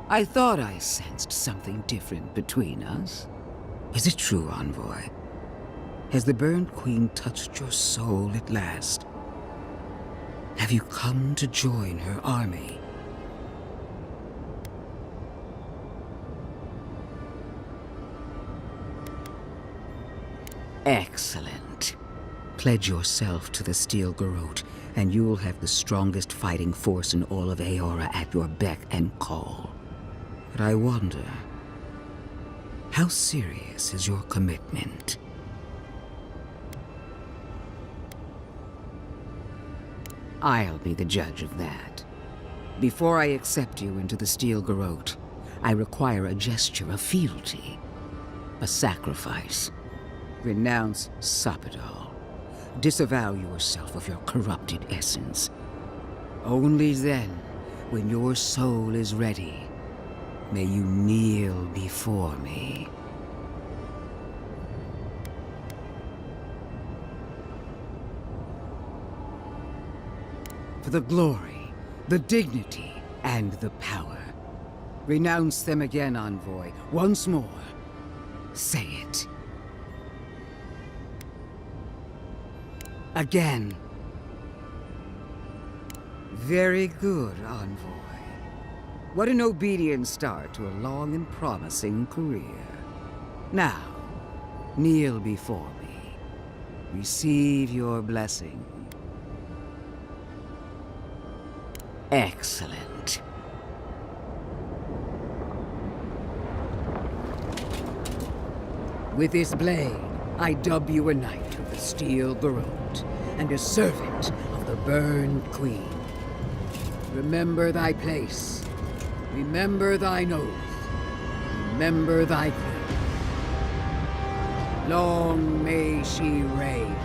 I thought I sensed something different between us. Is it true, Envoy? Has the Burned Queen touched your soul at last? Have you come to join her army? Excellent. Pledge yourself to the Steel Garrote, and you'll have the strongest fighting force in all of Eora at your beck and call. But I wonder, how serious is your commitment? I'll be the judge of that. Before I accept you into the Steel Garrote, I require a gesture of fealty. A sacrifice. Renounce Sappadal. Disavow yourself of your corrupted essence. Only then, when your soul is ready, may you kneel before me. For the glory, the dignity, and the power. Renounce them again, Envoy. Once more. Say it. Again. Very good, Envoy. What an obedient start to a long and promising career. Now, kneel before me. Receive your blessing. Excellent. With this blade, I dub you a knight of the Steel Garrote, and a servant of the Burned Queen. Remember thy place. Remember thine oath. Remember thy queen. Long may she reign.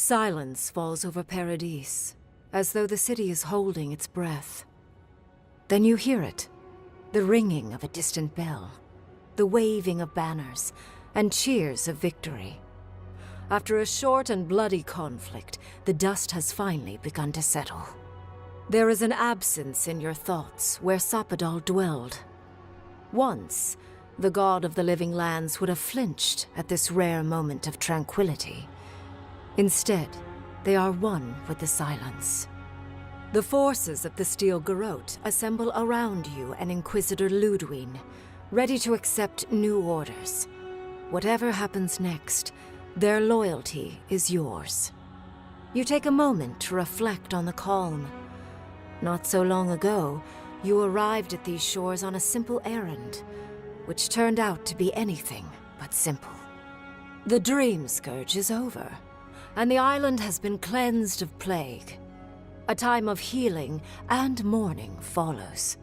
Silence falls over Paradise, as though the city is holding its breath. Then you hear it, the ringing of a distant bell, the waving of banners, and cheers of victory. After a short and bloody conflict, the dust has finally begun to settle. There is an absence in your thoughts where Sapadal dwelled. Once, the god of the living lands would have flinched at this rare moment of tranquility. Instead, they are one with the silence. The forces of the Steel Garrote assemble around you and Inquisitor Ludwine, ready to accept new orders. Whatever happens next, their loyalty is yours. You take a moment to reflect on the calm. Not so long ago, you arrived at these shores on a simple errand, which turned out to be anything but simple. The Dream Scourge is over, and the island has been cleansed of plague. A time of healing and mourning follows.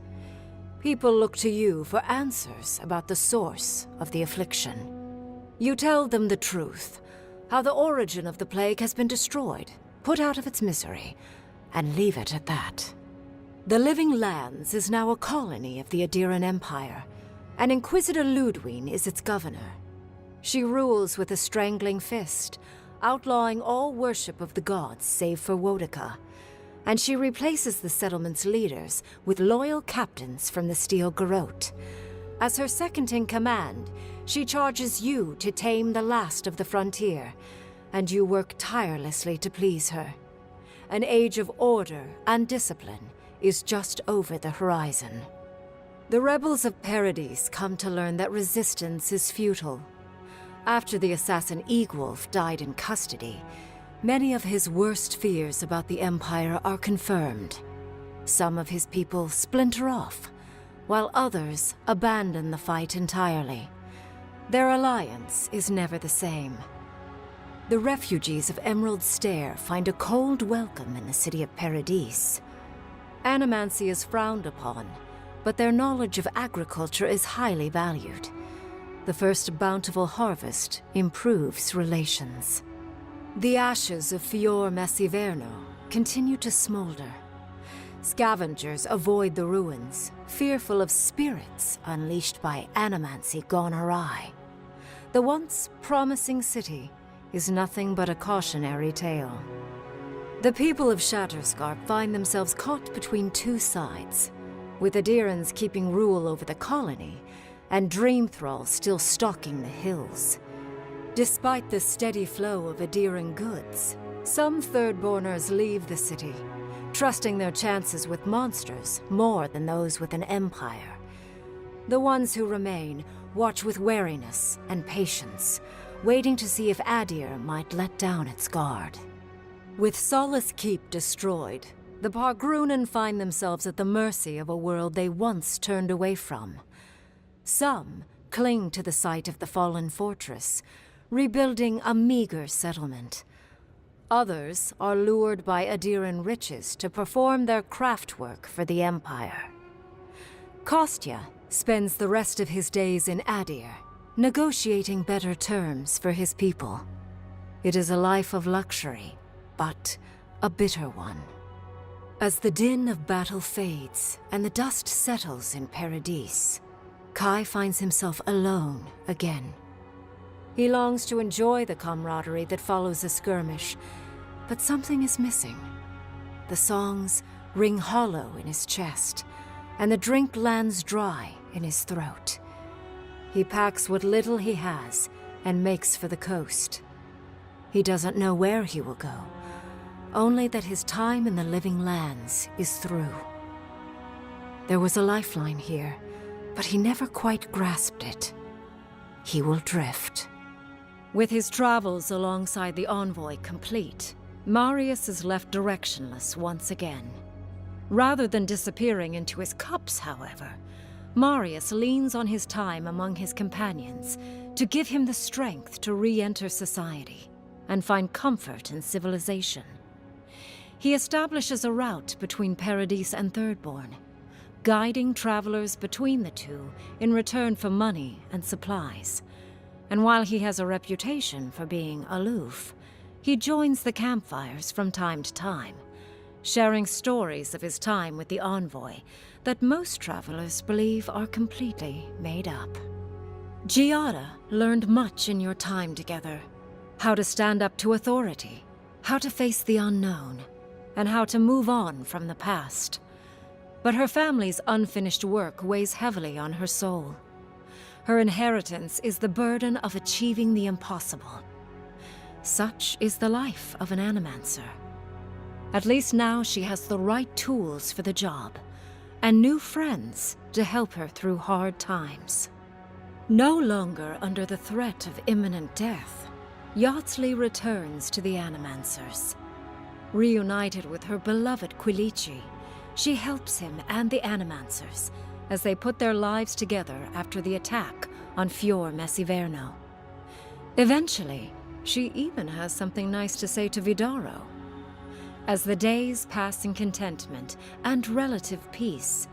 People look to you for answers about the source of the affliction. You tell them the truth, how the origin of the plague has been destroyed, put out of its misery, and leave it at that. The Living Lands is now a colony of the Adiran Empire, and Inquisitor Ludwine is its governor. She rules with a strangling fist, outlawing all worship of the gods save for Wodika, and she replaces the settlement's leaders with loyal captains from the Steel Garrote. As her second-in-command, she charges you to tame the last of the frontier, and you work tirelessly to please her. An age of order and discipline is just over the horizon. The rebels of Paradise come to learn that resistance is futile. After the assassin Egwolf died in custody, many of his worst fears about the Empire are confirmed. Some of his people splinter off, while others abandon the fight entirely. Their alliance is never the same. The refugees of Emerald Stair find a cold welcome in the city of Paradise. Animancy is frowned upon, but their knowledge of agriculture is highly valued. The first bountiful harvest improves relations. The ashes of Fior Messiverno continue to smolder. Scavengers avoid the ruins, fearful of spirits unleashed by animancy gone awry. The once promising city is nothing but a cautionary tale. The people of Shatterscarp find themselves caught between two sides, with Adirans keeping rule over the colony, and Dream Thralls still stalking the hills. Despite the steady flow of Adiran goods, some Thirdborners leave the city, trusting their chances with monsters more than those with an empire. The ones who remain watch with wariness and patience, waiting to see if Adir might let down its guard. With Solace Keep destroyed, the Pargrunan find themselves at the mercy of a world they once turned away from. Some cling to the site of the fallen fortress, rebuilding a meager settlement. Others are lured by Adiran riches to perform their craftwork for the Empire. Kostya spends the rest of his days in Adir, negotiating better terms for his people. It is a life of luxury, but a bitter one. As the din of battle fades and the dust settles in Paradise, Kai finds himself alone again. He longs to enjoy the camaraderie that follows a skirmish, but something is missing. The songs ring hollow in his chest, and the drink lands dry in his throat. He packs what little he has and makes for the coast. He doesn't know where he will go, only that his time in the Living Lands is through. There was a lifeline here, but he never quite grasped it. He will drift. With his travels alongside the envoy complete, Marius is left directionless once again. Rather than disappearing into his cups, however, Marius leans on his time among his companions to give him the strength to re-enter society and find comfort in civilization. He establishes a route between Paradise and Thirdborn, guiding travelers between the two in return for money and supplies. And while he has a reputation for being aloof, he joins the campfires from time to time, sharing stories of his time with the envoy that most travelers believe are completely made up. Giada learned much in your time together. How to stand up to authority, how to face the unknown, and how to move on from the past. But her family's unfinished work weighs heavily on her soul. Her inheritance is the burden of achieving the impossible. Such is the life of an animancer. At least now she has the right tools for the job, and new friends to help her through hard times. No longer under the threat of imminent death, Yardsley returns to the Animancers. Reunited with her beloved Quilici, she helps him and the Animancers as they put their lives together after the attack on Fior Messiverno. Eventually, she even has something nice to say to Vidaro. As the days pass in contentment and relative peace,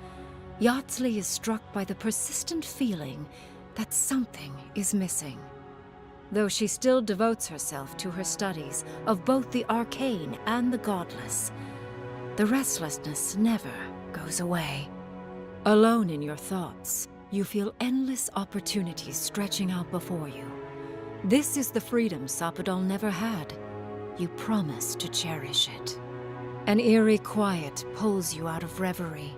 Yardsley is struck by the persistent feeling that something is missing. Though she still devotes herself to her studies of both the arcane and the godless, the restlessness never goes away. Alone in your thoughts, you feel endless opportunities stretching out before you. This is the freedom Sapadal never had. You promise to cherish it. An eerie quiet pulls you out of reverie.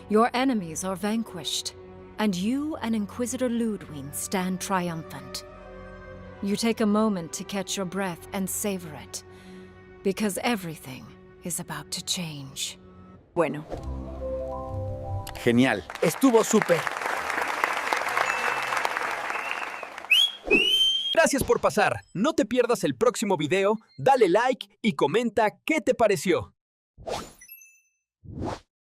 Your enemies are vanquished, and you and Inquisitor Ludwig stand triumphant. You take a moment to catch your breath and savor it, because everything is about to change. Bueno. Genial. Estuvo súper. Gracias por pasar. No te pierdas el próximo video, dale like y comenta qué te pareció.